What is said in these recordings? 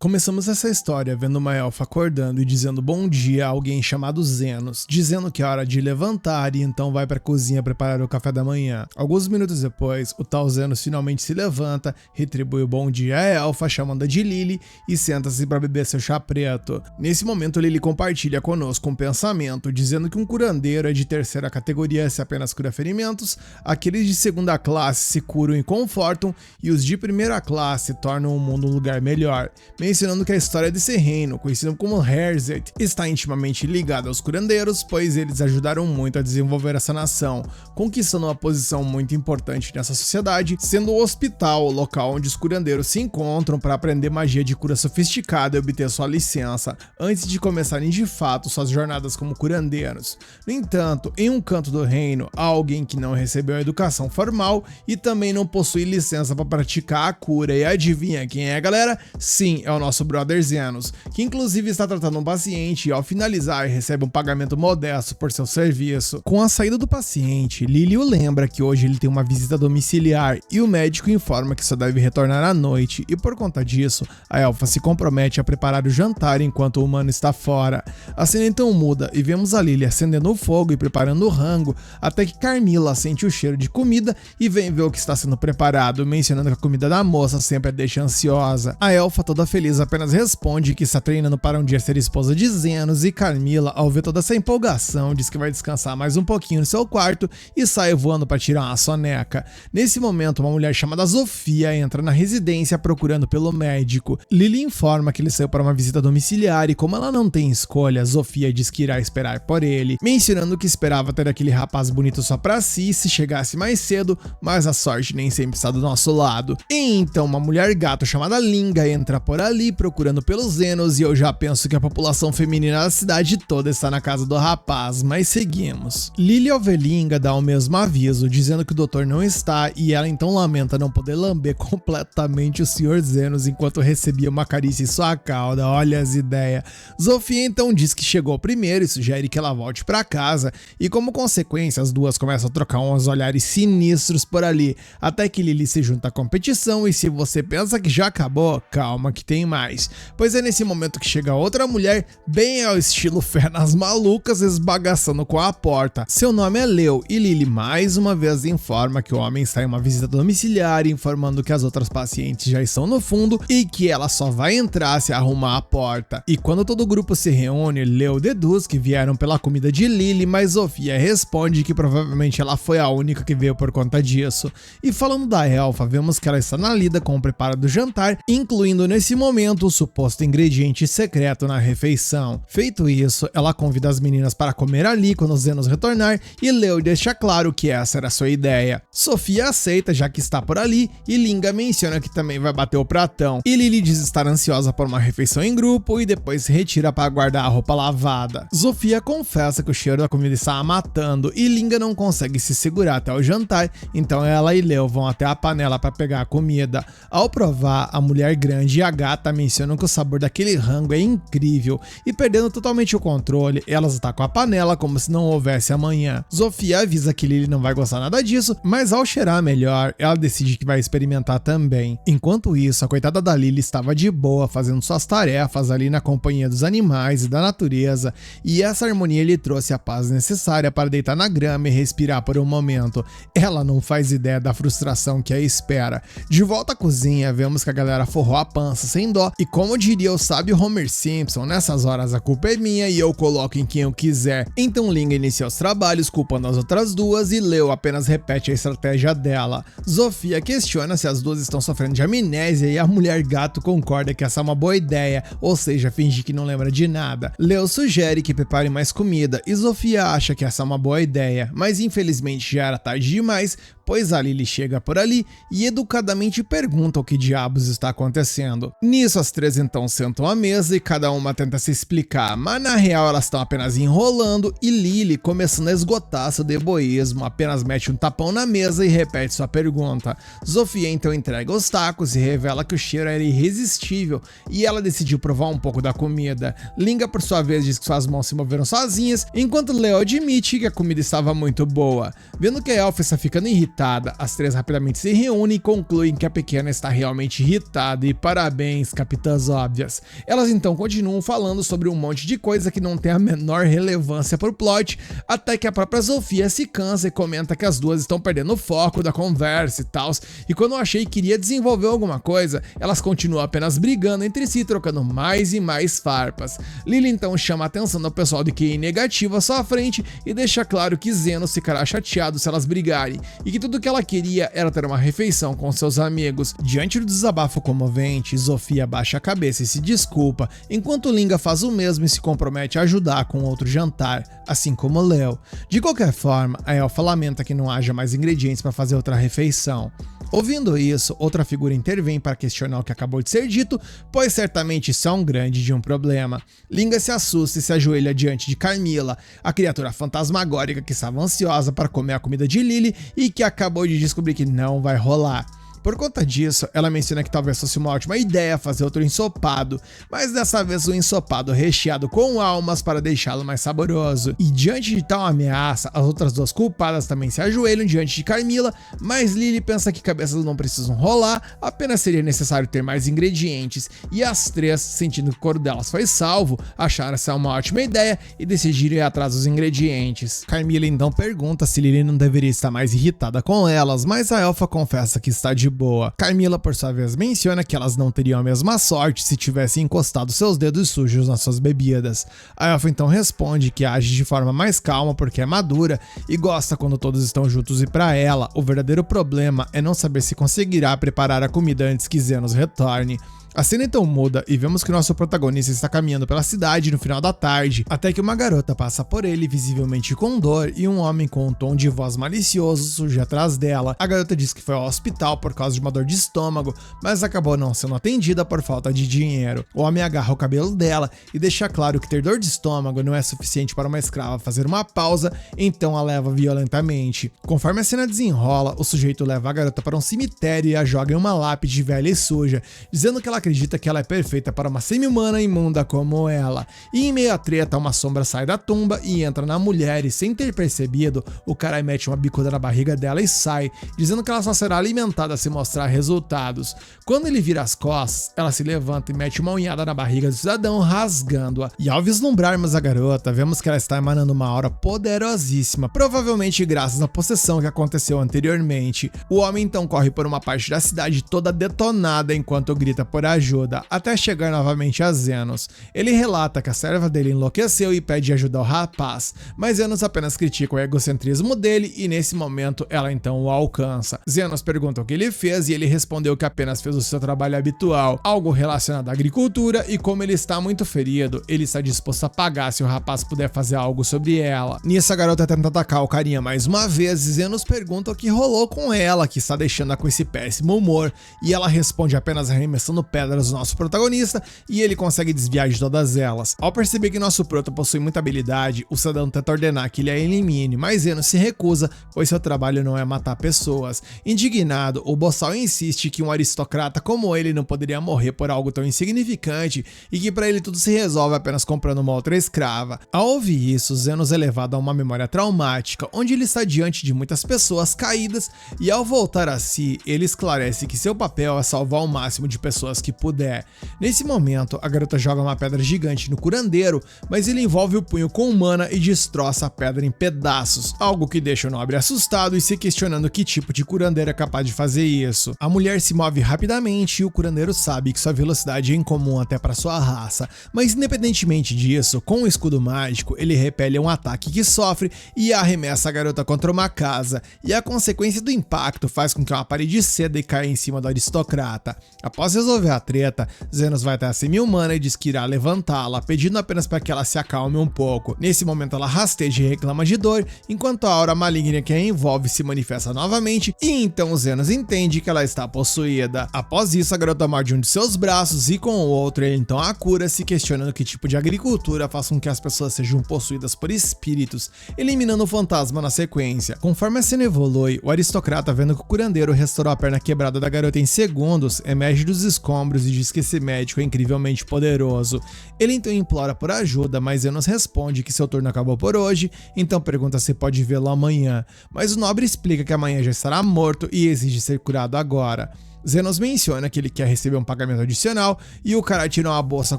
Começamos essa história vendo uma elfa acordando e dizendo bom dia a alguém chamado Zenos, dizendo que é hora de levantar e então vai para a cozinha preparar o café da manhã. Alguns minutos depois, o tal Zenos finalmente se levanta, retribui o bom dia à elfa, chamando-a de Lily, e senta-se para beber seu chá preto. Nesse momento, Lily compartilha conosco um pensamento, dizendo que um curandeiro é de terceira categoria se apenas cura ferimentos, aqueles de segunda classe se curam e confortam, e os de primeira classe tornam o mundo um lugar melhor. Mencionando que a história desse reino, conhecido como Herzet, está intimamente ligada aos curandeiros, pois eles ajudaram muito a desenvolver essa nação, conquistando uma posição muito importante nessa sociedade, sendo o hospital o local onde os curandeiros se encontram para aprender magia de cura sofisticada e obter sua licença, antes de começarem de fato suas jornadas como curandeiros. No entanto, em um canto do reino, há alguém que não recebeu a educação formal e também não possui licença para praticar a cura, e adivinha quem é, galera? Sim, é o nosso brother Zenos, que inclusive está tratando um paciente e ao finalizar recebe um pagamento modesto por seu serviço. Com a saída do paciente, Lily o lembra que hoje ele tem uma visita domiciliar e o médico informa que só deve retornar à noite, e por conta disso, a elfa se compromete a preparar o jantar enquanto o humano está fora. A cena então muda e vemos a Lily acendendo o fogo e preparando o rango, até que Carmilla sente o cheiro de comida e vem ver o que está sendo preparado, mencionando que a comida da moça sempre a deixa ansiosa. A elfa, toda feliz, apenas responde que está treinando para um dia ser esposa de Zenos, e Carmilla, ao ver toda essa empolgação, diz que vai descansar mais um pouquinho no seu quarto e sai voando para tirar uma soneca. Nesse momento, uma mulher chamada Sofia entra na residência procurando pelo médico. Lily informa que ele saiu para uma visita domiciliar e, como ela não tem escolha, Sofia diz que irá esperar por ele, mencionando que esperava ter aquele rapaz bonito só para si se chegasse mais cedo, mas a sorte nem sempre está do nosso lado. E então uma mulher gato chamada Linga entra por ali procurando pelos Zenos, e eu já penso que a população feminina da cidade toda está na casa do rapaz, mas seguimos. Lily Ovelinga dá o mesmo aviso, dizendo que o doutor não está, e ela então lamenta não poder lamber completamente o Sr. Zenos enquanto recebia uma carícia em sua cauda. Olha as ideias. Sofia então diz que chegou primeiro e sugere que ela volte para casa, e como consequência as duas começam a trocar uns olhares sinistros por ali, até que Lily se junta à competição, e se você pensa que já acabou, calma que tem mais, pois é nesse momento que chega outra mulher, bem ao estilo Fernas Malucas, esbagaçando com a porta. Seu nome é Leo, e Lily mais uma vez informa que o homem está em uma visita domiciliar, informando que as outras pacientes já estão no fundo e que ela só vai entrar se arrumar a porta. E quando todo o grupo se reúne, Leo deduz que vieram pela comida de Lily, mas Sofia responde que provavelmente ela foi a única que veio por conta disso. E falando da elfa, vemos que ela está na lida com o preparo do jantar, incluindo nesse momento o suposto ingrediente secreto na refeição. Feito isso, ela convida as meninas para comer ali quando Zenos retornar, e Leo deixa claro que essa era a sua ideia. Sofia aceita, já que está por ali, e Linga menciona que também vai bater o pratão, e Lily diz estar ansiosa por uma refeição em grupo e depois se retira para guardar a roupa lavada. Sofia confessa que o cheiro da comida está a matando, e Linga não consegue se segurar até o jantar, então ela e Leo vão até a panela para pegar a comida. Ao provar, a mulher grande e a gata mencionam que o sabor daquele rango é incrível, e perdendo totalmente o controle, elas atacam a panela como se não houvesse amanhã. Sofia avisa que Lily não vai gostar nada disso, mas ao cheirar melhor, ela decide que vai experimentar também. Enquanto isso, a coitada da Lily estava de boa fazendo suas tarefas ali na companhia dos animais e da natureza, e essa harmonia lhe trouxe a paz necessária para deitar na grama e respirar por um momento. Ela não faz ideia da frustração que a espera. De volta à cozinha, vemos que a galera forrou a pança sem dó, e como diria o sábio Homer Simpson, nessas horas a culpa é minha e eu coloco em quem eu quiser. Então Linga inicia os trabalhos culpando as outras duas, e Leo apenas repete a estratégia dela. Sofia questiona se as duas estão sofrendo de amnésia, e a mulher gato concorda que essa é uma boa ideia, ou seja, fingir que não lembra de nada. Leo sugere que prepare mais comida, e Sofia acha que essa é uma boa ideia, mas infelizmente já era tarde demais, pois a Lily chega por ali e educadamente pergunta o que diabos está acontecendo. Nisso as três então sentam à mesa e cada uma tenta se explicar, mas na real elas estão apenas enrolando, e Lily, começando a esgotar seu egoísmo, apenas mete um tapão na mesa e repete sua pergunta. Sofia então entrega os tacos e revela que o cheiro era irresistível e ela decidiu provar um pouco da comida. Linga por sua vez diz que suas mãos se moveram sozinhas, enquanto Leo admite que a comida estava muito boa. Vendo que a elfa está ficando irritada, irritada. As três rapidamente se reúnem e concluem que a pequena está realmente irritada e parabéns, capitãs óbvias. Elas então continuam falando sobre um monte de coisa que não tem a menor relevância pro plot, até que a própria Sofia se cansa e comenta que as duas estão perdendo o foco da conversa e tal. E quando eu achei que iria desenvolver alguma coisa, elas continuam apenas brigando entre si, trocando mais e mais farpas. Lily então chama a atenção do pessoal de QI negativo à sua frente e deixa claro que Zenos ficará chateado se elas brigarem, e que tudo que ela queria era ter uma refeição com seus amigos. Diante do desabafo comovente, Sofia baixa a cabeça e se desculpa, enquanto Linga faz o mesmo e se compromete a ajudar com outro jantar, assim como Leo. De qualquer forma, a elfa lamenta que não haja mais ingredientes para fazer outra refeição. Ouvindo isso, outra figura intervém para questionar o que acabou de ser dito, pois certamente isso é um grande de um problema. Linga se assusta e se ajoelha diante de Carmilla, a criatura fantasmagórica que estava ansiosa para comer a comida de Lily e que acabou de descobrir que não vai rolar. Por conta disso, ela menciona que talvez fosse uma ótima ideia fazer outro ensopado, mas dessa vez um ensopado recheado com almas para deixá-lo mais saboroso. E diante de tal ameaça, as outras duas culpadas também se ajoelham diante de Carmilla, mas Lily pensa que cabeças não precisam rolar, apenas seria necessário ter mais ingredientes, e as três, sentindo que o corpo delas foi salvo, acharam essa uma ótima ideia e decidiram ir atrás dos ingredientes. Carmilla então pergunta se Lily não deveria estar mais irritada com elas, mas a elfa confessa que está de boa. Carmilla, por sua vez, menciona que elas não teriam a mesma sorte se tivessem encostado seus dedos sujos nas suas bebidas. A elfa então responde que age de forma mais calma porque é madura e gosta quando todos estão juntos, e para ela, o verdadeiro problema é não saber se conseguirá preparar a comida antes que Zenos retorne. A cena então muda e vemos que nosso protagonista está caminhando pela cidade no final da tarde, até que uma garota passa por ele, visivelmente com dor, e um homem com um tom de voz malicioso surge atrás dela. A garota diz que foi ao hospital por causa de uma dor de estômago, mas acabou não sendo atendida por falta de dinheiro. O homem agarra o cabelo dela e deixa claro que ter dor de estômago não é suficiente para uma escrava fazer uma pausa, então a leva violentamente. Conforme a cena desenrola, o sujeito leva a garota para um cemitério e a joga em uma lápide velha e suja, dizendo que ela acredita que ela é perfeita para uma semi-humana imunda como ela. E em meio à treta, uma sombra sai da tumba e entra na mulher, e sem ter percebido, o cara mete uma bicuda na barriga dela e sai, dizendo que ela só será alimentada se mostrar resultados. Quando ele vira as costas, ela se levanta e mete uma unhada na barriga do cidadão, rasgando-a. E ao vislumbrarmos a garota, vemos que ela está emanando uma aura poderosíssima, provavelmente graças à possessão que aconteceu anteriormente. O homem então corre por uma parte da cidade toda detonada enquanto grita por ajuda, até chegar novamente a Zenos. Ele relata que a serva dele enlouqueceu e pede ajuda ao rapaz, mas Zenos apenas critica o egocentrismo dele e nesse momento ela então o alcança. Zenos pergunta o que ele fez e ele respondeu que apenas fez o seu trabalho habitual, algo relacionado à agricultura, e como ele está muito ferido, ele está disposto a pagar se o rapaz puder fazer algo sobre ela. Nisso a garota tenta atacar o carinha mais uma vez e Zenos pergunta o que rolou com ela, que está deixando-a com esse péssimo humor, e ela responde apenas arremessando pedras do nosso protagonista e ele consegue desviar de todas elas. Ao perceber que nosso prota possui muita habilidade, o cidadão tenta ordenar que ele a elimine, mas Zenos se recusa, pois seu trabalho não é matar pessoas. Indignado, o boçal insiste que um aristocrata como ele não poderia morrer por algo tão insignificante e que para ele tudo se resolve apenas comprando uma outra escrava. Ao ouvir isso, Zenos é levado a uma memória traumática, onde ele está diante de muitas pessoas caídas e ao voltar a si, ele esclarece que seu papel é salvar o máximo de pessoas que puder. Nesse momento, a garota joga uma pedra gigante no curandeiro, mas ele envolve o punho com mana e destroça a pedra em pedaços, algo que deixa o nobre assustado e se questionando que tipo de curandeiro é capaz de fazer isso. A mulher se move rapidamente e o curandeiro sabe que sua velocidade é incomum até para sua raça, mas independentemente disso, com o escudo mágico, ele repele um ataque que sofre e arremessa a garota contra uma casa, e a consequência do impacto faz com que uma parede ceda e caia em cima do aristocrata. Após resolver a treta, Zenos vai até a semi-humana e diz que irá levantá-la, pedindo apenas para que ela se acalme um pouco. Nesse momento ela rasteja e reclama de dor, enquanto a aura maligna que a envolve se manifesta novamente, e então Zenos entende que ela está possuída. Após isso, a garota morde um de seus braços e com o outro ele então a cura, se questionando que tipo de agricultura faz com que as pessoas sejam possuídas por espíritos, eliminando o fantasma na sequência. Conforme a cena evolui, o aristocrata, vendo que o curandeiro restaurou a perna quebrada da garota em segundos, emerge dos escombros ombros e diz que esse médico é incrivelmente poderoso. Ele então implora por ajuda, mas Zenos responde que seu turno acabou por hoje, então pergunta se pode vê-lo amanhã. Mas o nobre explica que amanhã já estará morto e exige ser curado agora. Zenos menciona que ele quer receber um pagamento adicional e o cara tira uma bolsa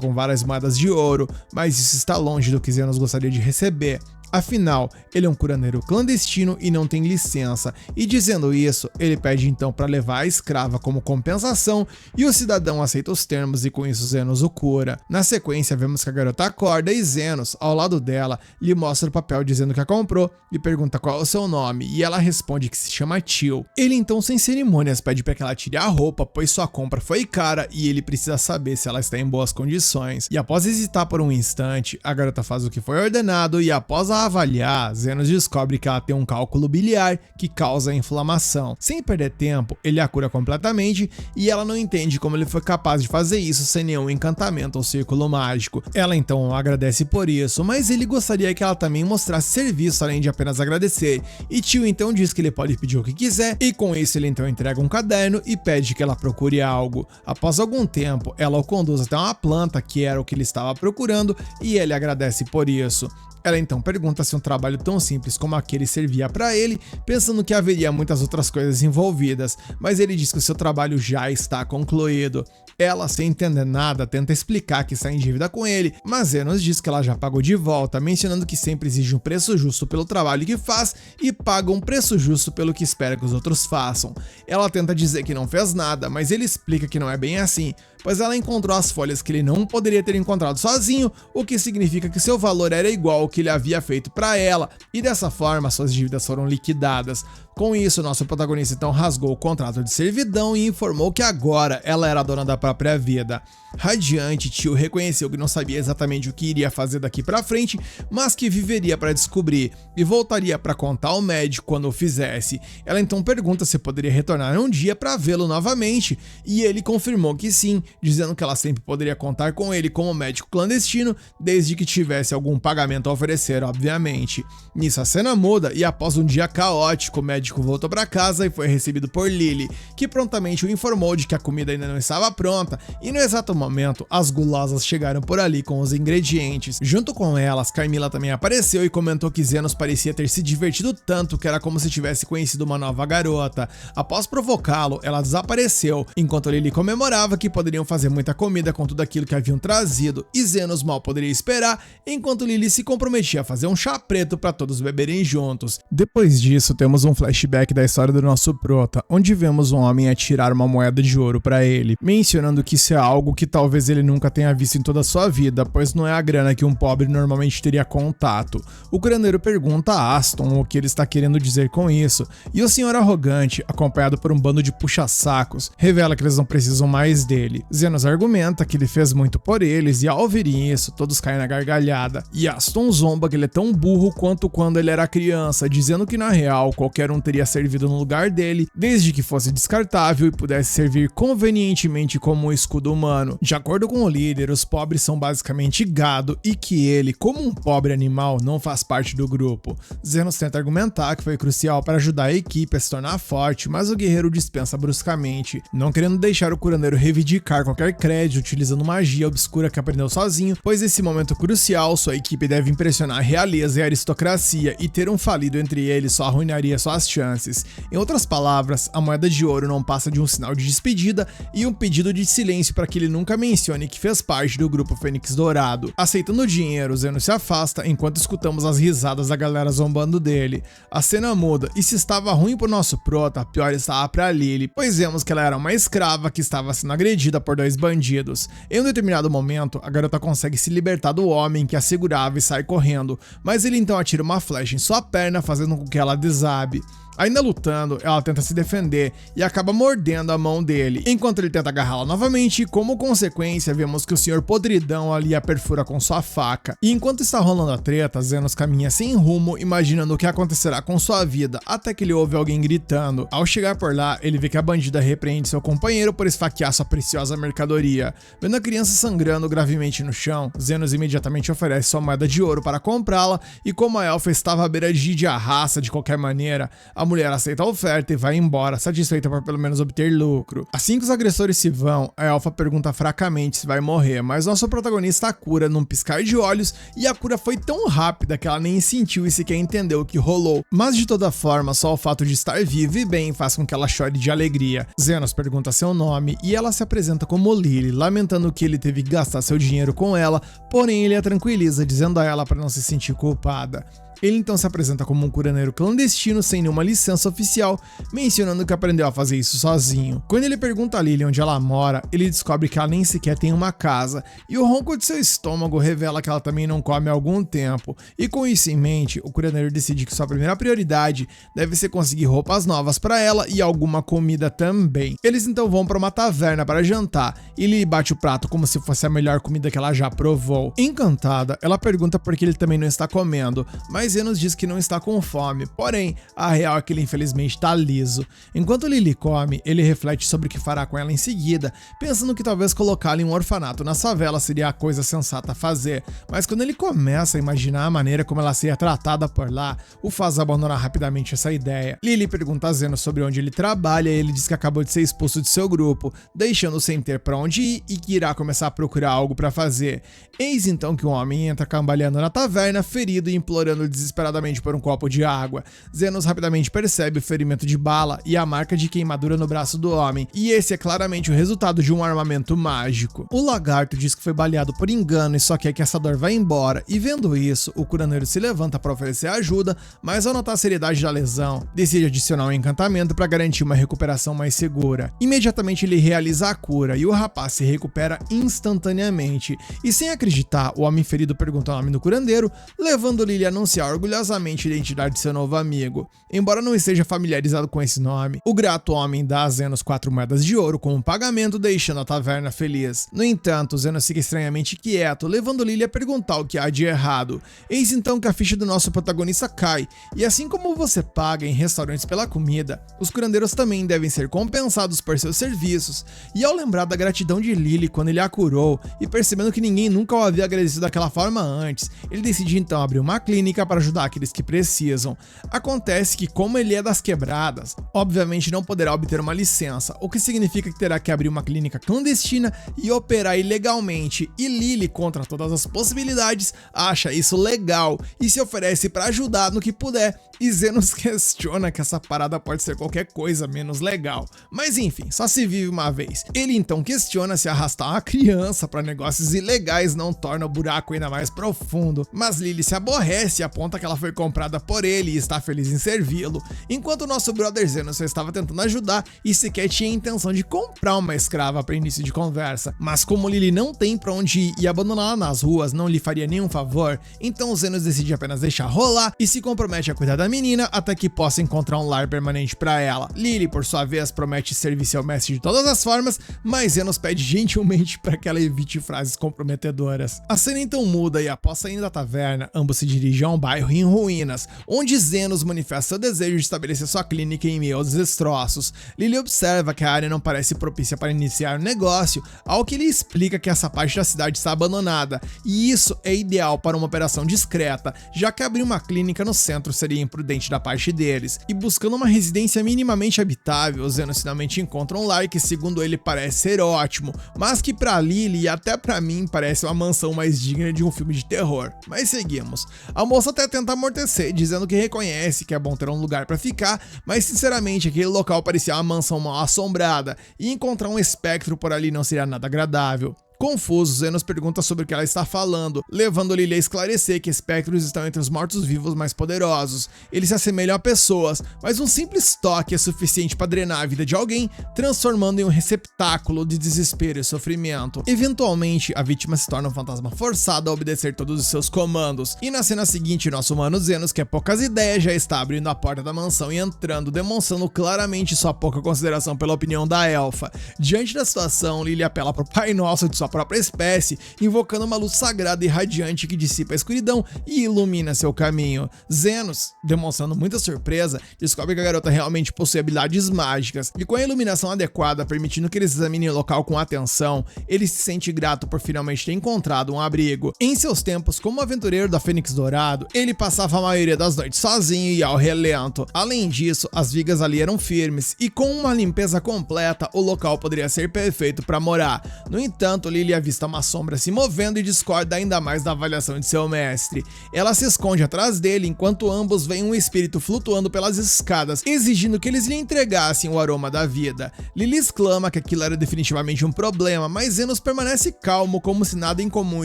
com várias moedas de ouro, mas isso está longe do que Zenos gostaria de receber. Afinal, ele é um curandeiro clandestino e não tem licença, e dizendo isso, ele pede então para levar a escrava como compensação e o cidadão aceita os termos e com isso Zenos o cura. Na sequência, vemos que a garota acorda e Zenos, ao lado dela, lhe mostra o papel dizendo que a comprou e pergunta qual é o seu nome, e ela responde que se chama Tio. Ele então, sem cerimônias, pede para que ela tire a roupa, pois sua compra foi cara e ele precisa saber se ela está em boas condições. E após hesitar por um instante, a garota faz o que foi ordenado e após a avaliar, Zenos descobre que ela tem um cálculo biliar que causa inflamação. Sem perder tempo, ele a cura completamente e ela não entende como ele foi capaz de fazer isso sem nenhum encantamento ou círculo mágico. Ela então agradece por isso, mas ele gostaria que ela também mostrasse serviço além de apenas agradecer, e Tio então diz que ele pode pedir o que quiser, e com isso ele então entrega um caderno e pede que ela procure algo. Após algum tempo, ela o conduz até uma planta que era o que ele estava procurando e ele agradece por isso. Ela então pergunta se um trabalho tão simples como aquele servia para ele, pensando que haveria muitas outras coisas envolvidas, mas ele diz que o seu trabalho já está concluído. Ela, sem entender nada, tenta explicar que está em dívida com ele, mas Zenos diz que ela já pagou de volta, mencionando que sempre exige um preço justo pelo trabalho que faz e paga um preço justo pelo que espera que os outros façam. Ela tenta dizer que não fez nada, mas ele explica que não é bem assim, pois ela encontrou as folhas que ele não poderia ter encontrado sozinho, o que significa que seu valor era igual ao que ele havia feito para ela, e dessa forma suas dívidas foram liquidadas. Com isso, nosso protagonista então rasgou o contrato de servidão e informou que agora ela era dona da própria vida. Radiante, Tio reconheceu que não sabia exatamente o que iria fazer daqui pra frente, mas que viveria para descobrir e voltaria para contar ao médico quando o fizesse. Ela então pergunta se poderia retornar um dia para vê-lo novamente, e ele confirmou que sim, dizendo que ela sempre poderia contar com ele como médico clandestino, desde que tivesse algum pagamento a oferecer, obviamente. Nisso a cena muda e após um dia caótico, o médico voltou para casa e foi recebido por Lily, que prontamente o informou de que a comida ainda não estava pronta, e no exato momento, as gulosas chegaram por ali com os ingredientes. Junto com elas, Carmila também apareceu e comentou que Zenos parecia ter se divertido tanto que era como se tivesse conhecido uma nova garota. Após provocá-lo, ela desapareceu, enquanto Lily comemorava que poderiam fazer muita comida com tudo aquilo que haviam trazido, e Zenos mal poderia esperar, enquanto Lily se comprometia a fazer um chá preto para todos beberem juntos. Depois disso, temos um flashback da história do nosso prota, onde vemos um homem atirar uma moeda de ouro para ele, mencionando que isso é algo que talvez ele nunca tenha visto em toda a sua vida, pois não é a grana que um pobre normalmente teria contato. O curandeiro pergunta a Aston o que ele está querendo dizer com isso, e o senhor arrogante, acompanhado por um bando de puxa-sacos, revela que eles não precisam mais dele. Zenos argumenta que ele fez muito por eles, e ao ouvirem isso, todos caem na gargalhada, e Aston zomba que ele é tão burro quanto quando ele era criança, dizendo que na real qualquer um teria servido no lugar dele, desde que fosse descartável e pudesse servir convenientemente como um escudo humano. De acordo com o líder, os pobres são basicamente gado e que ele, como um pobre animal, não faz parte do grupo. Zenos tenta argumentar que foi crucial para ajudar a equipe a se tornar forte, mas o guerreiro dispensa bruscamente, não querendo deixar o curandeiro reivindicar qualquer crédito utilizando magia obscura que aprendeu sozinho, pois nesse momento crucial sua equipe deve impressionar a realeza e a aristocracia, e ter um falido entre eles só arruinaria suas chances. Em outras palavras, a moeda de ouro não passa de um sinal de despedida e um pedido de silêncio para que ele nunca mencione que fez parte do grupo Fênix Dourado. Aceitando o dinheiro, Zenos se afasta enquanto escutamos as risadas da galera zombando dele. A cena muda e se estava ruim pro nosso prota, pior estava pra Lily, pois vemos que ela era uma escrava que estava sendo agredida por dois bandidos. Em um determinado momento, a garota consegue se libertar do homem que a segurava e sai correndo, mas ele então atira uma flecha em sua perna, fazendo com que ela desabe. Ainda lutando, ela tenta se defender e acaba mordendo a mão dele, enquanto ele tenta agarrá-la novamente, e como consequência vemos que o Sr. Podridão ali a perfura com sua faca. E enquanto está rolando a treta, Zenos caminha sem rumo, imaginando o que acontecerá com sua vida, até que ele ouve alguém gritando. Ao chegar por lá, ele vê que a bandida repreende seu companheiro por esfaquear sua preciosa mercadoria. Vendo a criança sangrando gravemente no chão, Zenos imediatamente oferece sua moeda de ouro para comprá-la, e como a elfa estava à beira de ir de arraça de qualquer maneira, a mulher aceita a oferta e vai embora, satisfeita por pelo menos obter lucro. Assim que os agressores se vão, a elfa pergunta fracamente se vai morrer, mas nosso protagonista a cura num piscar de olhos, e a cura foi tão rápida que ela nem sentiu e sequer entendeu o que rolou. Mas de toda forma, só o fato de estar viva e bem faz com que ela chore de alegria. Zenos pergunta seu nome e ela se apresenta como Lily, lamentando que ele teve que gastar seu dinheiro com ela, porém ele a tranquiliza, dizendo a ela para não se sentir culpada. Ele então se apresenta como um curandeiro clandestino sem nenhuma licença oficial, mencionando que aprendeu a fazer isso sozinho. Quando ele pergunta a Lily onde ela mora, ele descobre que ela nem sequer tem uma casa, e o ronco de seu estômago revela que ela também não come há algum tempo, e com isso em mente, o curandeiro decide que sua primeira prioridade deve ser conseguir roupas novas para ela e alguma comida também. Eles então vão para uma taverna para jantar, e Lily bate o prato como se fosse a melhor comida que ela já provou. Encantada, ela pergunta por que ele também não está comendo, mas Zenos diz que não está com fome, porém, a real é que ele infelizmente está liso. Enquanto Lily come, ele reflete sobre o que fará com ela em seguida, pensando que talvez colocá-la em um orfanato na favela seria a coisa sensata a fazer, mas quando ele começa a imaginar a maneira como ela seria tratada por lá, o faz abandonar rapidamente essa ideia. Lily pergunta a Zenos sobre onde ele trabalha e ele diz que acabou de ser expulso de seu grupo, deixando sem ter para onde ir e que irá começar a procurar algo para fazer. Eis então que um homem entra cambaleando na taverna, ferido e implorando desesperadamente por um copo de água. Zenos rapidamente percebe o ferimento de bala e a marca de queimadura no braço do homem, e esse é claramente o resultado de um armamento mágico. O lagarto diz que foi baleado por engano e só quer que essa dor vá embora, e vendo isso, o curandeiro se levanta para oferecer ajuda, mas ao notar a seriedade da lesão, decide adicionar um encantamento para garantir uma recuperação mais segura. Imediatamente ele realiza a cura e o rapaz se recupera instantaneamente, e sem acreditar, o homem ferido pergunta o nome do curandeiro, levando Lily a anunciar orgulhosamente a identidade de seu novo amigo. Embora não esteja familiarizado com esse nome, o grato homem dá a Zenos 4 moedas de ouro como pagamento, deixando a taverna feliz. No entanto, Zenos fica estranhamente quieto, levando Lily a perguntar o que há de errado. Eis então que a ficha do nosso protagonista cai, e assim como você paga em restaurantes pela comida, os curandeiros também devem ser compensados por seus serviços, e ao lembrar da gratidão de Lily quando ele a curou, e percebendo que ninguém nunca o havia agradecido daquela forma antes, ele decide então abrir uma clínica para ajudar aqueles que precisam. Acontece que, como ele é das quebradas, obviamente não poderá obter uma licença, o que significa que terá que abrir uma clínica clandestina e operar ilegalmente, e Lily, contra todas as possibilidades, acha isso legal e se oferece para ajudar no que puder, e Zenos questiona que essa parada pode ser qualquer coisa menos legal. Mas enfim, só se vive uma vez. Ele então questiona se arrastar uma criança para negócios ilegais não torna o buraco ainda mais profundo, mas Lily se aborrece e aponta que ela foi comprada por ele e está feliz em servi-lo, enquanto o nosso brother Zenos só estava tentando ajudar e sequer tinha a intenção de comprar uma escrava para início de conversa. Mas como Lily não tem para onde ir e abandoná-la nas ruas não lhe faria nenhum favor, então Zenos decide apenas deixar rolar e se compromete a cuidar da menina até que possa encontrar um lar permanente para ela. Lily, por sua vez, promete servir seu mestre de todas as formas, mas Zenos pede gentilmente para que ela evite frases comprometedoras. A cena então muda e após saindo da taverna, ambos se dirigem a um bairro em ruínas, onde Zenos manifesta seu desejo de estabelecer sua clínica em meio aos destroços. Lily observa que a área não parece propícia para iniciar o negócio, ao que ele explica que essa parte da cidade está abandonada, e isso é ideal para uma operação discreta, já que abrir uma clínica no centro seria imprudente da parte deles. E buscando uma residência minimamente habitável, Zenos finalmente encontra um lar que, segundo ele, parece ser ótimo, mas que para Lily e até para mim parece uma mansão mais digna de um filme de terror. Mas seguimos. A moça até tenta amortecer, dizendo que reconhece que é bom ter um lugar para ficar, mas sinceramente aquele local parecia uma mansão mal assombrada, e encontrar um espectro por ali não seria nada agradável. Confuso, Zenos pergunta sobre o que ela está falando, levando Lily a esclarecer que espectros estão entre os mortos-vivos mais poderosos. Eles se assemelham a pessoas, mas um simples toque é suficiente para drenar a vida de alguém, transformando em um receptáculo de desespero e sofrimento. Eventualmente, a vítima se torna um fantasma forçado a obedecer todos os seus comandos, e na cena seguinte, nosso humano Zenos, que é poucas ideias, já está abrindo a porta da mansão e entrando, demonstrando claramente sua pouca consideração pela opinião da elfa. Diante da situação, Lily apela para o Pai Nosso de sua própria espécie, invocando uma luz sagrada e radiante que dissipa a escuridão e ilumina seu caminho. Zenos, demonstrando muita surpresa, descobre que a garota realmente possui habilidades mágicas, e com a iluminação adequada, permitindo que eles examinem o local com atenção, ele se sente grato por finalmente ter encontrado um abrigo. Em seus tempos como aventureiro da Fênix Dourado, ele passava a maioria das noites sozinho e ao relento. Além disso, as vigas ali eram firmes, e com uma limpeza completa, o local poderia ser perfeito para morar. No entanto, Lily avista uma sombra se movendo e discorda ainda mais da avaliação de seu mestre. Ela se esconde atrás dele enquanto ambos veem um espírito flutuando pelas escadas, exigindo que eles lhe entregassem o aroma da vida. Lily exclama que aquilo era definitivamente um problema, mas Zenos permanece calmo como se nada incomum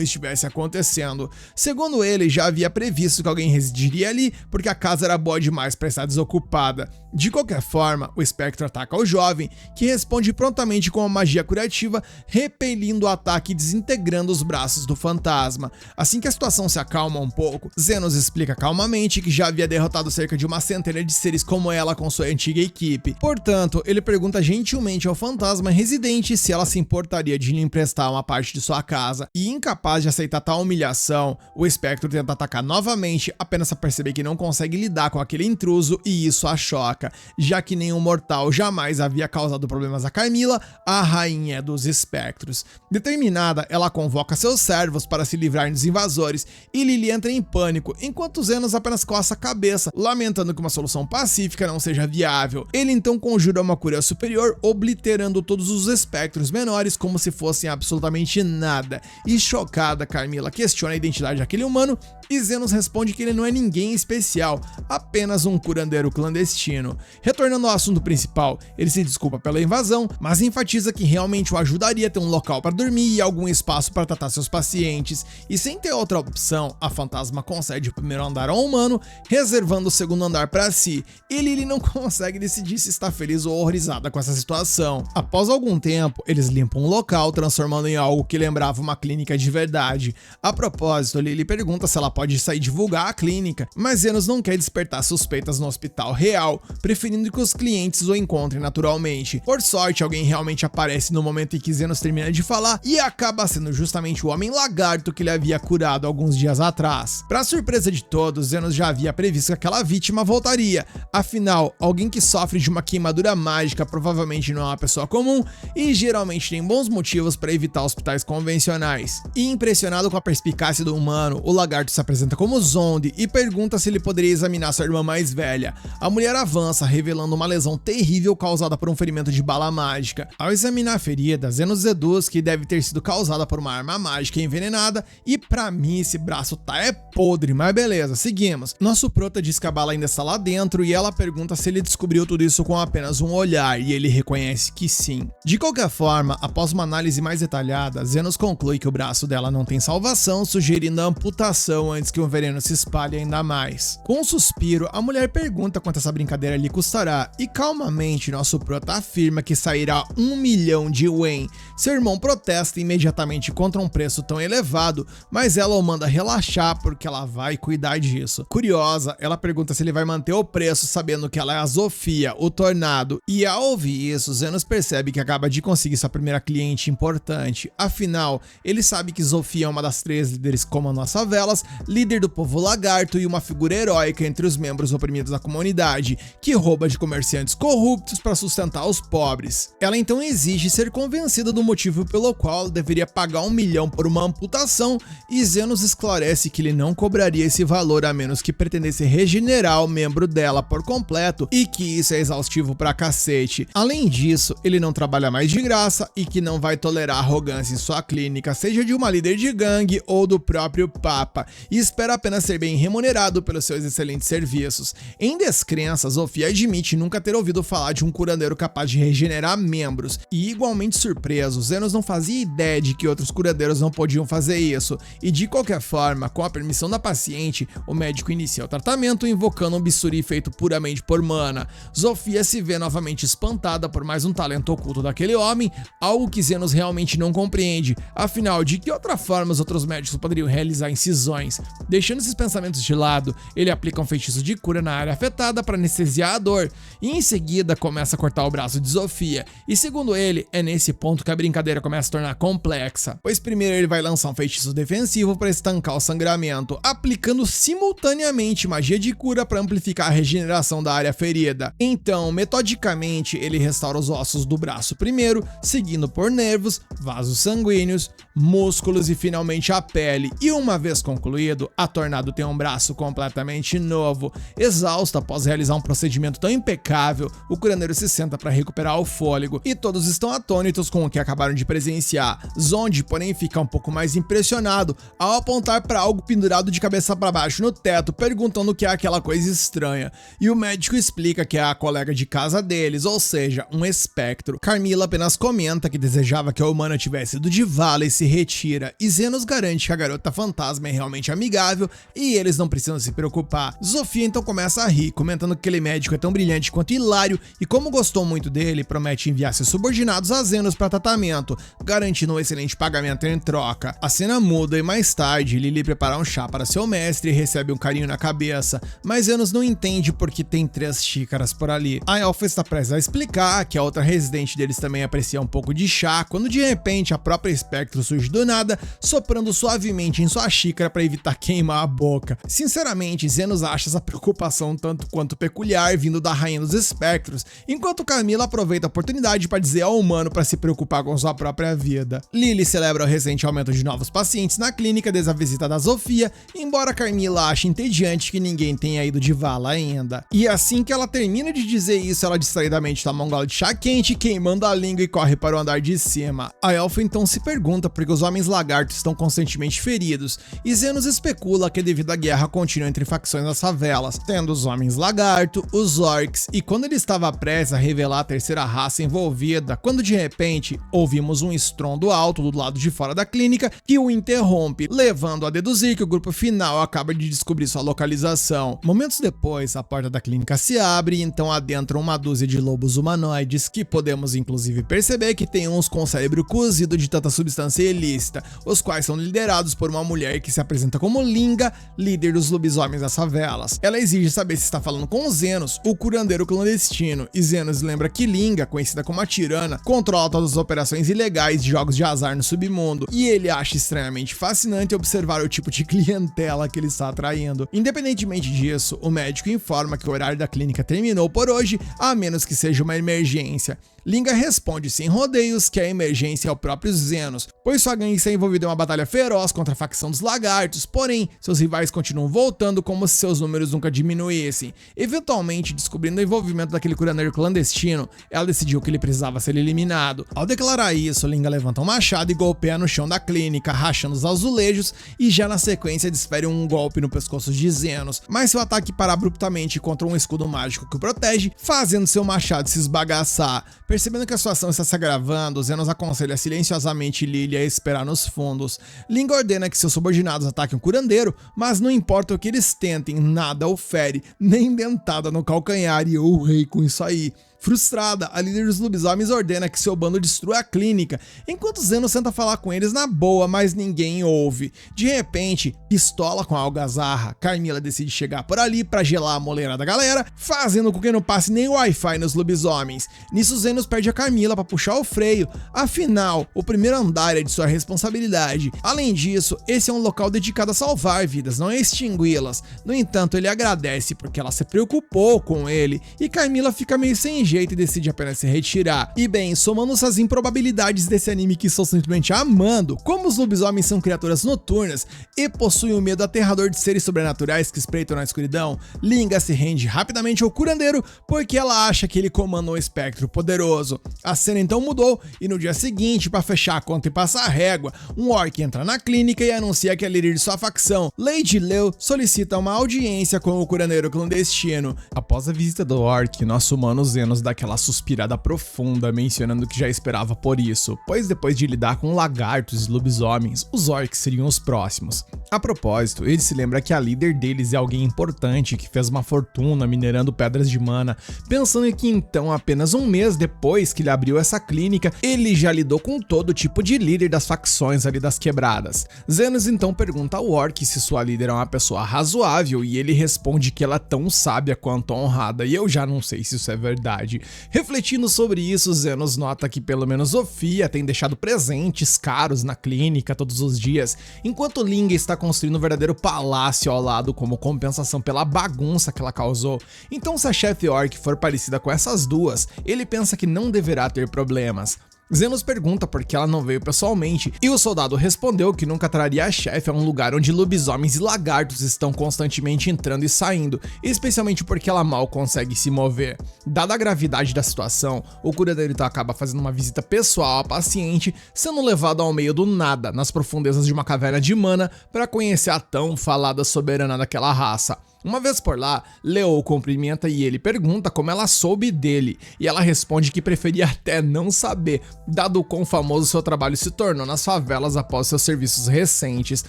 estivesse acontecendo. Segundo ele, já havia previsto que alguém residiria ali porque a casa era boa demais para estar desocupada. De qualquer forma, o espectro ataca o jovem, que responde prontamente com uma magia curativa, repelindo o ataque e desintegrando os braços do fantasma. Assim que a situação se acalma um pouco, Zenos explica calmamente que já havia derrotado cerca de uma centena de seres como ela com sua antiga equipe. Portanto, ele pergunta gentilmente ao fantasma residente se ela se importaria de lhe emprestar uma parte de sua casa, e incapaz de aceitar tal humilhação, o espectro tenta atacar novamente, apenas a perceber que não consegue lidar com aquele intruso, e isso a choca, já que nenhum mortal jamais havia causado problemas a Carmilla, a rainha dos espectros. Determinada, ela convoca seus servos para se livrar dos invasores, e Lily entra em pânico, enquanto Zenos apenas coça a cabeça, lamentando que uma solução pacífica não seja viável. Ele então conjura uma cura superior, obliterando todos os espectros menores como se fossem absolutamente nada, e chocada, Carmilla questiona a identidade daquele humano, e Zenos responde que ele não é ninguém especial, apenas um curandeiro clandestino. Retornando ao assunto principal, ele se desculpa pela invasão, mas enfatiza que realmente o ajudaria a ter um local para dormir e algum espaço para tratar seus pacientes, e sem ter outra opção, a fantasma concede o primeiro andar ao humano, reservando o segundo andar para si, e Lily não consegue decidir se está feliz ou horrorizada com essa situação. Após algum tempo, eles limpam o local, transformando em algo que lembrava uma clínica de verdade. A propósito, Lily pergunta se ela pode sair divulgar a clínica, mas Zenos não quer despertar suspeitas no hospital real, preferindo que os clientes o encontrem naturalmente. Por sorte, alguém realmente aparece no momento em que Zenos termina de falar, e acaba sendo justamente o Homem Lagarto que ele havia curado alguns dias atrás. Para surpresa de todos, Zenos já havia previsto que aquela vítima voltaria. Afinal, alguém que sofre de uma queimadura mágica provavelmente não é uma pessoa comum, e geralmente tem bons motivos para evitar hospitais convencionais. E impressionado com a perspicácia do humano, o lagarto se apresenta como Zonde e pergunta se ele poderia examinar sua irmã mais velha. A mulher avança, revelando uma lesão terrível causada por um ferimento de bala mágica. Ao examinar a ferida, Zenos deduz que deve ter sido causada por uma arma mágica envenenada, e pra mim esse braço tá podre, mas beleza, seguimos. Nosso prota diz que a bala ainda está lá dentro, e ela pergunta se ele descobriu tudo isso com apenas um olhar, e ele reconhece que sim. De qualquer forma, após uma análise mais detalhada, Zenos conclui que o braço dela não tem salvação, sugerindo a amputação antes que o veneno se espalhe ainda mais. Com um suspiro, a mulher pergunta quanto essa brincadeira lhe custará, e calmamente nosso prota afirma que sairá 1 milhão de Wen. Seu irmão protesta imediatamente contra um preço tão elevado, mas ela o manda relaxar porque ela vai cuidar disso. Curiosa, ela pergunta se ele vai manter o preço, sabendo que ela é a Zofia, o Tornado, e ao ouvir isso, Zenos percebe que acaba de conseguir sua primeira cliente importante. Afinal, ele sabe que Zofia é uma das 3 líderes que comandam as favelas, líder do povo lagarto e uma figura heróica entre os membros oprimidos da comunidade, que rouba de comerciantes corruptos para sustentar os pobres. Ela então exige ser convencida do motivo pelo qual ela deveria pagar 1 milhão por uma amputação, e Zenos esclarece que ele não cobraria esse valor a menos que pretendesse regenerar o membro dela por completo, e que isso é exaustivo pra cacete. Além disso, ele não trabalha mais de graça e que não vai tolerar arrogância em sua clínica, seja de uma líder de gangue ou do próprio Papa, e espera apenas ser bem remunerado pelos seus excelentes serviços. Em descrença, Zofia admite nunca ter ouvido falar de um curandeiro capaz de regenerar membros, e igualmente surpreso, Zenos não fazia ideia de que outros curandeiros não podiam fazer isso, e de qualquer forma, com a permissão da paciente, o médico inicia o tratamento invocando um bisturi feito puramente por mana. Zofia se vê novamente espantada por mais um talento oculto daquele homem, algo que Zenos realmente não compreende, afinal, de que outra forma os outros médicos poderiam realizar incisões? Deixando esses pensamentos de lado, ele aplica um feitiço de cura na área afetada para anestesiar a dor, e em seguida começa a cortar o braço de Zofia. E segundo ele, é nesse ponto que a brincadeira começa a tornar complexa, pois primeiro ele vai lançar um feitiço defensivo para estancar o sangramento, aplicando simultaneamente magia de cura para amplificar a regeneração da área ferida. Então, metodicamente, ele restaura os ossos do braço primeiro, seguindo por nervos, vasos sanguíneos, músculos e finalmente a pele. E uma vez concluído, a Tornado tem um braço completamente novo. Exausto após realizar um procedimento tão impecável, o curandeiro se senta para recuperar o fôlego e todos estão atônitos com o que acabaram de presenciar. Zondi, porém, fica um pouco mais impressionado ao apontar para algo pendurado de cabeça para baixo no teto, perguntando o que é aquela coisa estranha. E o médico explica que é a colega de casa deles, ou seja, um espectro. Carmilla apenas comenta que desejava que a humana tivesse ido de vala e se retira, e Zenos garante que a garota fantasma é realmente amigável e eles não precisam se preocupar. Zofia então começa a rir, comentando que aquele médico é tão brilhante quanto hilário e como gostou muito dele, promete enviar seus subordinados a Zenos para tratamento, garantindo um excelente pagamento em troca. A cena muda e mais tarde Lily prepara um chá para seu mestre e recebe um carinho na cabeça, mas Zenos não entende porque tem 3 xícaras por ali. A elfa está prestes a explicar que a outra residente deles também aprecia um pouco de chá, quando de repente a própria espectro surge do nada, soprando suavemente em sua xícara para evitar queimar a boca. Sinceramente, Zenos acha essa preocupação um tanto quanto peculiar vindo da rainha dos espectros, enquanto Carmilla aproveita a oportunidade para dizer ao humano para se preocupar com sua própria vida. Lily celebra o recente aumento de novos pacientes na clínica desde a visita da Zofia, embora Carmilla ache entediante que ninguém tenha ido de vala ainda. E assim que ela termina de dizer isso, ela distraidamente toma um gole de chá quente, queimando a língua e corre para o andar de cima. A elfa então se pergunta por que os homens lagartos estão constantemente feridos, e Zenos especula que é devido à guerra contínua entre facções das favelas, tendo os homens lagarto, os orcs, e quando ele estava prestes a revelar a terceira raça envolvida, quando de repente ouvimos um estrondo alto do lado de fora da clínica que o interrompe, levando a deduzir que o grupo final acaba de descobrir sua localização. Momentos depois, a porta da clínica se abre e então adentram uma dúzia de lobos humanoides, que podemos inclusive perceber que tem uns com o cérebro cozido de tanta substância ilícita, os quais são liderados por uma mulher que se apresenta como Linga, líder dos lobisomens das favelas. Ela exige saber se está falando com Zenos, o curandeiro clandestino, e Zenos lembra que Linga, conhecida como a Tirana, controla todas as operações ilegais de jogos de azar no submundo, e ele acha estranhamente fascinante observar o tipo de clientela que ele está atraindo. Independentemente disso, o médico informa que o horário da clínica terminou por hoje, a menos que seja uma emergência. Linga responde sem rodeios que a emergência é o próprio Zenos, pois sua gangue está envolvida em uma batalha feroz contra a facção dos lagartos, porém, seus rivais continuam voltando como se seus números nunca diminuíssem. Eventualmente, descobrindo o envolvimento daquele curandeiro clandestino, ela decidiu que ele precisava ser eliminado. Ao declarar isso, Linga levanta um machado e golpeia no chão da clínica, rachando os azulejos, e já na sequência desfere um golpe no pescoço de Zenos, mas seu ataque para abruptamente contra um escudo mágico que o protege, fazendo seu machado se esbagaçar. Percebendo que a situação está se agravando, Zenos aconselha silenciosamente Lily a esperar nos fundos. Linga ordena que seus subordinados ataquem o curandeiro, mas não importa o que eles tentem, nada o fere, nem dentada no calcanhar, e eu rei com isso aí. Frustrada, a líder dos lobisomens ordena que seu bando destrua a clínica, enquanto Zenos tenta falar com eles na boa, mas ninguém ouve. De repente, pistola com a algazarra, Carmilla decide chegar por ali pra gelar a moleira da galera, fazendo com que não passe nem Wi-Fi nos lobisomens. Nisso, Zenos perde a Carmilla pra puxar o freio, afinal, o primeiro andar é de sua responsabilidade. Além disso, esse é um local dedicado a salvar vidas, não a extingui-las. No entanto, ele agradece porque ela se preocupou com ele, e Carmilla fica meio sem jeito e decide apenas se retirar. E bem, somando essas improbabilidades desse anime que estou simplesmente amando, como os lobisomens são criaturas noturnas e possuem o medo aterrador de seres sobrenaturais que espreitam na escuridão, Linga se rende rapidamente ao curandeiro porque ela acha que ele comanda um espectro poderoso. A cena então mudou e no dia seguinte, para fechar a conta e passar a régua, um orc entra na clínica e anuncia que a líder de sua facção, Lady Leo, solicita uma audiência com o curandeiro clandestino. Após a visita do orc, nosso humano Zenos Zenos dá aquela suspirada profunda, mencionando que já esperava por isso, pois depois de lidar com lagartos e lobisomens, os orcs seriam os próximos. A propósito, ele se lembra que a líder deles é alguém importante que fez uma fortuna minerando pedras de mana, pensando que então apenas um mês depois que ele abriu essa clínica, ele já lidou com todo tipo de líder das facções ali das quebradas. Zenos então pergunta ao orc se sua líder é uma pessoa razoável e ele responde que ela é tão sábia quanto honrada, e eu já não sei se isso é verdade. Refletindo sobre isso, Zenos nota que pelo menos Zofia tem deixado presentes caros na clínica todos os dias, enquanto Linga está construindo um verdadeiro palácio ao lado como compensação pela bagunça que ela causou. Então se a chefe orc for parecida com essas duas, ele pensa que não deverá ter problemas. Zenos pergunta por que ela não veio pessoalmente, e o soldado respondeu que nunca traria a chefe a um lugar onde lobisomens e lagartos estão constantemente entrando e saindo, especialmente porque ela mal consegue se mover. Dada a gravidade da situação, o curandeiro então acaba fazendo uma visita pessoal à paciente, sendo levado ao meio do nada, nas profundezas de uma caverna de mana, para conhecer a tão falada soberana daquela raça. Uma vez por lá, Leo o cumprimenta e ele pergunta como ela soube dele, e ela responde que preferia até não saber, dado o quão famoso seu trabalho se tornou nas favelas após seus serviços recentes.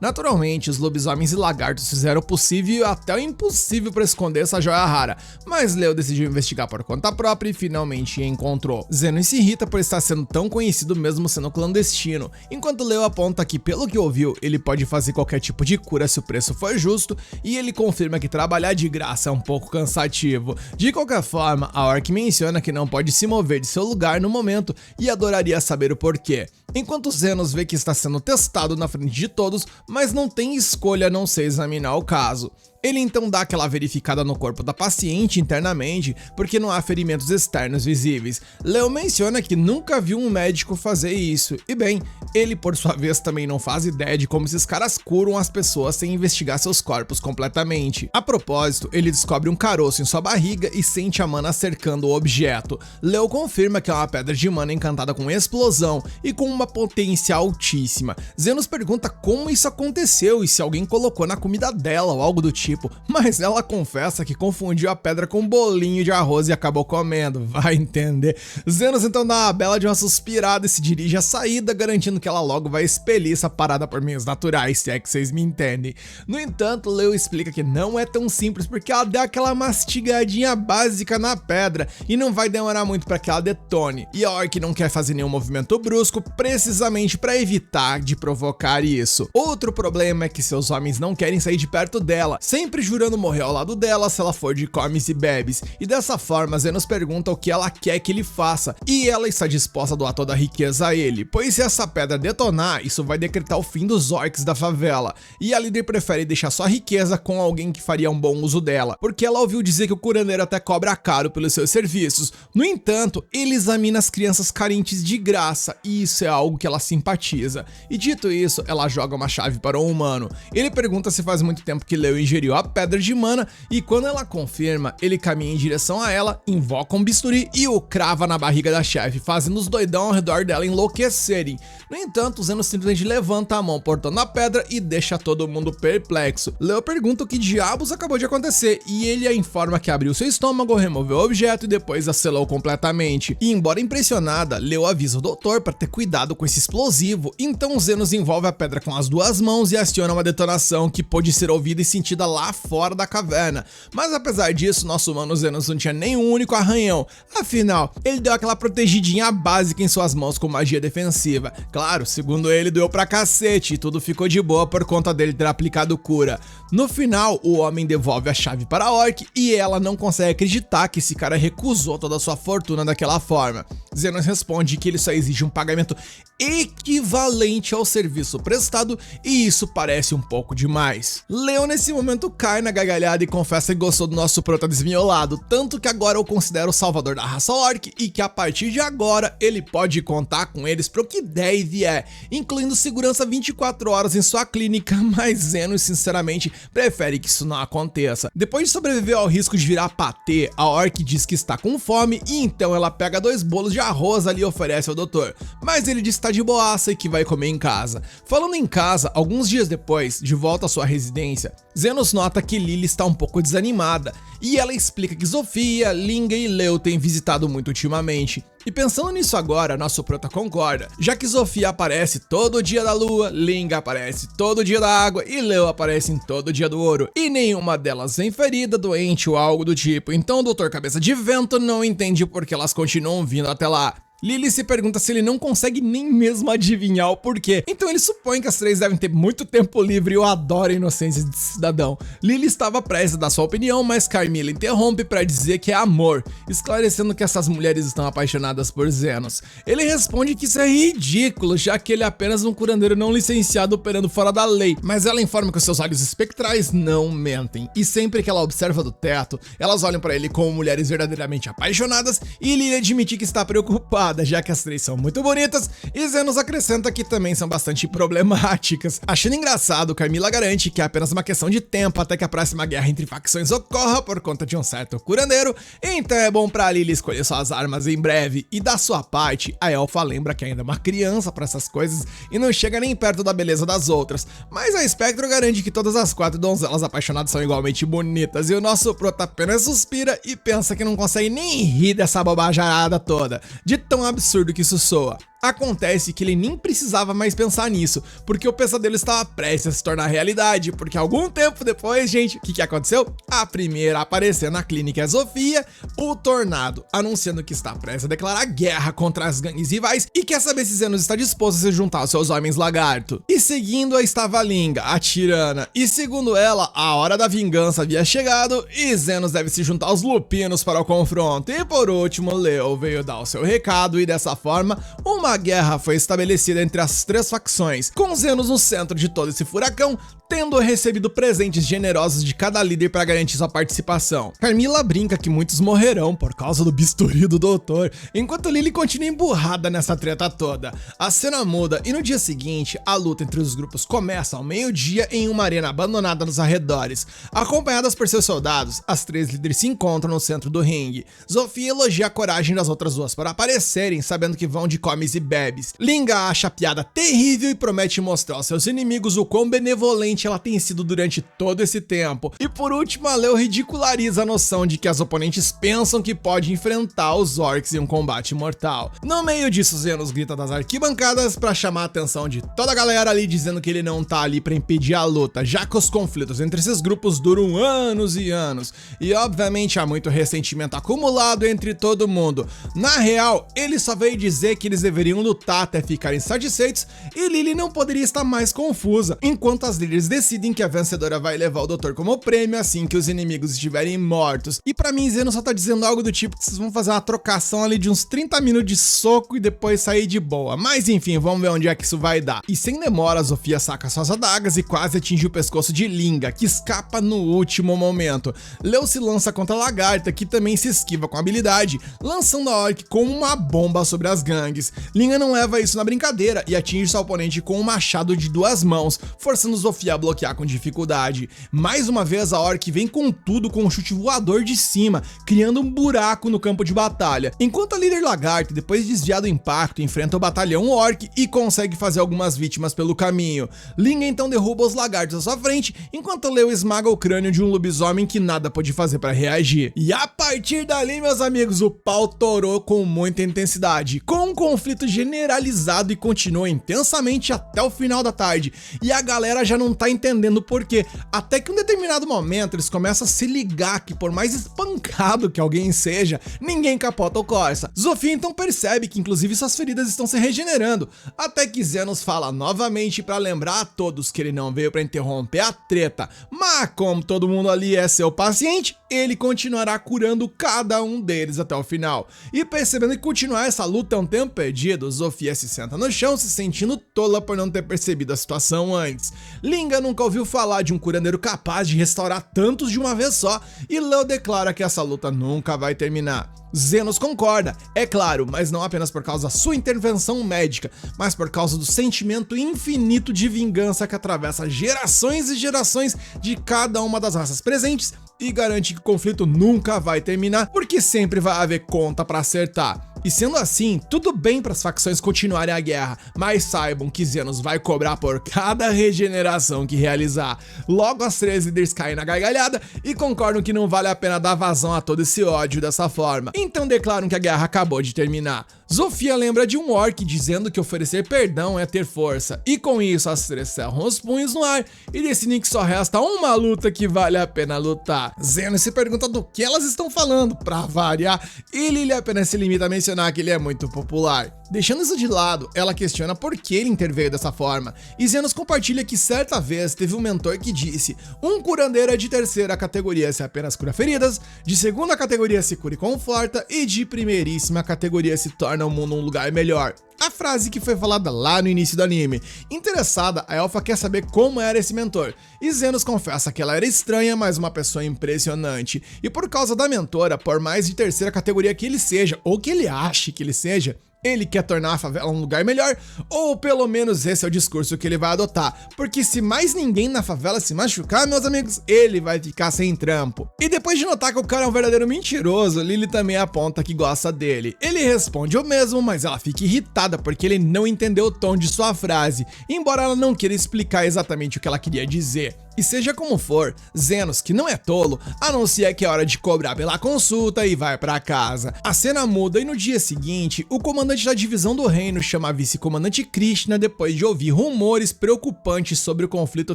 Naturalmente, os lobisomens e lagartos fizeram o possível e até o impossível para esconder essa joia rara, mas Leo decidiu investigar por conta própria e finalmente a encontrou. Zenos se irrita por estar sendo tão conhecido mesmo sendo clandestino, enquanto Leo aponta que, pelo que ouviu, ele pode fazer qualquer tipo de cura se o preço for justo, e ele confirma que trabalhar de graça é um pouco cansativo. De qualquer forma, a orc menciona que não pode se mover de seu lugar no momento e adoraria saber o porquê. Enquanto Zenos vê que está sendo testado na frente de todos, mas não tem escolha a não ser examinar o caso. Ele então dá aquela verificada no corpo da paciente internamente, porque não há ferimentos externos visíveis. Leo menciona que nunca viu um médico fazer isso, e bem, ele por sua vez também não faz ideia de como esses caras curam as pessoas sem investigar seus corpos completamente. A propósito, ele descobre um caroço em sua barriga e sente a mana cercando o objeto. Leo confirma que é uma pedra de mana encantada com explosão e com uma potência altíssima. Zenos pergunta como isso aconteceu e se alguém colocou na comida dela ou algo do tipo, mas ela confessa que confundiu a pedra com um bolinho de arroz e acabou comendo, vai entender. Zenos então dá uma bela de uma suspirada e se dirige à saída, garantindo que ela logo vai expelir essa parada por meios naturais, se é que vocês me entendem. No entanto, Leo explica que não é tão simples porque ela deu aquela mastigadinha básica na pedra e não vai demorar muito para que ela detone. E a orc não quer fazer nenhum movimento brusco, precisamente para evitar de provocar isso. Outro problema é que seus homens não querem sair de perto dela, sempre jurando morrer ao lado dela se ela for de comes e bebes, e dessa forma Zenos pergunta o que ela quer que ele faça, e ela está disposta a doar toda a riqueza a ele, pois se essa pedra detonar, isso vai decretar o fim dos orcs da favela, e a líder prefere deixar sua riqueza com alguém que faria um bom uso dela, porque ela ouviu dizer que o curandeiro até cobra caro pelos seus serviços. No entanto, ele examina as crianças carentes de graça, e isso é algo que ela simpatiza, e dito isso, ela joga uma chave para o humano. Ele pergunta se faz muito tempo que Leo ingeriu a pedra de mana, e quando ela confirma, ele caminha em direção a ela, invoca um bisturi e o crava na barriga da chefe, fazendo os doidão ao redor dela enlouquecerem. No entanto, Zenos simplesmente levanta a mão portando a pedra e deixa todo mundo perplexo. Leo pergunta o que diabos acabou de acontecer, e ele a informa que abriu seu estômago, removeu o objeto e depois a selou completamente. E embora impressionada, Leo avisa o doutor para ter cuidado com esse explosivo, então Zenos envolve a pedra com as duas mãos e aciona uma detonação que pôde ser ouvida e sentida lá fora da caverna. Mas apesar disso, nosso humano Zenos não tinha nenhum único arranhão, afinal, ele deu aquela protegidinha básica em suas mãos com magia defensiva. Claro, segundo ele, doeu pra cacete e tudo ficou de boa por conta dele ter aplicado cura. No final, o homem devolve a chave para a orc e ela não consegue acreditar que esse cara recusou toda a sua fortuna daquela forma. Zenos responde que ele só exige um pagamento equivalente ao serviço prestado e isso parece um pouco demais. Leo nesse momento cai na gargalhada e confessa que gostou do nosso prota desmiolado, tanto que agora o considera o salvador da raça orc e que a partir de agora ele pode contar com eles pro que der e vier, incluindo segurança 24 horas em sua clínica, mas Zenos sinceramente prefere que isso não aconteça. Depois de sobreviver ao risco de virar patê, a orc diz que está com fome e então ela pega 2 bolos de arroz ali e oferece ao doutor, mas ele diz que está de boaça e que vai comer em casa. Falando em casa, alguns dias depois, de volta à sua residência, Zenos nota que Lily está um pouco desanimada, e ela explica que Zofia, Linga e Leo têm visitado muito ultimamente. E pensando nisso agora, nosso prota concorda, já que Zofia aparece todo dia da lua, Linga aparece todo dia da água e Leo aparece em todo dia do ouro. E nenhuma delas vem ferida, doente ou algo do tipo, então o Dr. Cabeça de Vento não entende por que elas continuam vindo até lá. Lily se pergunta se ele não consegue nem mesmo adivinhar o porquê, então ele supõe que as três devem ter muito tempo livre e eu adoro a inocência de cidadão. Lily estava prestes a dar sua opinião, mas Carmilla interrompe para dizer que é amor, esclarecendo que essas mulheres estão apaixonadas por Zenos. Ele responde que isso é ridículo, já que ele é apenas um curandeiro não licenciado operando fora da lei, mas ela informa que os seus olhos espectrais não mentem, e sempre que ela observa do teto, elas olham para ele como mulheres verdadeiramente apaixonadas, e Lily admite que está preocupada, já que as três são muito bonitas, e Zenos acrescenta que também são bastante problemáticas. Achando engraçado, Carmilla garante que é apenas uma questão de tempo até que a próxima guerra entre facções ocorra por conta de um certo curandeiro, então é bom pra Lily escolher suas armas em breve. E da sua parte, a elfa lembra que ainda é uma criança pra essas coisas e não chega nem perto da beleza das outras, mas a Spectro garante que todas as 4 donzelas apaixonadas são igualmente bonitas, e o nosso prota apenas suspira e pensa que não consegue nem rir dessa bobajarada toda, de tão absurdo que isso soa. Acontece que ele nem precisava mais pensar nisso, porque o pesadelo estava prestes a se tornar realidade, porque algum tempo depois, gente, o que aconteceu? A primeira a aparecer na clínica é Zofia, o Tornado, anunciando que está prestes a declarar guerra contra as gangues rivais e quer saber se Zenos está disposto a se juntar aos seus homens lagarto. E seguindo-a estava Linga, a tirana, e segundo ela, a hora da vingança havia chegado e Zenos deve se juntar aos lupinos para o confronto. E por último, Leo veio dar o seu recado e dessa forma, uma guerra foi estabelecida entre as 3 facções, com Zenos no centro de todo esse furacão, tendo recebido presentes generosos de cada líder para garantir sua participação. Carmilla brinca que muitos morrerão por causa do bisturi do doutor, enquanto Lily continua emburrada nessa treta toda. A cena muda e no dia seguinte, a luta entre os grupos começa ao meio-dia em uma arena abandonada nos arredores. Acompanhadas por seus soldados, as 3 líderes se encontram no centro do ringue. Zofia elogia a coragem das outras duas para aparecerem, sabendo que vão de comes e bebes. Linga acha a piada terrível e promete mostrar aos seus inimigos o quão benevolente ela tem sido durante todo esse tempo. E por último, a Leo ridiculariza a noção de que as oponentes pensam que pode enfrentar os orcs em um combate mortal. No meio disso, Zenos grita das arquibancadas para chamar a atenção de toda a galera ali, dizendo que ele não tá ali para impedir a luta, já que os conflitos entre esses grupos duram anos e anos. E obviamente há muito ressentimento acumulado entre todo mundo. Na real, ele só veio dizer que eles deveriam lutar até ficarem satisfeitos e Lily não poderia estar mais confusa, enquanto as líderes decidem que a vencedora vai levar o doutor como prêmio assim que os inimigos estiverem mortos. E pra mim, Zeno só tá dizendo algo do tipo que vocês vão fazer uma trocação ali de uns 30 minutos de soco e depois sair de boa. Mas enfim, vamos ver onde é que isso vai dar. E sem demora, Zofia saca suas adagas e quase atinge o pescoço de Linga, que escapa no último momento. Leo se lança contra a Lagarta, que também se esquiva com habilidade, lançando a Orc com uma bomba sobre as gangues. Linga não leva isso na brincadeira e atinge seu oponente com um machado de 2 mãos, forçando Zofia a bloquear com dificuldade. Mais uma vez a Orc vem com tudo com um chute voador de cima, criando um buraco no campo de batalha, enquanto a líder Lagarta, depois de desviar do impacto, enfrenta o batalhão Orc e consegue fazer algumas vítimas pelo caminho. Linga então derruba os lagartos à sua frente, enquanto Leo esmaga o crânio de um lobisomem que nada pôde fazer para reagir. E a partir dali, meus amigos, o pau torou com muita intensidade, com um conflito generalizado e continuou intensamente até o final da tarde, e a galera já não tá entendendo por quê, até que em um determinado momento eles começam a se ligar que por mais espancado que alguém seja, ninguém capota o Corsa. Zofia então percebe que inclusive suas feridas estão se regenerando, até que Zenos fala novamente para lembrar a todos que ele não veio para interromper a treta, mas como todo mundo ali é seu paciente, ele continuará curando cada um deles até o final. E percebendo que continuar essa luta é um tempo perdido, Zofia se senta no chão se sentindo tola por não ter percebido a situação antes. Linga nunca ouviu falar de um curandeiro capaz de restaurar tantos de uma vez só, e Leo declara que essa luta nunca vai terminar. Zenos concorda, é claro, mas não apenas por causa da sua intervenção médica, mas por causa do sentimento infinito de vingança que atravessa gerações e gerações de cada uma das raças presentes, e garante que o conflito nunca vai terminar, porque sempre vai haver conta para acertar. E sendo assim, tudo bem para as facções continuarem a guerra, mas saibam que Zenos vai cobrar por cada regeneração que realizar. Logo as 3 líderes caem na gargalhada e concordam que não vale a pena dar vazão a todo esse ódio dessa forma. Então declaram que a guerra acabou de terminar. Zofia lembra de um orc dizendo que oferecer perdão é ter força, e com isso as 3 cerram os punhos no ar e decidem que só resta uma luta que vale a pena lutar. Zenos se pergunta do que elas estão falando, pra variar, e Lily apenas se limita a mencionar que ele é muito popular. Deixando isso de lado, ela questiona por que ele interveio dessa forma, e Zenos compartilha que certa vez teve um mentor que disse: um curandeiro é de 3ª categoria se apenas cura feridas, de 2ª categoria se cura e conforta, e de 1ª categoria se torna o mundo um lugar melhor. A frase que foi falada lá no início do anime. Interessada, a Elfa quer saber como era esse mentor, e Zenos confessa que ela era estranha, mas uma pessoa impressionante. E por causa da mentora, por mais de 3ª categoria que ele seja, ou que ele ache que ele seja, ele quer tornar a favela um lugar melhor, ou pelo menos esse é o discurso que ele vai adotar, porque se mais ninguém na favela se machucar, meus amigos, ele vai ficar sem trampo. E depois de notar que o cara é um verdadeiro mentiroso, Lily também aponta que gosta dele. Ele responde o mesmo, mas ela fica irritada porque ele não entendeu o tom de sua frase, embora ela não queira explicar exatamente o que ela queria dizer. E seja como for, Zenos, que não é tolo, anuncia que é hora de cobrar pela consulta e vai pra casa. A cena muda e no dia seguinte, o comandante da divisão do reino chama a vice-comandante Krishna depois de ouvir rumores preocupantes sobre o conflito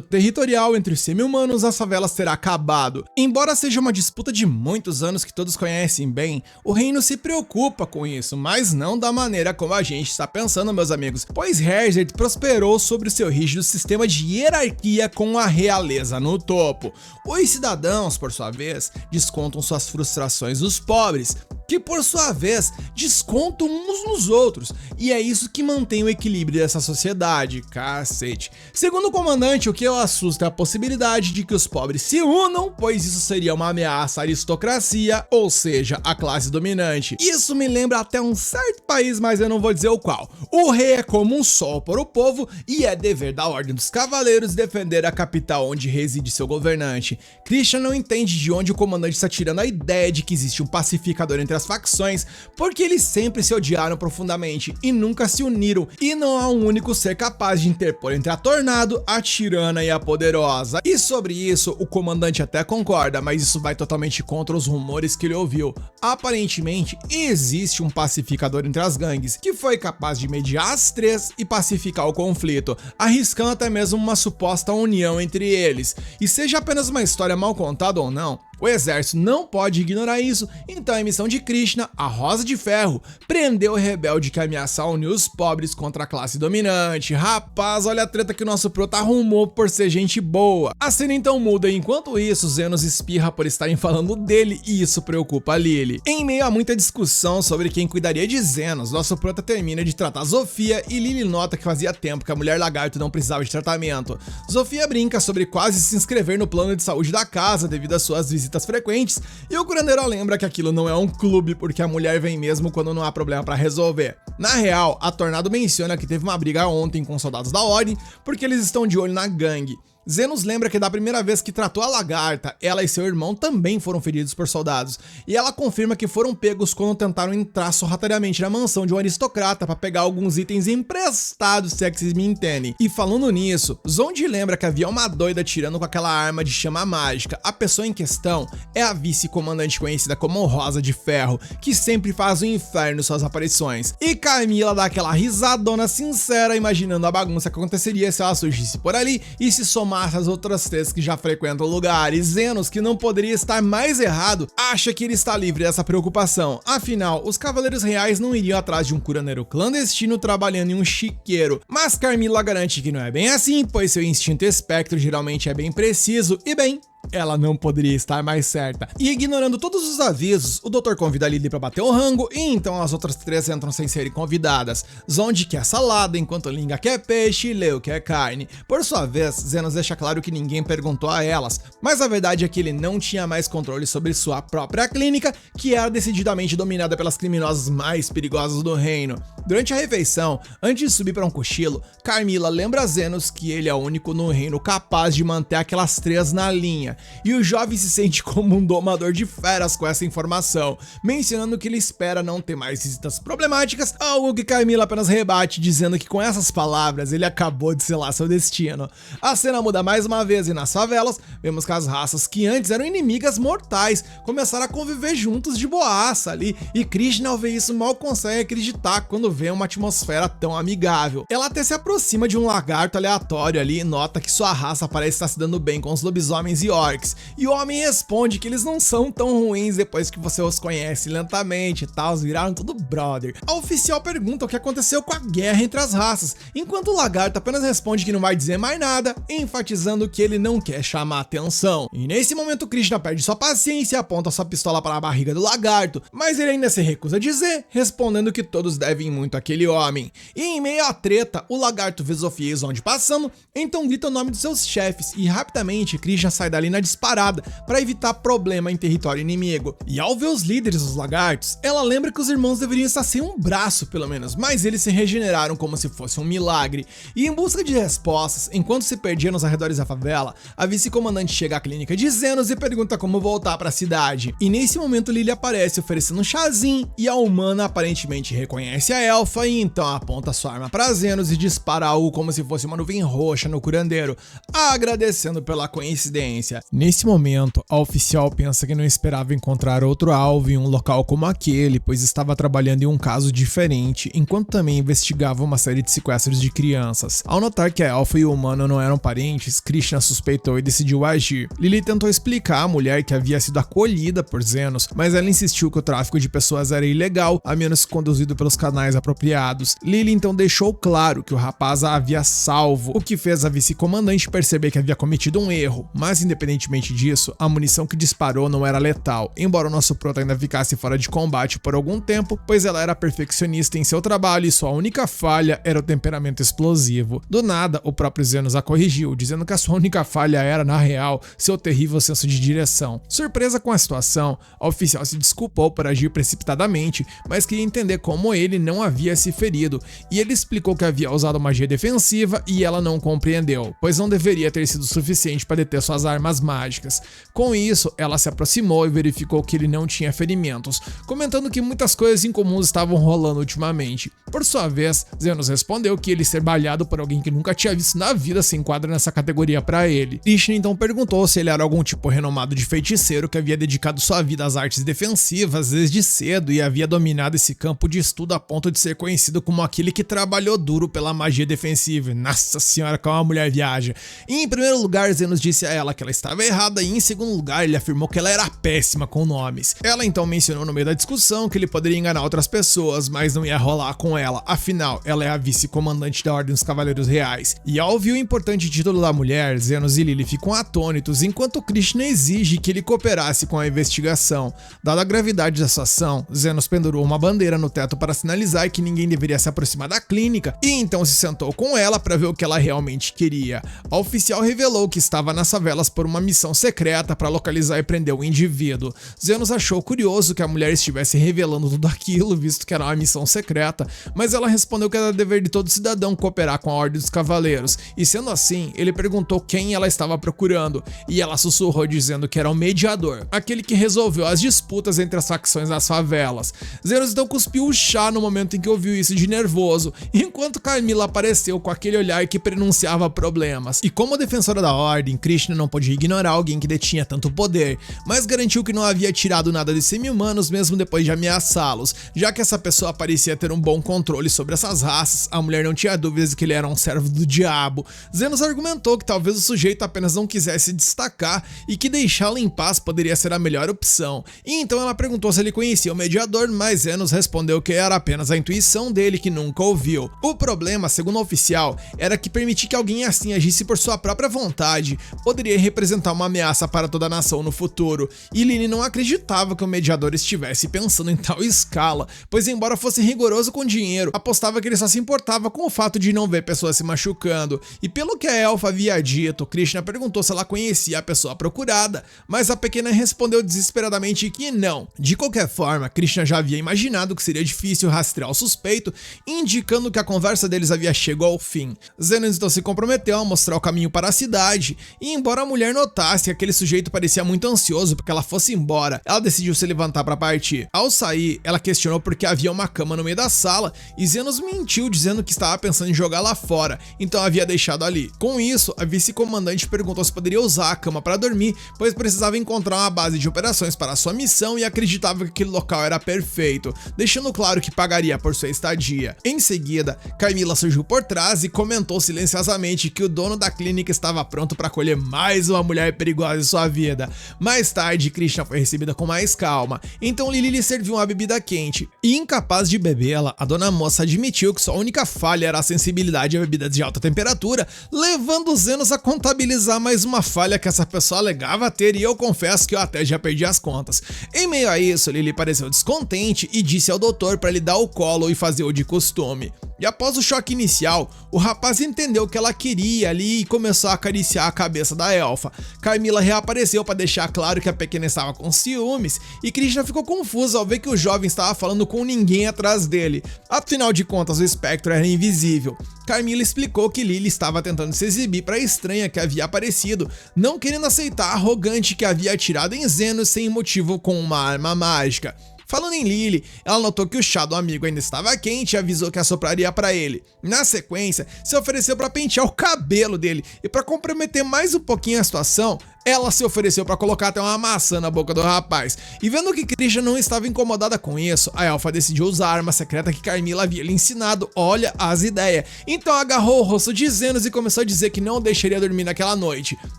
territorial entre os semi-humanos nas favelas ter acabado. Embora seja uma disputa de muitos anos que todos conhecem bem, o reino se preocupa com isso, mas não da maneira como a gente está pensando, meus amigos, pois Herzert prosperou sobre o seu rígido sistema de hierarquia com a realeza no topo. Os cidadãos, por sua vez, descontam suas frustrações nos pobres, que por sua vez descontam uns nos outros, e é isso que mantém o equilíbrio dessa sociedade, cacete. Segundo o comandante, o que o assusta é a possibilidade de que os pobres se unam, pois isso seria uma ameaça à aristocracia, ou seja, à classe dominante. Isso me lembra até um certo país, mas eu não vou dizer o qual. O rei é como um sol para o povo, e é dever da Ordem dos Cavaleiros defender a capital onde reside seu governante. Christian não entende de onde o comandante está tirando a ideia de que existe um pacificador entre as facções, porque eles sempre se odiaram profundamente e nunca se uniram, e não há um único ser capaz de interpor entre a Tornado, a Tirana e a Poderosa. E sobre isso, o comandante até concorda, mas isso vai totalmente contra os rumores que ele ouviu. Aparentemente, existe um pacificador entre as gangues, que foi capaz de mediar as 3 e pacificar o conflito, arriscando até mesmo uma suposta união entre eles. E seja apenas uma história mal contada ou não, o exército não pode ignorar isso, então a missão de Krishna, a Rosa de Ferro, prendeu o rebelde que ameaça unir os pobres contra a classe dominante. Rapaz, olha a treta que o nosso prota arrumou por ser gente boa. A cena então muda e enquanto isso, Zenos espirra por estarem falando dele e isso preocupa a Lily. Em meio a muita discussão sobre quem cuidaria de Zenos, nosso prota termina de tratar Zofia e Lily nota que fazia tempo que a mulher lagarto não precisava de tratamento. Zofia brinca sobre quase se inscrever no plano de saúde da casa devido às suas visitas frequentes, e o curandeiro lembra que aquilo não é um clube porque a mulher vem mesmo quando não há problema pra resolver. Na real, a Tornado menciona que teve uma briga ontem com soldados da Ordem porque eles estão de olho na gangue. Zenos lembra que da primeira vez que tratou a lagarta, ela e seu irmão também foram feridos por soldados, e ela confirma que foram pegos quando tentaram entrar sorrateiramente na mansão de um aristocrata para pegar alguns itens emprestados, se é que vocês me entendem. E falando nisso, Zondi lembra que havia uma doida tirando com aquela arma de chama mágica. A pessoa em questão é a vice-comandante conhecida como Rosa de Ferro, que sempre faz o inferno em suas aparições. E Camila dá aquela risadona sincera imaginando a bagunça que aconteceria se ela surgisse por ali e se somasse as outras 3 que já frequentam o lugar. E Zenos, que não poderia estar mais errado, acha que ele está livre dessa preocupação. Afinal, os Cavaleiros Reais não iriam atrás de um curandeiro clandestino trabalhando em um chiqueiro. Mas Carmila garante que não é bem assim, pois seu instinto espectro geralmente é bem preciso e bem, ela não poderia estar mais certa. E ignorando todos os avisos, o doutor convida a Lily pra bater o rango e então as outras 3 entram sem serem convidadas. Zondi quer salada, enquanto Linga quer peixe e Leo quer carne. Por sua vez, Zenos deixa claro que ninguém perguntou a elas, mas a verdade é que ele não tinha mais controle sobre sua própria clínica, que era decididamente dominada pelas criminosas mais perigosas do reino. Durante a refeição, antes de subir para um cochilo, Carmila lembra a Zenos que ele é o único no reino capaz de manter aquelas 3 na linha, e o jovem se sente como um domador de feras com essa informação, mencionando que ele espera não ter mais visitas problemáticas, algo que Carmila apenas rebate, dizendo que com essas palavras ele acabou de selar seu destino. A cena muda mais uma vez e nas favelas, vemos que as raças que antes eram inimigas mortais começaram a conviver juntos de boaça ali, e Krishna ao ver isso mal consegue acreditar quando vê uma atmosfera tão amigável. Ela até se aproxima de um lagarto aleatório ali e nota que sua raça parece estar se dando bem com os lobisomens e orcs, e o homem responde que eles não são tão ruins depois que você os conhece lentamente e tal, viraram tudo brother. A oficial pergunta o que aconteceu com a guerra entre as raças, enquanto o lagarto apenas responde que não vai dizer mais nada, enfatizando que ele não quer chamar atenção. E nesse momento Krishna perde sua paciência e aponta sua pistola para a barriga do lagarto, mas ele ainda se recusa a dizer, respondendo que todos devem muito àquele homem. E em meio à treta, o lagarto vê Zofia e Zonde passando, então grita o nome dos seus chefes e rapidamente Krishna sai dali na disparada para evitar problema em território inimigo. E ao ver os líderes dos lagartos, ela lembra que os irmãos deveriam estar sem um braço pelo menos, mas eles se regeneraram como se fosse um milagre. E em busca de respostas, enquanto se perdia nos arredores da favela, a vice-comandante chega à clínica de Zenos e pergunta como voltar para a cidade. E nesse momento Lily aparece oferecendo um chazinho e a humana aparentemente reconhece a elfa e então aponta sua arma para Zenos e dispara algo como se fosse uma nuvem roxa no curandeiro, agradecendo pela coincidência. Nesse momento, a oficial pensa que não esperava encontrar outro alvo em um local como aquele, pois estava trabalhando em um caso diferente, enquanto também investigava uma série de sequestros de crianças. Ao notar que a elfa e o humano não eram parentes, Krishna suspeitou e decidiu agir. Lily tentou explicar à mulher que havia sido acolhida por Zenos, mas ela insistiu que o tráfico de pessoas era ilegal, a menos conduzido pelos canais apropriados. Lily então deixou claro que o rapaz a havia salvo, o que fez a vice-comandante perceber que havia cometido um erro, mas independentemente disso, a munição que disparou não era letal, embora o nosso prota ainda ficasse fora de combate por algum tempo, pois ela era perfeccionista em seu trabalho e sua única falha era o temperamento explosivo. Do nada, o próprio Zenos a corrigiu, dizendo que a sua única falha era, na real, seu terrível senso de direção. Surpresa com a situação, a oficial se desculpou por agir precipitadamente, mas queria entender como ele não havia se ferido, e ele explicou que havia usado magia defensiva e ela não compreendeu, pois não deveria ter sido suficiente para deter suas armas mágicas. Com isso, ela se aproximou e verificou que ele não tinha ferimentos, comentando que muitas coisas incomuns estavam rolando ultimamente. Por sua vez, Zenos respondeu que ele ser balhado por alguém que nunca tinha visto na vida se enquadra nessa categoria para ele. Krishna então perguntou se ele era algum tipo renomado de feiticeiro que havia dedicado sua vida às artes defensivas desde cedo e havia dominado esse campo de estudo a ponto de ser conhecido como aquele que trabalhou duro pela magia defensiva. Nossa senhora, como a mulher viaja. E em primeiro lugar, Zenos disse a ela que ela estava errada e em segundo lugar, ele afirmou que ela era péssima com nomes. Ela então mencionou no meio da discussão que ele poderia enganar outras pessoas, mas não ia rolar com ela, afinal, ela é a vice-comandante da Ordem dos Cavaleiros Reais. E ao ouvir o importante título da mulher, Zenos e Lily ficam atônitos, enquanto Krishna exige que ele cooperasse com a investigação. Dada a gravidade da situação, Zenos pendurou uma bandeira no teto para sinalizar que ninguém deveria se aproximar da clínica, e então se sentou com ela para ver o que ela realmente queria. A oficial revelou que estava nas favelas por uma missão secreta para localizar e prender o indivíduo. Zenos achou curioso que a mulher estivesse revelando tudo aquilo, visto que era uma missão secreta, mas ela respondeu que era dever de todo cidadão cooperar com a Ordem dos Cavaleiros, e sendo assim, ele perguntou quem ela estava procurando, e ela sussurrou dizendo que era o mediador, aquele que resolveu as disputas entre as facções das favelas. Zenos então cuspiu o chá no momento em que ouviu isso de nervoso, enquanto Carmila apareceu com aquele olhar que prenunciava problemas. E como defensora da Ordem, Krishna não podia ignorar alguém que detinha tanto poder, mas garantiu que não havia tirado nada de semi-humanos mesmo depois de ameaçá-los, já que essa pessoa parecia ter um bom controle sobre essas raças, a mulher não tinha dúvidas de que ele era um servo do diabo. Zenos argumentou que talvez o sujeito apenas não quisesse destacar e que deixá-lo em paz poderia ser a melhor opção. E então ela perguntou se ele conhecia o mediador, mas Zenos respondeu que era apenas a intuição dele que nunca ouviu. O problema, segundo o oficial, era que permitir que alguém assim agisse por sua própria vontade poderia representar uma ameaça para toda a nação no futuro, e Lily não acreditava que o mediador estivesse pensando em tal escala, pois embora fosse rigoroso com dinheiro, apostava que ele só se importava com o fato de não ver pessoas se machucando. E pelo que a elfa havia dito, Krishna perguntou se ela conhecia a pessoa procurada, mas a pequena respondeu desesperadamente que não. De qualquer forma, Krishna já havia imaginado que seria difícil rastrear oficial suspeito, indicando que a conversa deles havia chegado ao fim. Zenos então se comprometeu a mostrar o caminho para a cidade, e embora a mulher notasse que aquele sujeito parecia muito ansioso porque ela fosse embora, ela decidiu se levantar para partir. Ao sair, ela questionou porque havia uma cama no meio da sala, e Zenos mentiu dizendo que estava pensando em jogar lá fora, então havia deixado ali. Com isso, a vice-comandante perguntou se poderia usar a cama para dormir, pois precisava encontrar uma base de operações para sua missão e acreditava que aquele local era perfeito, deixando claro que pagaria por sua estadia. Em seguida, Carmila surgiu por trás e comentou silenciosamente que o dono da clínica estava pronto para acolher mais uma mulher perigosa em sua vida. Mais tarde, Krishna foi recebida com mais calma, então Lily lhe serviu uma bebida quente, e incapaz de bebê-la, a dona moça admitiu que sua única falha era a sensibilidade a bebidas de alta temperatura, levando Zenos a contabilizar mais uma falha que essa pessoa alegava ter, e eu confesso que eu até já perdi as contas. Em meio a isso, Lily pareceu descontente e disse ao doutor para lhe dar o colo e fazer o de costume. E após o choque inicial, o rapaz entendeu o que ela queria ali e começou a acariciar a cabeça da elfa. Carmila reapareceu para deixar claro que a pequena estava com ciúmes, e Krishna ficou confuso ao ver que o jovem estava falando com ninguém atrás dele. Afinal de contas, o espectro era invisível. Carmila explicou que Lily estava tentando se exibir para a estranha que havia aparecido, não querendo aceitar a arrogante que havia atirado em Zenos sem motivo com uma arma mágica. Falando em Lily, ela notou que o chá do amigo ainda estava quente e avisou que assopraria para ele. Na sequência, se ofereceu para pentear o cabelo dele, e para comprometer mais um pouquinho a situação, ela se ofereceu para colocar até uma maçã na boca do rapaz. E vendo que Krishna não estava incomodada com isso, a elfa decidiu usar a arma secreta que Carmila havia lhe ensinado. Olha as ideias. Então agarrou o rosto de Zenos e começou a dizer que não o deixaria dormir naquela noite.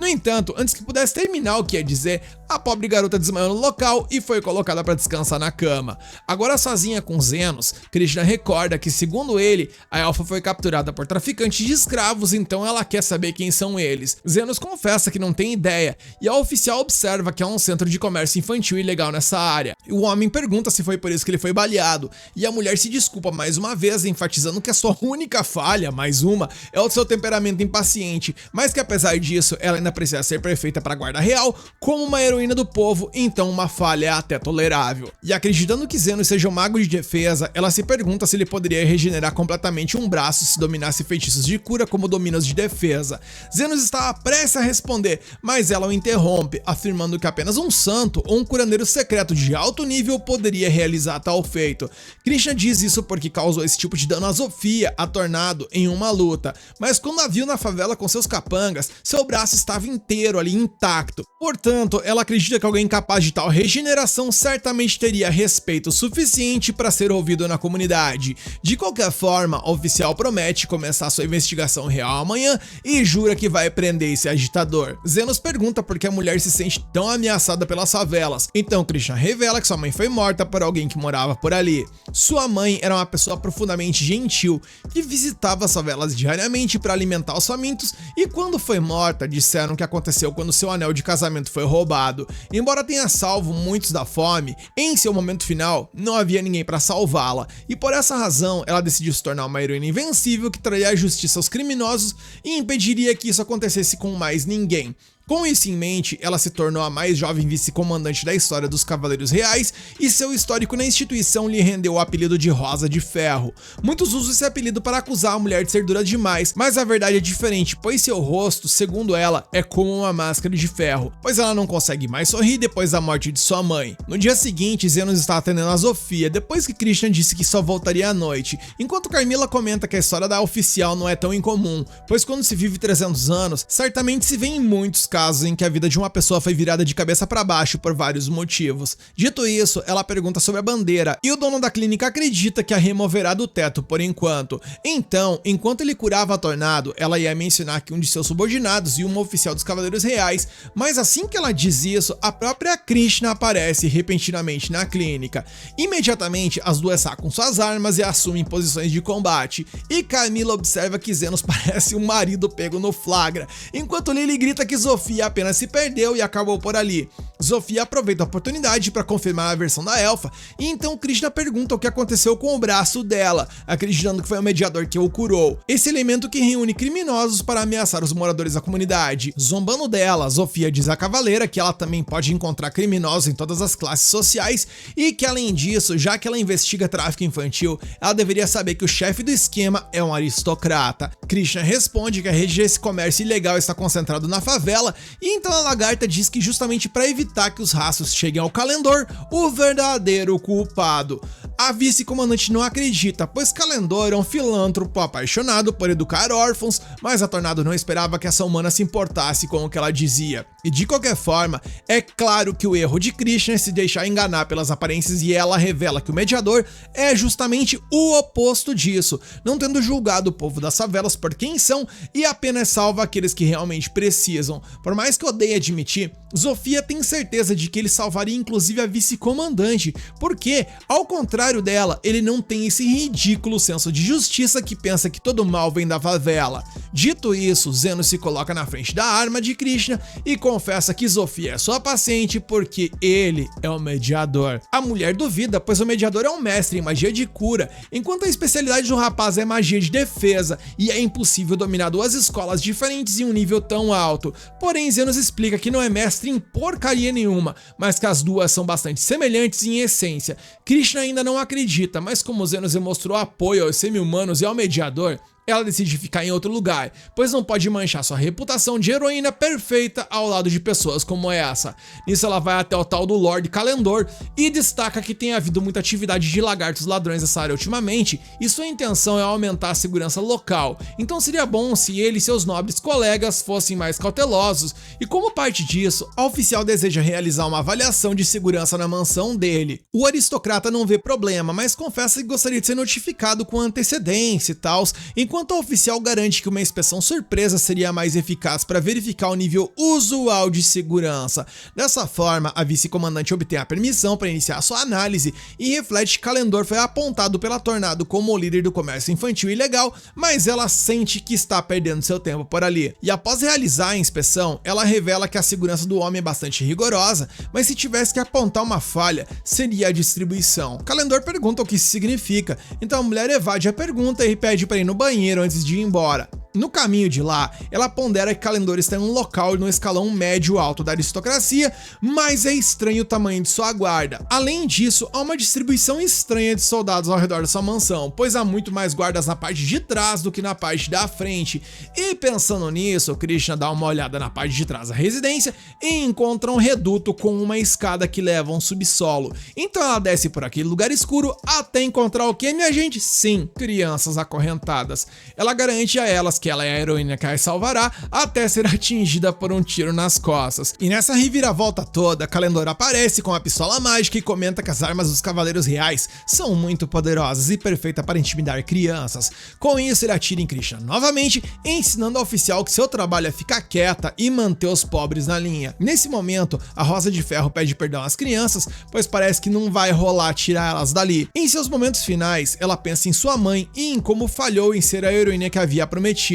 No entanto, antes que pudesse terminar o que ia dizer, a pobre garota desmaiou no local e foi colocada para descansar na cama. Agora sozinha com Zenos, Krishna recorda que, segundo ele, a elfa foi capturada por traficantes de escravos, então ela quer saber quem são eles. Zenos confessa que não tem ideia, e a oficial observa que há um centro de comércio infantil ilegal nessa área. O homem pergunta se foi por isso que ele foi baleado, e a mulher se desculpa mais uma vez, enfatizando que a sua única falha, mais uma, é o seu temperamento impaciente, mas que apesar disso, ela ainda precisa ser perfeita para a guarda real, como uma heroína do povo, então uma falha é até tolerável. E acreditando que Zenos seja um mago de defesa, ela se pergunta se ele poderia regenerar completamente um braço se dominasse feitiços de cura como domina os de defesa. Zenos estava prestes a responder, mas ela o interrompe, afirmando que apenas um santo ou um curandeiro secreto de alto nível poderia realizar tal feito. Krishna diz isso porque causou esse tipo de dano a Zofia, a Tornado, em uma luta, mas quando a viu na favela com seus capangas, seu braço estava inteiro ali, intacto. Portanto, ela acredita que alguém capaz de tal regeneração certamente teria respeito suficiente para ser ouvido na comunidade. De qualquer forma, a oficial promete começar sua investigação real amanhã e jura que vai prender esse agitador. Zenos pergunta por que a mulher se sente tão ameaçada pelas favelas, então Krishna revela que sua mãe foi morta por alguém que morava por ali. Sua mãe era uma pessoa profundamente gentil, que visitava as favelas diariamente para alimentar os famintos, e quando foi morta, disseram que aconteceu quando seu anel de casamento foi roubado. Embora tenha salvo muitos da fome, em seu momento final, não havia ninguém para salvá-la, e por essa razão, ela decidiu se tornar uma heroína invencível que traria a justiça aos criminosos e impediria que isso acontecesse com mais ninguém. Com isso em mente, ela se tornou a mais jovem vice-comandante da história dos Cavaleiros Reais, e seu histórico na instituição lhe rendeu o apelido de Rosa de Ferro. Muitos usam esse apelido para acusar a mulher de ser dura demais, mas a verdade é diferente, pois seu rosto, segundo ela, é como uma máscara de ferro, pois ela não consegue mais sorrir depois da morte de sua mãe. No dia seguinte, Zenos está atendendo a Zofia, depois que Krishna disse que só voltaria à noite, enquanto Carmila comenta que a história da oficial não é tão incomum, pois quando se vive 300 anos, certamente se vê em muitos casos em que a vida de uma pessoa foi virada de cabeça para baixo por vários motivos. Dito isso, ela pergunta sobre a bandeira, e o dono da clínica acredita que a removerá do teto por enquanto. Então, enquanto ele curava a Tornado, ela ia mencionar que um de seus subordinados e uma oficial dos Cavaleiros Reais, mas assim que ela diz isso, a própria Krishna aparece repentinamente na clínica. Imediatamente, as duas sacam suas armas e assumem posições de combate, e Carmila observa que Zenos parece um marido pego no flagra, enquanto Lily grita que Zofia apenas se perdeu e acabou por ali. Zofia aproveita a oportunidade para confirmar a versão da elfa, e então Krishna pergunta o que aconteceu com o braço dela, acreditando que foi o mediador que o curou. Esse elemento que reúne criminosos para ameaçar os moradores da comunidade. Zombando dela, Zofia diz à cavaleira que ela também pode encontrar criminosos em todas as classes sociais e que, além disso, já que ela investiga tráfico infantil, ela deveria saber que o chefe do esquema é um aristocrata. Krishna responde que a rede desse comércio ilegal está concentrado na favela, e então a lagarta diz que justamente para evitar que os rastros cheguem ao Calendor, o verdadeiro culpado. A vice-comandante não acredita, pois Calendor é um filântropo apaixonado por educar órfãos, mas a Tornado não esperava que essa humana se importasse com o que ela dizia. E de qualquer forma, é claro que o erro de Krishna é se deixar enganar pelas aparências, e ela revela que o mediador é justamente o oposto disso, não tendo julgado o povo das favelas por quem são e apenas salva aqueles que realmente precisam. Por mais que odeie admitir, Zofia tem certeza de que ele salvaria inclusive a vice-comandante, porque, ao contrário dela, ele não tem esse ridículo senso de justiça que pensa que todo mal vem da favela. Dito isso, Zenos se coloca na frente da arma de Krishna e confessa que Zofia é sua paciente porque ele é o mediador. A mulher duvida, pois o mediador é um mestre em magia de cura, enquanto a especialidade do rapaz é magia de defesa, e é impossível dominar duas escolas diferentes em um nível tão alto. Porém, Zenos explica que não é mestre em porcaria nenhuma, mas que as duas são bastante semelhantes em essência. Krishna ainda não acredita, mas como Zenos demonstrou apoio aos semi-humanos e ao mediador, ela decide ficar em outro lugar, pois não pode manchar sua reputação de heroína perfeita ao lado de pessoas como essa. Nisso ela vai até o tal do Lord Calendor e destaca que tem havido muita atividade de lagartos ladrões nessa área ultimamente, e sua intenção é aumentar a segurança local, então seria bom se ele e seus nobres colegas fossem mais cautelosos, e como parte disso, a oficial deseja realizar uma avaliação de segurança na mansão dele. O aristocrata não vê problema, mas confessa que gostaria de ser notificado com antecedência e tals, enquanto a oficial garante que uma inspeção surpresa seria mais eficaz para verificar o nível usual de segurança. Dessa forma, a vice-comandante obtém a permissão para iniciar sua análise e reflete que Calendor foi apontado pela Tornado como o líder do comércio infantil ilegal, mas ela sente que está perdendo seu tempo por ali. E após realizar a inspeção, ela revela que a segurança do homem é bastante rigorosa, mas se tivesse que apontar uma falha, seria a distribuição. Calendor pergunta o que isso significa, então a mulher evade a pergunta e pede para ir no banheiro antes de ir embora. No caminho de lá, ela pondera que Calendor está em um local no escalão médio-alto da aristocracia, mas é estranho o tamanho de sua guarda. Além disso, há uma distribuição estranha de soldados ao redor da sua mansão, pois há muito mais guardas na parte de trás do que na parte da frente. E pensando nisso, Krishna dá uma olhada na parte de trás da residência e encontra um reduto com uma escada que leva a um subsolo. Então ela desce por aquele lugar escuro até encontrar o que, minha gente? Sim, crianças acorrentadas. Ela garante a elas que ela é a heroína que as salvará até ser atingida por um tiro nas costas. E nessa reviravolta toda, Calendor aparece com a pistola mágica e comenta que as armas dos cavaleiros reais são muito poderosas e perfeitas para intimidar crianças. Com isso, ele atira em Krishna novamente, ensinando ao oficial que seu trabalho é ficar quieta e manter os pobres na linha. Nesse momento, a Rosa de Ferro pede perdão às crianças, pois parece que não vai rolar tirar elas dali. Em seus momentos finais, ela pensa em sua mãe e em como falhou em ser a heroína que havia prometido.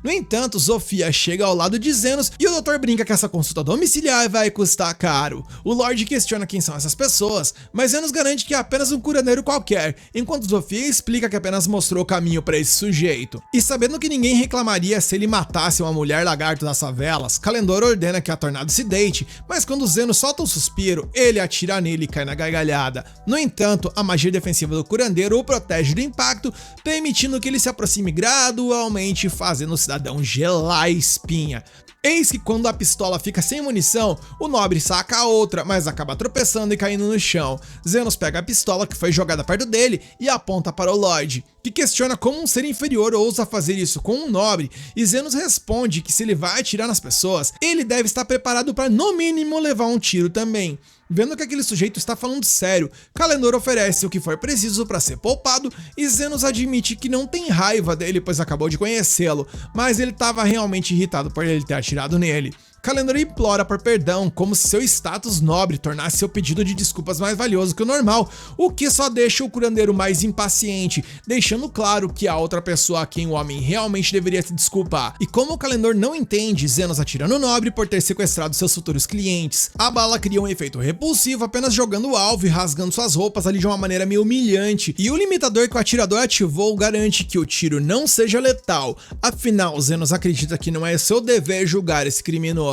No entanto, Zofia chega ao lado de Zenos e o doutor brinca que essa consulta domiciliar vai custar caro. O Lorde questiona quem são essas pessoas, mas Zenos garante que é apenas um curandeiro qualquer, enquanto Zofia explica que apenas mostrou o caminho para esse sujeito. E sabendo que ninguém reclamaria se ele matasse uma mulher lagarto das favelas, Calendor ordena que a Tornado se deite, mas quando Zenos solta um suspiro, ele atira nele e cai na gargalhada. No entanto, a magia defensiva do curandeiro o protege do impacto, permitindo que ele se aproxime gradualmente, fazendo o cidadão gelar a espinha. Eis que quando a pistola fica sem munição, o nobre saca a outra, mas acaba tropeçando e caindo no chão. Zenos pega a pistola que foi jogada perto dele e aponta para o Lorde, que questiona como um ser inferior ousa fazer isso com um nobre, e Zenos responde que se ele vai atirar nas pessoas, ele deve estar preparado para no mínimo levar um tiro também. Vendo que aquele sujeito está falando sério, Calendor oferece o que for preciso para ser poupado e Zenos admite que não tem raiva dele, pois acabou de conhecê-lo, mas ele estava realmente irritado por ele ter atirado nele. Kalendor implora por perdão, como se seu status nobre tornasse seu pedido de desculpas mais valioso que o normal, o que só deixa o curandeiro mais impaciente, deixando claro que a outra pessoa a quem o homem realmente deveria se desculpar. E como o Kalendor não entende, Zenos atira no nobre por ter sequestrado seus futuros clientes. A bala cria um efeito repulsivo apenas jogando o alvo e rasgando suas roupas ali de uma maneira meio humilhante, e o limitador que o atirador ativou garante que o tiro não seja letal, afinal Zenos acredita que não é seu dever julgar esse criminoso.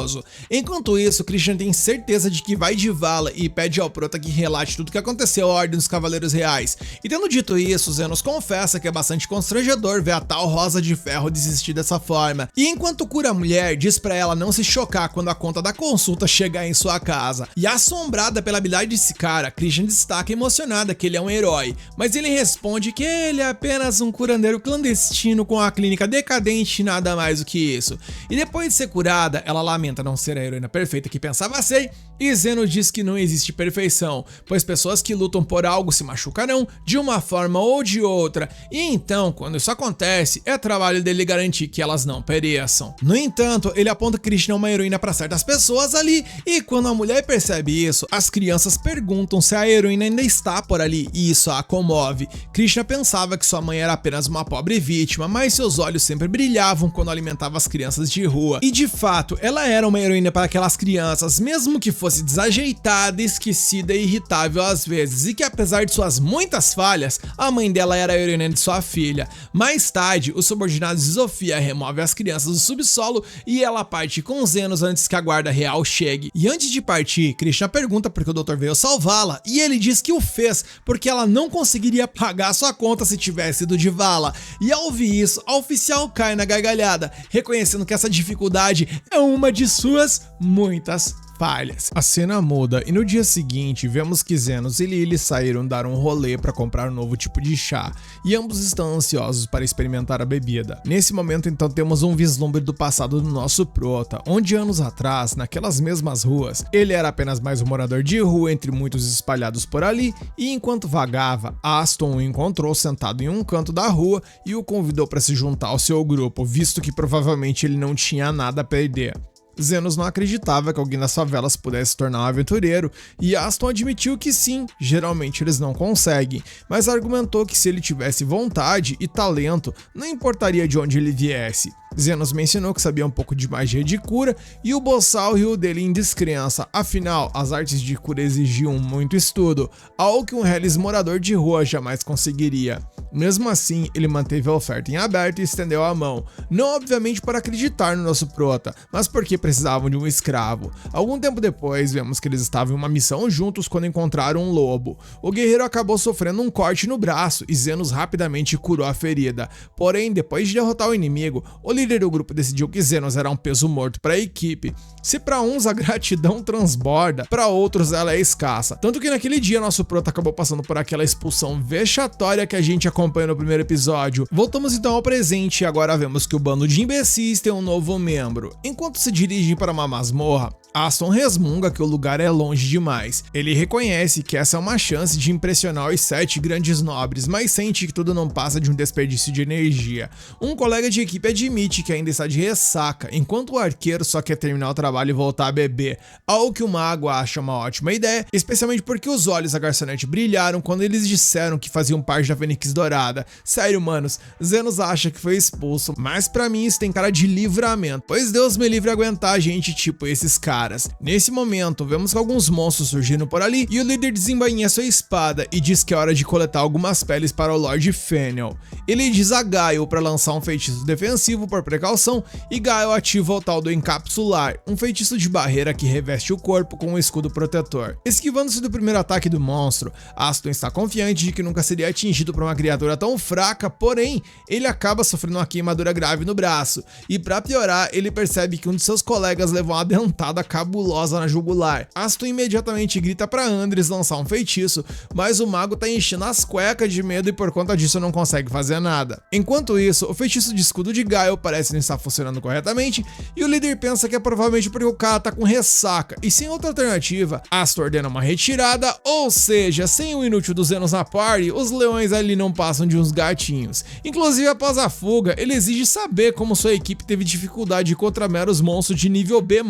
Enquanto isso, Christian tem certeza de que vai de vala e pede ao prota que relate tudo o que aconteceu à Ordem dos Cavaleiros Reais. E tendo dito isso, Zenos confessa que é bastante constrangedor ver a tal Rosa de Ferro desistir dessa forma. E enquanto cura a mulher, diz pra ela não se chocar quando a conta da consulta chegar em sua casa. E assombrada pela habilidade desse cara, Christian destaca emocionada que ele é um herói, mas ele responde que ele é apenas um curandeiro clandestino com a clínica decadente e nada mais do que isso. E depois de ser curada, ela lamenta não ser a heroína perfeita que pensava ser, e Zeno diz que não existe perfeição, pois pessoas que lutam por algo se machucarão de uma forma ou de outra, e então, quando isso acontece, é trabalho dele garantir que elas não pereçam. No entanto, ele aponta que Krishna é uma heroína para certas pessoas ali, e quando a mulher percebe isso, as crianças perguntam se a heroína ainda está por ali, e isso a comove. Krishna pensava que sua mãe era apenas uma pobre vítima, mas seus olhos sempre brilhavam quando alimentava as crianças de rua, e de fato, ela era uma heroína para aquelas crianças, mesmo que fosse desajeitada, esquecida e irritável às vezes, e que apesar de suas muitas falhas, a mãe dela era a heroína de sua filha. Mais tarde, os subordinados de Zofia removem as crianças do subsolo e ela parte com Zenos antes que a guarda real chegue. E antes de partir, Krishna pergunta por que o doutor veio salvá-la, e ele diz que o fez porque ela não conseguiria pagar sua conta se tivesse ido de vala. E ao ouvir isso, a oficial cai na gargalhada, reconhecendo que essa dificuldade é uma de suas muitas falhas. A cena muda e no dia seguinte vemos que Zenos e Lily saíram dar um rolê para comprar um novo tipo de chá, e ambos estão ansiosos para experimentar a bebida. Nesse momento então temos um vislumbre do passado do nosso prota, onde anos atrás, naquelas mesmas ruas, ele era apenas mais um morador de rua entre muitos espalhados por ali, e enquanto vagava, Aston o encontrou sentado em um canto da rua e o convidou para se juntar ao seu grupo, visto que provavelmente ele não tinha nada a perder. Zenos não acreditava que alguém das favelas pudesse se tornar um aventureiro, e Aston admitiu que sim, geralmente eles não conseguem, mas argumentou que se ele tivesse vontade e talento, não importaria de onde ele viesse. Zenos mencionou que sabia um pouco de magia de cura, e o boçal riu dele em descrença, afinal, as artes de cura exigiam muito estudo, algo que um reles morador de rua jamais conseguiria. Mesmo assim, ele manteve a oferta em aberto e estendeu a mão, não obviamente para acreditar no nosso prota, mas porque precisavam de um escravo. Algum tempo depois, vemos que eles estavam em uma missão juntos quando encontraram um lobo. O guerreiro acabou sofrendo um corte no braço e Zenos rapidamente curou a ferida. Porém, depois de derrotar o inimigo, o líder do grupo decidiu que Zenos era um peso morto para a equipe. Se para uns a gratidão transborda, para outros ela é escassa. Tanto que naquele dia nosso prota acabou passando por aquela expulsão vexatória que a gente acompanha no primeiro episódio. Voltamos então ao presente e agora vemos que o bando de imbecis tem um novo membro. Enquanto se dirigem para uma masmorra, Aston resmunga que o lugar é longe demais. Ele reconhece que essa é uma chance de impressionar os 7 grandes nobres, mas sente que tudo não passa de um desperdício de energia. Um colega de equipe admite que ainda está de ressaca, enquanto o arqueiro só quer terminar o trabalho e voltar a beber, algo que o mago acha uma ótima ideia, especialmente porque os olhos da garçonete brilharam quando eles disseram que faziam parte da Fênix Dourada. Sério, manos, Zenos acha que foi expulso, mas pra mim isso tem cara de livramento, pois Deus me livre aguentar gente tipo esses caras. Nesse momento, vemos que alguns monstros surgiram por ali e o líder desembainha sua espada e diz que é hora de coletar algumas peles para o Lord Fennel. Ele diz a Gaio para lançar um feitiço defensivo por precaução e Gaio ativa o tal do Encapsular, um feitiço de barreira que reveste o corpo com um escudo protetor. Esquivando-se do primeiro ataque do monstro, Aston está confiante de que nunca seria atingido por uma criatura tão fraca, porém, ele acaba sofrendo uma queimadura grave no braço e para piorar, ele percebe que um de seus colegas levou uma dentada cabulosa na jugular. Aston imediatamente grita pra Andres lançar um feitiço, mas o mago tá enchendo as cuecas de medo e por conta disso não consegue fazer nada. Enquanto isso, o feitiço de escudo de Gaio parece não estar funcionando corretamente e o líder pensa que é provavelmente porque o cara tá com ressaca e sem outra alternativa, Aston ordena uma retirada, ou seja, sem o inútil dos Zenos na party, os leões ali não passam de uns gatinhos. Inclusive após a fuga, ele exige saber como sua equipe teve dificuldade contra meros monstros de nível B+,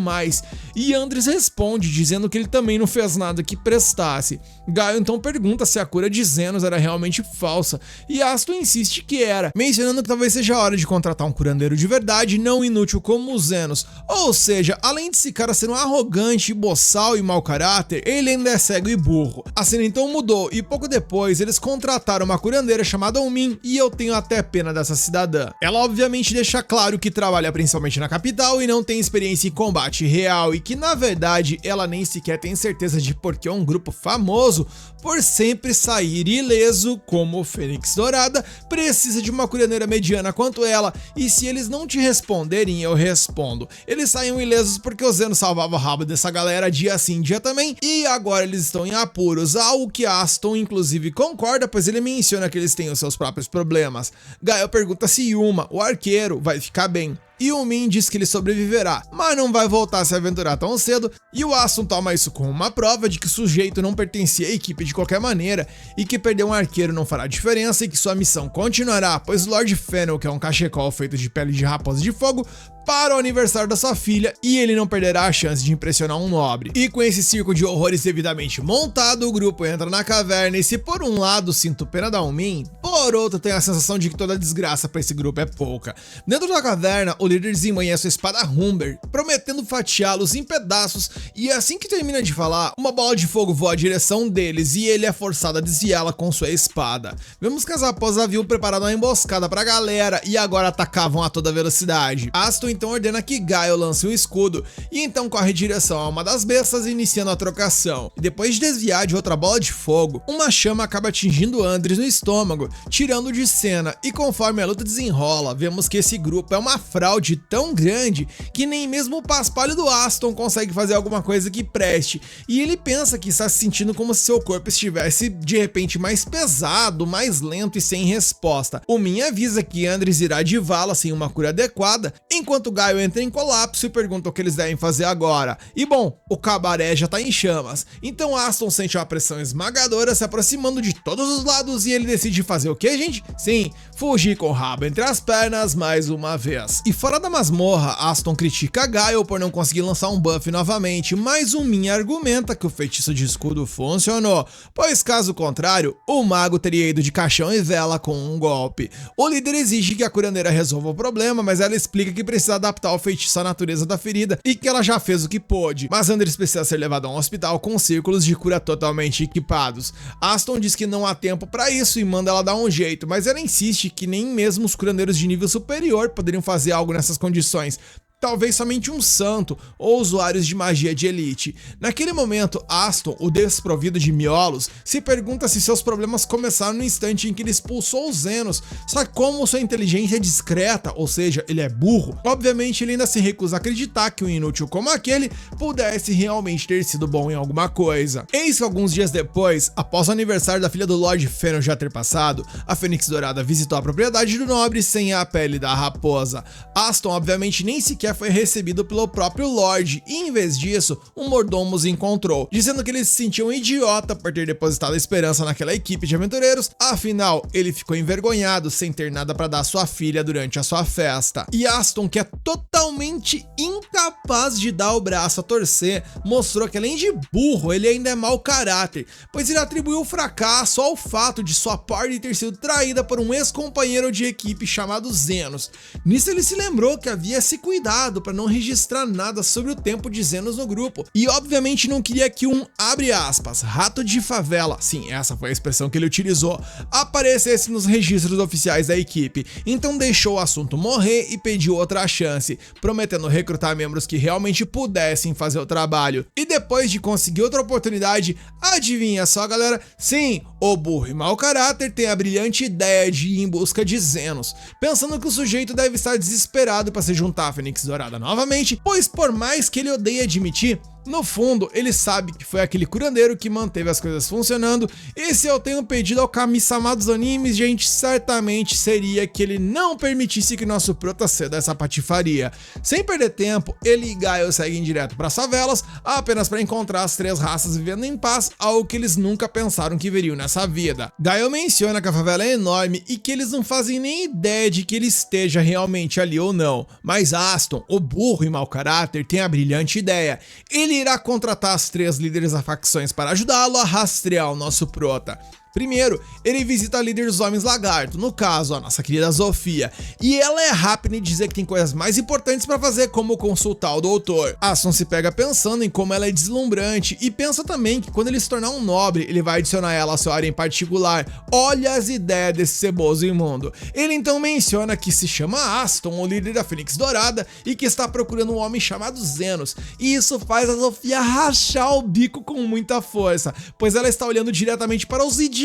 e Andres responde dizendo que ele também não fez nada que prestasse. Gaio então pergunta se a cura de Zenos era realmente falsa, e Aston insiste que era, mencionando que talvez seja a hora de contratar um curandeiro de verdade, não inútil como os Zenos. Ou seja, além de esse cara ser um arrogante, boçal e mau caráter, ele ainda é cego e burro. A cena então mudou, e pouco depois eles contrataram uma curandeira chamada Omin, e eu tenho até pena dessa cidadã. Ela obviamente deixa claro que trabalha principalmente na capital e não tem experiência em combate real, e que na verdade ela nem sequer tem certeza de porque é um grupo famoso por sempre sair ileso, como o Fênix Dourada precisa de uma curandeira mediana quanto ela, e se eles não te responderem, eu respondo. Eles saem ilesos porque o Zeno salvava o rabo dessa galera dia sim, dia também, e agora eles estão em apuros, algo que Aston inclusive concorda, pois ele menciona que eles têm os seus próprios problemas. Gaio pergunta se Yuma, o arqueiro, vai ficar bem. E o Min diz que ele sobreviverá, mas não vai voltar a se aventurar tão cedo, e o Aston toma isso como uma prova de que o sujeito não pertencia à equipe de qualquer maneira, e que perder um arqueiro não fará diferença e que sua missão continuará, pois Lord Fennel, que é um cachecol feito de pele de raposa de fogo, para o aniversário da sua filha, e ele não perderá a chance de impressionar um nobre. E com esse circo de horrores devidamente montado, o grupo entra na caverna e se por um lado sinto pena da Omin, por outro tenho a sensação de que toda desgraça para esse grupo é pouca. Dentro da caverna, o líder desembanha sua espada Humber, prometendo fatiá-los em pedaços, e assim que termina de falar, uma bola de fogo voa à direção deles e ele é forçado a desviá-la com sua espada. Vemos que as raposas haviam preparado uma emboscada para a galera e agora atacavam a toda velocidade. Aston então ordena que Gaio lance um escudo e então corre em direção a uma das bestas, iniciando a trocação. E depois de desviar de outra bola de fogo, uma chama acaba atingindo Andres no estômago, tirando de cena, e conforme a luta desenrola, vemos que esse grupo é uma fraude tão grande que nem mesmo o paspalho do Aston consegue fazer alguma coisa que preste, e ele pensa que está se sentindo como se seu corpo estivesse de repente mais pesado, mais lento e sem resposta. O Min avisa que Andres irá de vala sem uma cura adequada, enquanto Gaio entra em colapso e pergunta o que eles devem fazer agora. E bom, o cabaré já tá em chamas, então Aston sente uma pressão esmagadora se aproximando de todos os lados e ele decide fazer o que, gente? Sim, fugir com o rabo entre as pernas mais uma vez. E fora da masmorra, Aston critica Gaio por não conseguir lançar um buff novamente, mas o Min argumenta que o feitiço de escudo funcionou, pois caso contrário, o mago teria ido de caixão e vela com um golpe. O líder exige que a curandeira resolva o problema, mas ela explica que precisa adaptar o feitiço à natureza da ferida e que ela já fez o que pôde, mas Andres precisa ser levado a um hospital com círculos de cura totalmente equipados. Aston diz que não há tempo para isso e manda ela dar um jeito, mas ela insiste que nem mesmo os curandeiros de nível superior poderiam fazer algo nessas condições. Talvez somente um santo ou usuários de magia de elite. Naquele momento, Aston, o desprovido de miolos, se pergunta se seus problemas começaram no instante em que ele expulsou os Zenos, só que como sua inteligência é discreta, ou seja, ele é burro, obviamente ele ainda se recusa a acreditar que um inútil como aquele pudesse realmente ter sido bom em alguma coisa. Eis que alguns dias depois, após o aniversário da filha do Lord Fennel já ter passado, a Fênix Dourada visitou a propriedade do nobre sem a pele da raposa. Aston obviamente nem sequer foi recebido pelo próprio Lorde e em vez disso, um mordomo os encontrou, dizendo que ele se sentia um idiota por ter depositado a esperança naquela equipe de aventureiros, afinal, ele ficou envergonhado sem ter nada para dar à sua filha durante a sua festa. E Aston, que é totalmente incapaz de dar o braço a torcer, mostrou que além de burro, ele ainda é mau caráter, pois ele atribuiu o fracasso ao fato de sua party ter sido traída por um ex-companheiro de equipe chamado Zenos. Nisso ele se lembrou que havia se cuidado para não registrar nada sobre o tempo de Zenos no grupo, e obviamente não queria que um, abre aspas, rato de favela, sim, essa foi a expressão que ele utilizou, aparecesse nos registros oficiais da equipe, então deixou o assunto morrer e pediu outra chance, prometendo recrutar membros que realmente pudessem fazer o trabalho. E depois de conseguir outra oportunidade, adivinha só, galera? Sim, o burro e mau caráter tem a brilhante ideia de ir em busca de Zenos, pensando que o sujeito deve estar desesperado para se juntar a Fênix Dourada novamente, pois por mais que ele odeie admitir, no fundo, ele sabe que foi aquele curandeiro que manteve as coisas funcionando, e se eu tenho pedido ao Kami-sama dos animes, gente, certamente seria que ele não permitisse que nosso prota ceda essa patifaria. Sem perder tempo, ele e Gaio seguem direto para as favelas, apenas para encontrar as três raças vivendo em paz, algo que eles nunca pensaram que veriam nessa vida. Gaio menciona que a favela é enorme e que eles não fazem nem ideia de que ele esteja realmente ali ou não, mas Aston, o burro e mau caráter, tem a brilhante ideia. Ele irá contratar as três líderes das facções para ajudá-lo a rastrear o nosso prota. Primeiro, ele visita a líder dos Homens Lagarto, no caso, a nossa querida Zofia, e ela é rápida em dizer que tem coisas mais importantes para fazer, como consultar o doutor. Aston se pega pensando em como ela é deslumbrante e pensa também que quando ele se tornar um nobre, ele vai adicionar ela a sua área em particular. Olha as ideias desse ceboso imundo. Ele então menciona que se chama Aston, o líder da Fênix Dourada, e que está procurando um homem chamado Zenos, e isso faz a Zofia rachar o bico com muita força, pois ela está olhando diretamente para os idiotas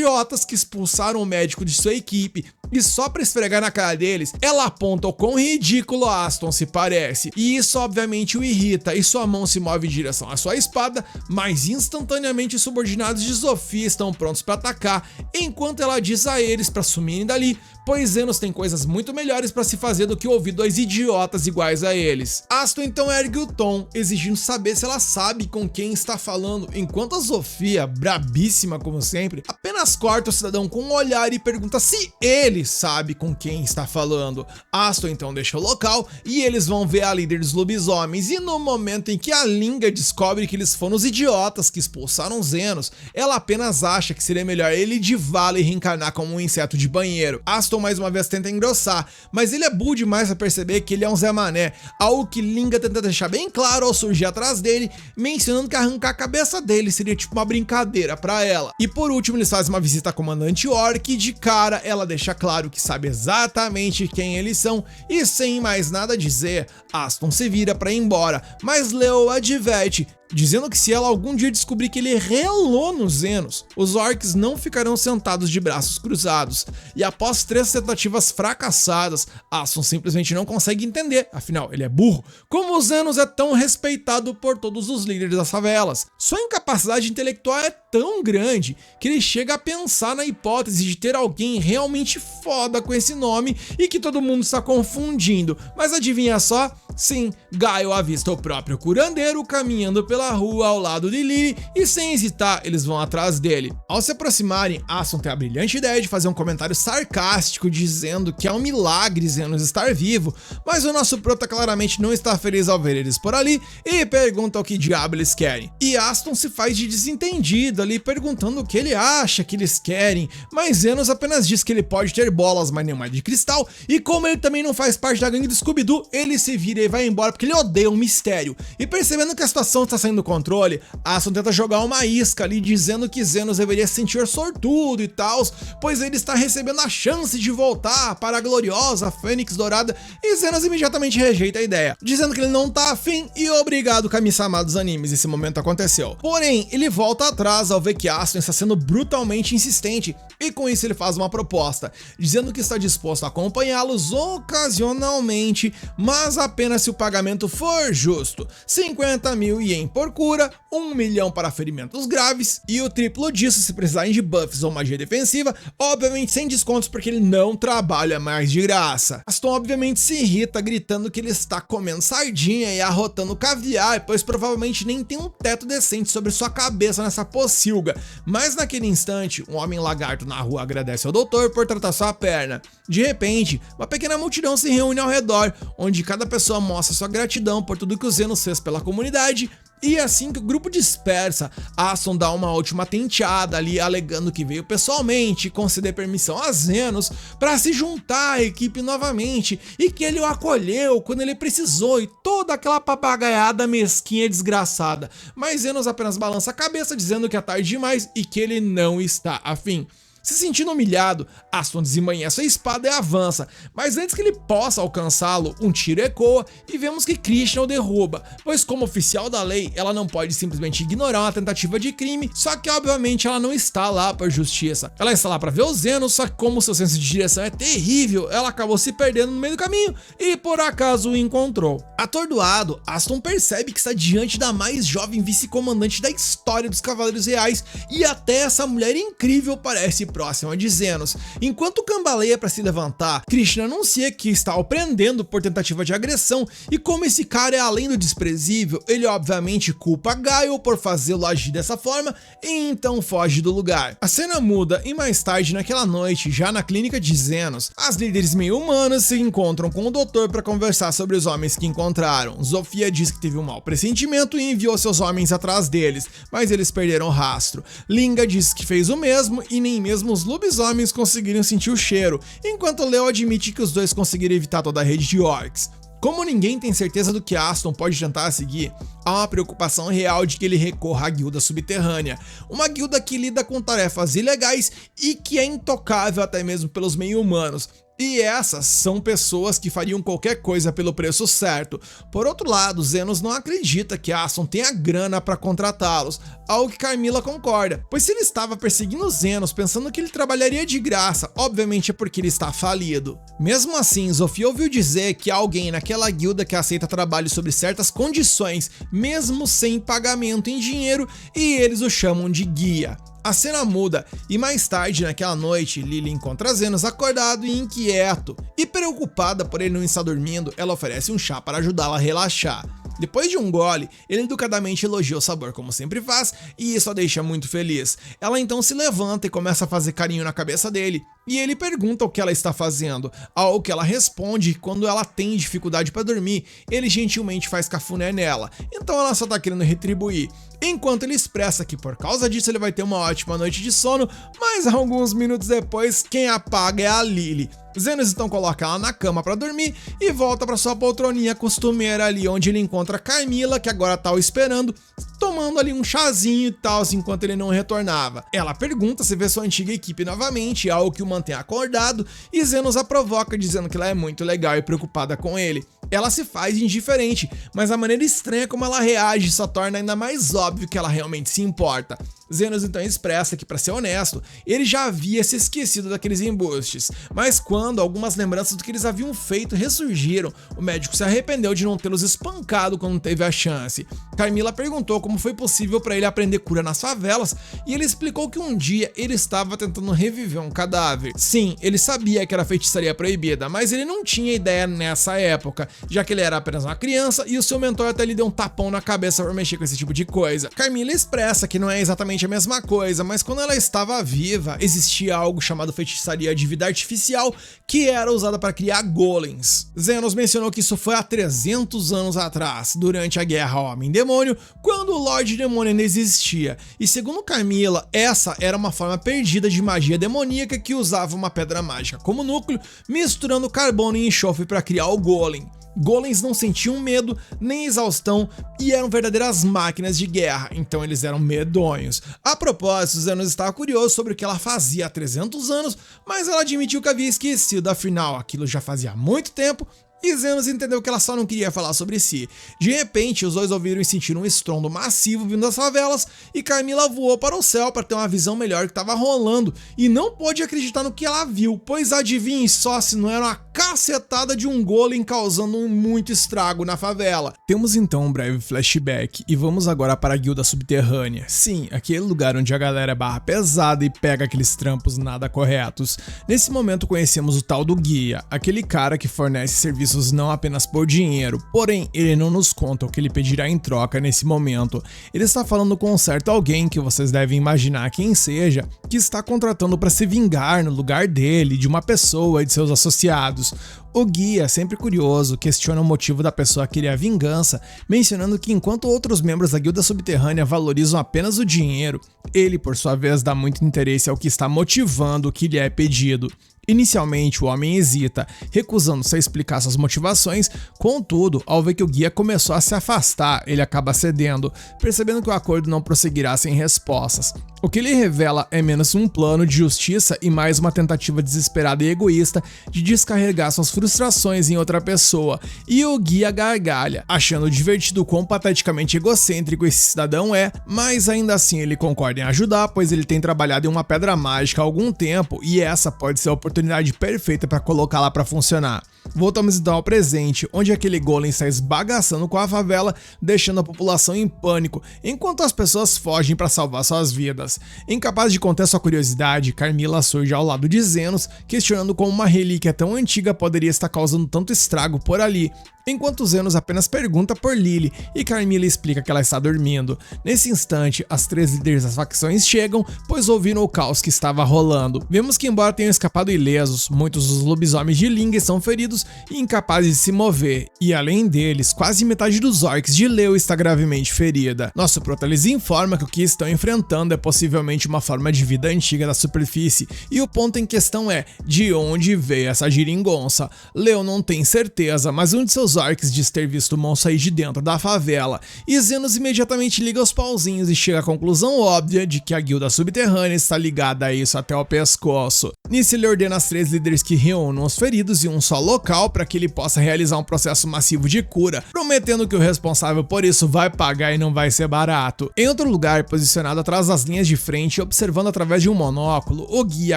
que expulsaram o médico de sua equipe, e só pra esfregar na cara deles, ela aponta o quão ridículo Aston se parece, e isso obviamente o irrita, e sua mão se move em direção à sua espada, mas instantaneamente os subordinados de Zofia estão prontos para atacar, enquanto ela diz a eles para sumirem dali, pois Zenos tem coisas muito melhores para se fazer do que ouvir dois idiotas iguais a eles. Aston então ergue o tom, exigindo saber se ela sabe com quem está falando, enquanto a Zofia, brabíssima como sempre, apenas corta o cidadão com um olhar e pergunta se ele sabe com quem está falando. Aston então deixa o local e eles vão ver a líder dos lobisomens, e no momento em que a Linga descobre que eles foram os idiotas que expulsaram Zenos, ela apenas acha que seria melhor ele de vala e reencarnar como um inseto de banheiro. Aston mais uma vez tenta engrossar, mas ele é burro demais para perceber que ele é um Zé Mané, algo que Linga tenta deixar bem claro ao surgir atrás dele, mencionando que arrancar a cabeça dele seria tipo uma brincadeira para ela. E por último eles fazem uma visita à comandante Orc e de cara ela deixa claro que sabe exatamente quem eles são, e sem mais nada a dizer, Aston se vira para ir embora, mas Leo adverte, dizendo que se ela algum dia descobrir que ele relou nos Zenos, os orcs não ficarão sentados de braços cruzados, e após 3 tentativas fracassadas, Aston simplesmente não consegue entender, afinal ele é burro, como os Zenos é tão respeitado por todos os líderes das favelas. Sua incapacidade intelectual é tão grande que ele chega a pensar na hipótese de ter alguém realmente foda com esse nome e que todo mundo está confundindo, mas adivinha só? Sim, Gaio avista o próprio curandeiro caminhando pela rua ao lado de Lily e sem hesitar eles vão atrás dele. Ao se aproximarem, Aston tem a brilhante ideia de fazer um comentário sarcástico dizendo que é um milagre Zenos estar vivo, mas o nosso prota claramente não está feliz ao ver eles por ali e pergunta o que diabo eles querem. E Aston se faz de desentendido ali perguntando o que ele acha que eles querem, mas Zenos apenas diz que ele pode ter bolas, mas nenhuma de cristal, e como ele também não faz parte da gangue do Scooby-Doo, ele se vira e vai embora porque ele odeia um mistério. E percebendo que a situação está saindo do controle, Aston tenta jogar uma isca ali dizendo que Zenos deveria se sentir sortudo e tal, pois ele está recebendo a chance de voltar para a gloriosa Fênix Dourada, e Zenos imediatamente rejeita a ideia, dizendo que ele não tá afim e obrigado Kami-sama dos animes, esse momento aconteceu. Porém, ele volta atrás ao ver que Aston está sendo brutalmente insistente, e com isso ele faz uma proposta, dizendo que está disposto a acompanhá-los ocasionalmente, mas apenas se o pagamento for justo, 50 mil ien por cura, 1 milhão para ferimentos graves, e o triplo disso se precisarem de buffs ou magia defensiva, obviamente sem descontos porque ele não trabalha mais de graça. Aston obviamente se irrita gritando que ele está comendo sardinha e arrotando caviar, pois provavelmente nem tem um teto decente sobre sua cabeça nessa pocilga, mas naquele instante, um homem lagarto na rua agradece ao doutor por tratar sua perna. De repente, uma pequena multidão se reúne ao redor, onde cada pessoa mostra sua gratidão por tudo que o Zenos fez pela comunidade, e assim que o grupo dispersa, Aston dá uma última tenteada ali, alegando que veio pessoalmente conceder permissão a Zenos para se juntar à equipe novamente e que ele o acolheu quando ele precisou e toda aquela papagaiada mesquinha e desgraçada. Mas Zenos apenas balança a cabeça dizendo que é tarde demais e que ele não está afim. Se sentindo humilhado, Aston desembainha sua espada e avança, mas antes que ele possa alcançá-lo, um tiro ecoa e vemos que Krishna o derruba, pois como oficial da lei, ela não pode simplesmente ignorar uma tentativa de crime, só que obviamente ela não está lá por justiça. Ela está lá para ver o Zenos, só que como seu senso de direção é terrível, ela acabou se perdendo no meio do caminho e por acaso o encontrou. Atordoado, Aston percebe que está diante da mais jovem vice-comandante da história dos Cavaleiros Reais e até essa mulher incrível parece próxima de Zenos. Enquanto cambaleia para se levantar, Krishna anuncia que está o prendendo por tentativa de agressão e como esse cara é além do desprezível, ele obviamente culpa Gaio por fazê-lo agir dessa forma e então foge do lugar. A cena muda e mais tarde naquela noite, já na clínica de Zenos, as líderes meio humanas se encontram com o doutor para conversar sobre os homens que encontraram. Zofia diz que teve um mau pressentimento e enviou seus homens atrás deles, mas eles perderam o rastro. Linga diz que fez o mesmo e nem mesmo os lobisomens conseguiram sentir o cheiro, enquanto Leo admite que os dois conseguiram evitar toda a rede de orcs. Como ninguém tem certeza do que Aston pode tentar seguir, há uma preocupação real de que ele recorra à guilda subterrânea, uma guilda que lida com tarefas ilegais e que é intocável até mesmo pelos meio-humanos. E essas são pessoas que fariam qualquer coisa pelo preço certo. Por outro lado, Zenos não acredita que Aston tenha grana para contratá-los, algo que Carmilla concorda, pois se ele estava perseguindo Zenos pensando que ele trabalharia de graça, obviamente é porque ele está falido. Mesmo assim, Zofia ouviu dizer que há alguém naquela guilda que aceita trabalho sob certas condições, mesmo sem pagamento em dinheiro, e eles o chamam de guia. A cena muda e mais tarde naquela noite, Lily encontra Zenos acordado e inquieto, e preocupada por ele não estar dormindo, ela oferece um chá para ajudá-la a relaxar. Depois de um gole, ele educadamente elogia o sabor como sempre faz, e isso a deixa muito feliz. Ela então se levanta e começa a fazer carinho na cabeça dele, e ele pergunta o que ela está fazendo, ao que ela responde que quando ela tem dificuldade para dormir, ele gentilmente faz cafuné nela, então ela só tá querendo retribuir. Enquanto ele expressa que por causa disso ele vai ter uma ótima noite de sono, mas alguns minutos depois quem apaga é a Lily. Zenos então coloca ela na cama para dormir e volta para sua poltroninha costumeira ali onde ele encontra Carmilla, que agora tá o esperando, tomando ali um chazinho e tal, enquanto ele não retornava. Ela pergunta se vê sua antiga equipe novamente, algo que o mantém acordado, e Zenos a provoca dizendo que ela é muito legal e preocupada com ele. Ela se faz indiferente, mas a maneira estranha como ela reage só torna ainda mais óbvio que ela realmente se importa. Zenos então expressa que, para ser honesto, ele já havia se esquecido daqueles embustes, mas quando algumas lembranças do que eles haviam feito ressurgiram, o médico se arrependeu de não tê-los espancado quando teve a chance. Carmilla perguntou como foi possível para ele aprender cura nas favelas, e ele explicou que um dia ele estava tentando reviver um cadáver. Sim, ele sabia que era feitiçaria proibida, mas ele não tinha ideia nessa época, já que ele era apenas uma criança e o seu mentor até lhe deu um tapão na cabeça por mexer com esse tipo de coisa. Carmilla expressa que não é exatamente a mesma coisa, mas quando ela estava viva, existia algo chamado feitiçaria de vida artificial, que era usada para criar golems. Zenos mencionou que isso foi há 300 anos atrás, durante a Guerra Homem-Demônio, quando o Lorde Demônio ainda existia, e segundo Carmilla, essa era uma forma perdida de magia demoníaca que usava uma pedra mágica como núcleo, misturando carbono e enxofre para criar o golem. Golems não sentiam medo nem exaustão e eram verdadeiras máquinas de guerra, então eles eram medonhos. A propósito, Zenos estava curioso sobre o que ela fazia há 300 anos, mas ela admitiu que havia esquecido, afinal aquilo já fazia muito tempo, e Zenos entendeu que ela só não queria falar sobre si. De repente, os dois ouviram e sentiram um estrondo massivo vindo das favelas, e Carmilla voou para o céu para ter uma visão melhor do que estava rolando, e não pôde acreditar no que ela viu, pois adivinhe só se não era uma cacetada de um golem causando muito estrago na favela. Temos então um breve flashback, e vamos agora para a guilda subterrânea. Sim, aquele lugar onde a galera é barra pesada e pega aqueles trampos nada corretos. Nesse momento conhecemos o tal do guia, aquele cara que fornece serviços não apenas por dinheiro, porém ele não nos conta o que ele pedirá em troca nesse momento. Ele está falando com um certo alguém que vocês devem imaginar quem seja, que está contratando para se vingar no lugar dele, de uma pessoa e de seus associados. O guia, sempre curioso, questiona o motivo da pessoa querer a vingança, mencionando que enquanto outros membros da guilda subterrânea valorizam apenas o dinheiro, ele, por sua vez, dá muito interesse ao que está motivando o que lhe é pedido. Inicialmente, o homem hesita, recusando-se a explicar suas motivações, contudo, ao ver que o guia começou a se afastar, ele acaba cedendo, percebendo que o acordo não prosseguirá sem respostas. O que lhe revela é menos um plano de justiça e mais uma tentativa desesperada e egoísta de descarregar suas frustrações em outra pessoa, e o guia gargalha, achando divertido o quão pateticamente egocêntrico esse cidadão é, mas ainda assim ele concorda em ajudar, pois ele tem trabalhado em uma pedra mágica há algum tempo e essa pode ser a oportunidade perfeita para colocá-la para funcionar. Voltamos então ao presente, onde aquele golem está esbagaçando com a favela, deixando a população em pânico, enquanto as pessoas fogem para salvar suas vidas. Incapaz de conter sua curiosidade, Carmilla surge ao lado de Zenos, questionando como uma relíquia tão antiga poderia estar causando tanto estrago por ali, enquanto Zenos apenas pergunta por Lily e Carmilla explica que ela está dormindo. Nesse instante, as 3 líderes das facções chegam, pois ouviram o caos que estava rolando. Vemos que, embora tenham escapado ilesos, muitos dos lobisomens de Ling estão feridos e incapazes de se mover, e além deles, quase metade dos orcs de Leo está gravemente ferida. Nosso prota lhes informa que o que estão enfrentando é possivelmente uma forma de vida antiga da superfície, e o ponto em questão é, de onde veio essa geringonça? Leo não tem certeza, mas um de seus orcs diz ter visto o monstro sair de dentro da favela, e Zenos imediatamente liga os pauzinhos e chega à conclusão óbvia de que a guilda subterrânea está ligada a isso até o pescoço. Nisso ele ordena às 3 líderes que reúnam os feridos em um só local para que ele possa realizar um processo massivo de cura, prometendo que o responsável por isso vai pagar e não vai ser barato. Em outro lugar, posicionado atrás das linhas de frente e observando através de um monóculo, o guia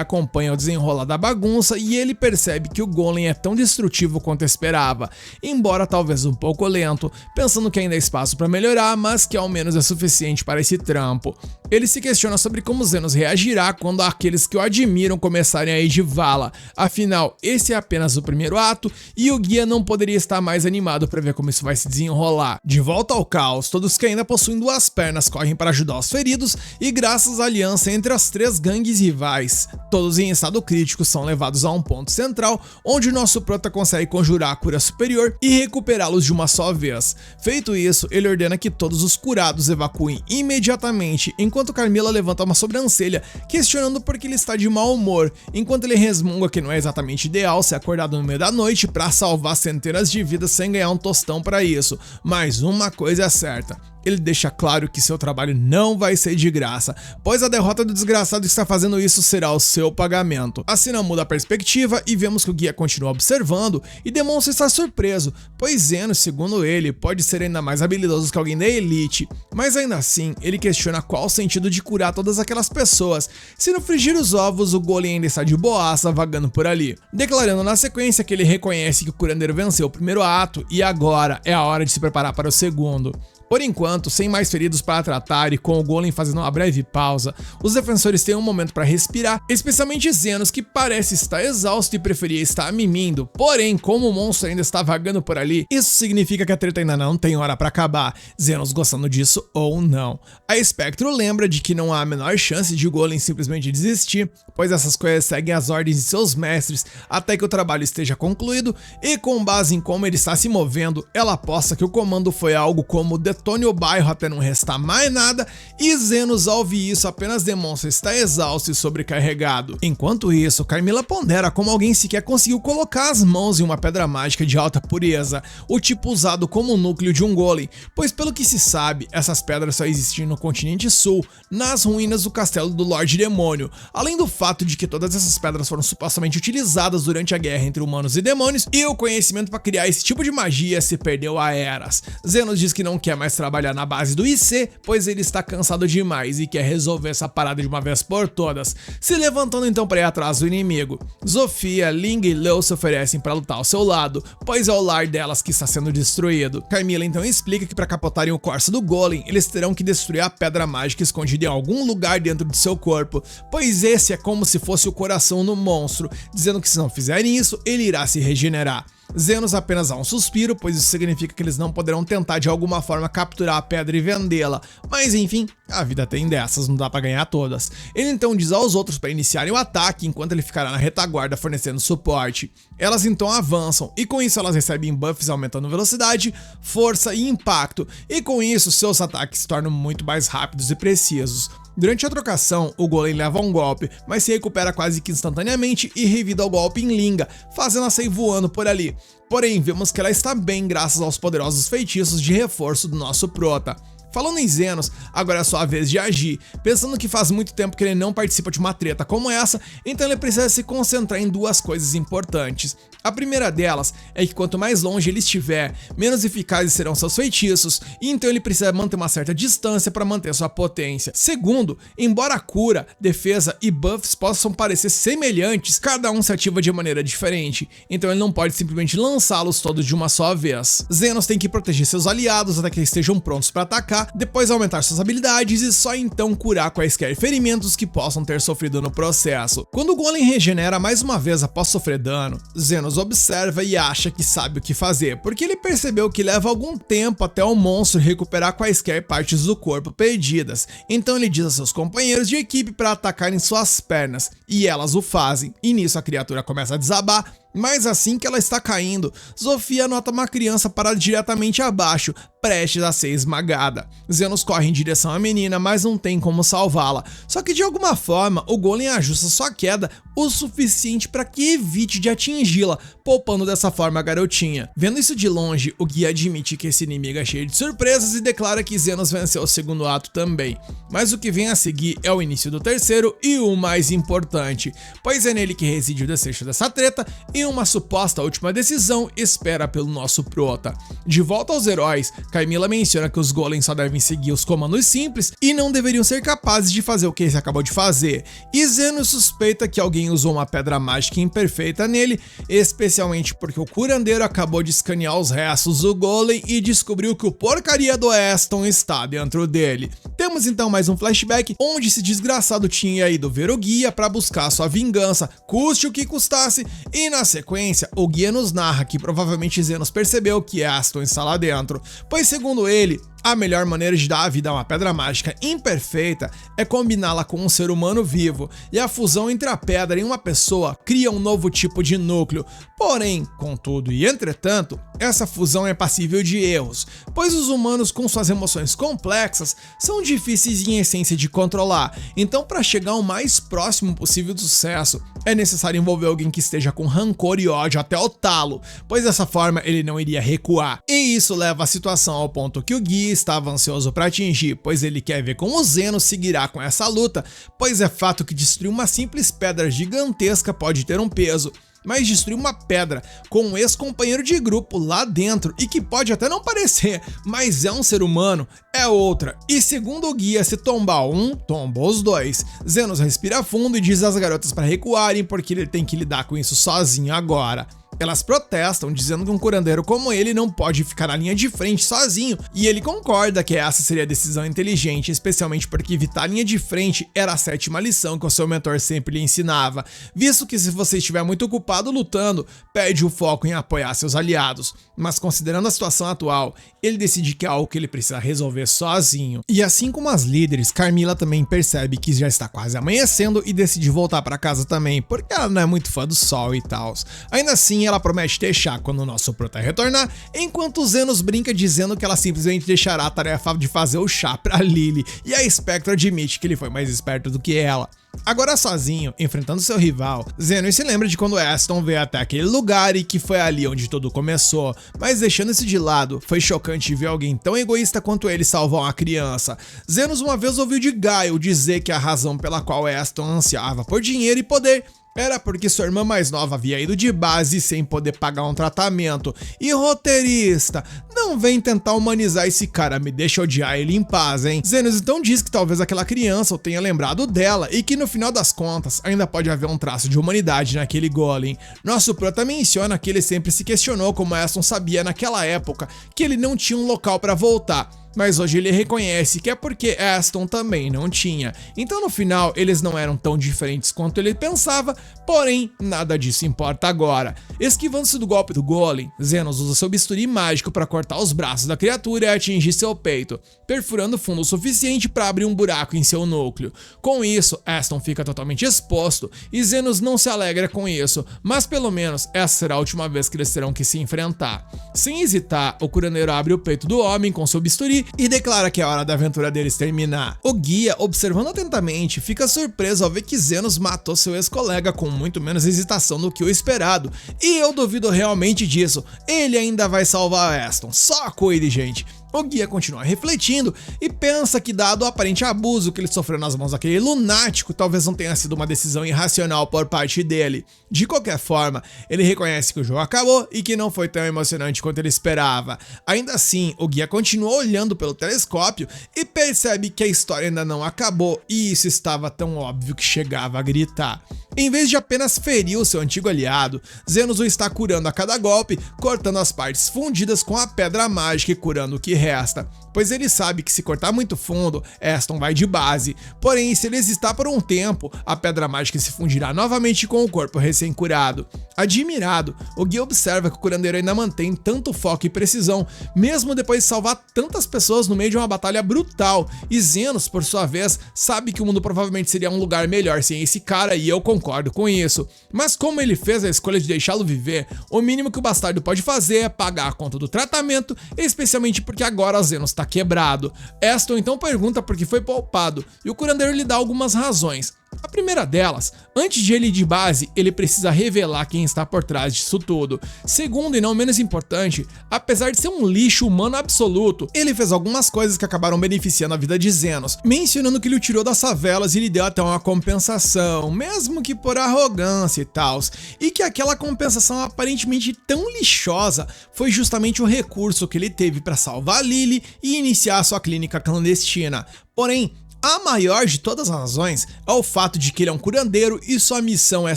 acompanha o desenrolar da bagunça e ele percebe que o golem é tão destrutivo quanto esperava, embora talvez um pouco lento, pensando que ainda há espaço para melhorar, mas que ao menos é suficiente para esse trampo. Ele se questiona sobre como Zenos reagirá quando aqueles que o admiram começarem a ir de vala, afinal, esse é apenas o primeiro ato e o guia não poderia estar mais animado para ver como isso vai se desenrolar. De volta ao caos, todos que ainda possuem 2 pernas correm para ajudar os feridos e graças à aliança entre as 3 gangues rivais, todos em estado crítico são levados a um ponto central, onde nosso prota consegue conjurar a cura superior e recuperá-los de uma só vez. Feito isso, ele ordena que todos os curados evacuem imediatamente, enquanto Carmilla levanta uma sobrancelha, questionando por que ele está de mau humor, enquanto ele resmunga que não é exatamente ideal ser acordado no meio da noite para salvar centenas de vidas sem ganhar um tostão para isso, mas uma coisa é certa. Ele deixa claro que seu trabalho não vai ser de graça, pois a derrota do desgraçado que está fazendo isso será o seu pagamento. Assim não muda a perspectiva e vemos que o guia continua observando e demonstra estar surpreso, pois Zenos, segundo ele, pode ser ainda mais habilidoso que alguém da elite, mas ainda assim ele questiona qual o sentido de curar todas aquelas pessoas, se no frigir os ovos o golem ainda está de boaça vagando por ali, declarando na sequência que ele reconhece que o curandeiro venceu o primeiro ato e agora é a hora de se preparar para o segundo. Por enquanto, sem mais feridos para tratar e com o golem fazendo uma breve pausa, os defensores têm um momento para respirar, especialmente Zenos, que parece estar exausto e preferia estar mimindo. Porém, como o monstro ainda está vagando por ali, isso significa que a treta ainda não tem hora para acabar, Zenos gostando disso ou não. A Espectro lembra de que não há a menor chance de o golem simplesmente desistir, pois essas coisas seguem as ordens de seus mestres até que o trabalho esteja concluído, e com base em como ele está se movendo, ela aposta que o comando foi algo como detone o bairro até não restar mais nada, e Zenos, ao ouvir isso, apenas demonstra estar exausto e sobrecarregado. Enquanto isso, Carmilla pondera como alguém sequer conseguiu colocar as mãos em uma pedra mágica de alta pureza, o tipo usado como núcleo de um golem, pois pelo que se sabe, essas pedras só existiam no continente sul, nas ruínas do castelo do Lorde Demônio, além do fato de que todas essas pedras foram supostamente utilizadas durante a guerra entre humanos e demônios, e o conhecimento para criar esse tipo de magia se perdeu há eras. Zenos diz que não quer mais trabalhar na base do IC, pois ele está cansado demais e quer resolver essa parada de uma vez por todas, se levantando então para ir atrás do inimigo. Zofia, Ling e Leo se oferecem para lutar ao seu lado, pois é o lar delas que está sendo destruído. Carmilla então explica que para capotarem o Corsa do Golem, eles terão que destruir a pedra mágica escondida em algum lugar dentro de seu corpo, pois esse é como se fosse o coração do monstro, dizendo que se não fizerem isso, ele irá se regenerar. Zenos apenas dá um suspiro, pois isso significa que eles não poderão tentar de alguma forma capturar a pedra e vendê-la, mas enfim, A vida tem dessas, não dá pra ganhar todas. Ele então diz aos outros para iniciarem o ataque, enquanto ele ficará na retaguarda fornecendo suporte. Elas então avançam, e com isso elas recebem buffs aumentando velocidade, força e impacto, e com isso seus ataques se tornam muito mais rápidos e precisos. Durante a trocação, o Golem leva um golpe, mas se recupera quase que instantaneamente e revida o golpe em Linga, fazendo-a sair voando por ali. Porém, vemos que ela está bem graças aos poderosos feitiços de reforço do nosso prota. Falando em Zenos, agora é sua vez de agir, pensando que faz muito tempo que ele não participa de uma treta como essa, então ele precisa se concentrar em duas coisas importantes. A primeira delas é que quanto mais longe ele estiver, menos eficazes serão seus feitiços, e então ele precisa manter uma certa distância para manter sua potência. Segundo, embora a cura, defesa e buffs possam parecer semelhantes, cada um se ativa de maneira diferente, então ele não pode simplesmente lançá-los todos de uma só vez. Zenos tem que proteger seus aliados até que eles estejam prontos para atacar, depois aumentar suas habilidades e só então curar quaisquer ferimentos que possam ter sofrido no processo. Quando o Golem regenera mais uma vez após sofrer dano, Zenos observa e acha que sabe o que fazer, porque ele percebeu que leva algum tempo até o monstro recuperar quaisquer partes do corpo perdidas, então ele diz a seus companheiros de equipe para atacarem suas pernas, e elas o fazem, e nisso a criatura começa a desabar. Mas assim que ela está caindo, Zofia nota uma criança parada diretamente abaixo, prestes a ser esmagada. Zenos corre em direção à menina, mas não tem como salvá-la. Só que de alguma forma, o Golem ajusta sua queda o suficiente para que evite de atingi-la, poupando dessa forma a garotinha. Vendo isso de longe, o guia admite que esse inimigo é cheio de surpresas e declara que Zenos venceu o segundo ato também. Mas o que vem a seguir é o início do terceiro e o mais importante, pois é nele que reside o desfecho dessa treta e uma suposta última decisão espera pelo nosso prota. De volta aos heróis, Carmilla menciona que os golems só devem seguir os comandos simples e não deveriam ser capazes de fazer o que ele acabou de fazer, e Zenos suspeita que alguém usou uma pedra mágica imperfeita nele, especialmente porque o curandeiro acabou de escanear os restos do golem e descobriu que o porcaria do Aston está dentro dele. Temos então mais um flashback onde esse desgraçado tinha ido ver o guia para buscar sua vingança, custe o que custasse, e na sequência o guia nos narra que provavelmente Zenos percebeu que Aston está lá dentro, pois segundo ele, a melhor maneira de dar a vida a uma pedra mágica imperfeita é combiná-la com um ser humano vivo, e a fusão entre a pedra e uma pessoa cria um novo tipo de núcleo. Porém, contudo e entretanto, essa fusão é passível de erros, pois os humanos com suas emoções complexas são difíceis em essência de controlar, então para chegar o mais próximo possível do sucesso, é necessário envolver alguém que esteja com rancor e ódio até o talo, pois dessa forma ele não iria recuar. E isso leva a situação ao ponto que o guia estava ansioso para atingir, pois ele quer ver como o Zenos seguirá com essa luta, pois é fato que destruir uma simples pedra gigantesca pode ter um peso, mas destruir uma pedra com um ex-companheiro de grupo lá dentro e que pode até não parecer, mas é um ser humano, é outra. E segundo o guia, se tombar um, tombou os dois. Zenos respira fundo e diz às garotas para recuarem porque ele tem que lidar com isso sozinho agora. Elas protestam, dizendo que um curandeiro como ele não pode ficar na linha de frente sozinho, e ele concorda que essa seria a decisão inteligente, especialmente porque evitar a linha de frente era a sétima lição que o seu mentor sempre lhe ensinava, visto que se você estiver muito ocupado lutando, perde o foco em apoiar seus aliados. Mas considerando a situação atual, ele decide que é algo que ele precisa resolver sozinho. E assim como as líderes, Carmilla também percebe que já está quase amanhecendo e decide voltar para casa também, porque ela não é muito fã do sol e tal. Ainda assim, ela promete deixar quando o nosso prota retornar, enquanto Zenos brinca dizendo que ela simplesmente deixará a tarefa de fazer o chá pra Lily, e a Spectre admite que ele foi mais esperto do que ela. Agora sozinho, enfrentando seu rival, Zenos se lembra de quando Aston veio até aquele lugar e que foi ali onde tudo começou, mas deixando isso de lado, foi chocante ver alguém tão egoísta quanto ele salvar uma criança. Zenos uma vez ouviu de Gaio dizer que a razão pela qual Aston ansiava por dinheiro e poder era porque sua irmã mais nova havia ido de base sem poder pagar um tratamento. E roteirista, não vem tentar humanizar esse cara, me deixa odiar ele em paz, hein? Zenos então diz que talvez aquela criança o tenha lembrado dela e que no final das contas ainda pode haver um traço de humanidade naquele golem. Nosso prota menciona que ele sempre se questionou como Aston sabia naquela época que ele não tinha um local para voltar. mas hoje ele reconhece que é porque Aston também não tinha. Então no final eles não eram tão diferentes quanto ele pensava, porém nada disso importa agora. Esquivando-se do golpe do Golem, Zenos usa seu bisturi mágico para cortar os braços da criatura e atingir seu peito, perfurando fundo o suficiente para abrir um buraco em seu núcleo. Com isso, Aston fica totalmente exposto e Zenos não se alegra com isso, mas pelo menos essa será a última vez que eles terão que se enfrentar. Sem hesitar, o curandeiro abre o peito do homem com seu bisturi e declara que é hora da aventura deles terminar. O guia, observando atentamente, fica surpreso ao ver que Zenos matou seu ex-colega com muito menos hesitação do que o esperado, e eu duvido realmente disso. Ele ainda vai salvar Aston, só cuide, gente. O guia continua refletindo e pensa que, dado o aparente abuso que ele sofreu nas mãos daquele lunático, talvez não tenha sido uma decisão irracional por parte dele. De qualquer forma, ele reconhece que o jogo acabou e que não foi tão emocionante quanto ele esperava. Ainda assim, o guia continua olhando pelo telescópio e percebe que a história ainda não acabou, e isso estava tão óbvio que chegava a gritar. Em vez de apenas ferir o seu antigo aliado, Zenos o está curando a cada golpe, cortando as partes fundidas com a pedra mágica e curando o que resta, pois ele sabe que se cortar muito fundo, Aston vai de base. Porém, se ele existar por um tempo, a pedra mágica se fundirá novamente com o corpo recém-curado. Admirado, o guia observa que o curandeiro ainda mantém tanto foco e precisão, mesmo depois de salvar tantas pessoas no meio de uma batalha brutal, e Zenos, por sua vez, sabe que o mundo provavelmente seria um lugar melhor sem esse cara, e eu concordo com isso. Mas como ele fez a escolha de deixá-lo viver, o mínimo que o bastardo pode fazer é pagar a conta do tratamento, especialmente porque agora Zenos está quebrado. Aston então pergunta por que foi poupado, e o curandeiro lhe dá algumas razões. A primeira delas, antes de ele ir de base, ele precisa revelar quem está por trás disso tudo. Segundo e não menos importante, apesar de ser um lixo humano absoluto, ele fez algumas coisas que acabaram beneficiando a vida de Zenos, mencionando que ele o tirou das favelas e lhe deu até uma compensação, mesmo que por arrogância e tal, e que aquela compensação aparentemente tão lixosa foi justamente o recurso que ele teve para salvar Lily e iniciar sua clínica clandestina. Porém, a maior de todas as razões é o fato de que ele é um curandeiro e sua missão é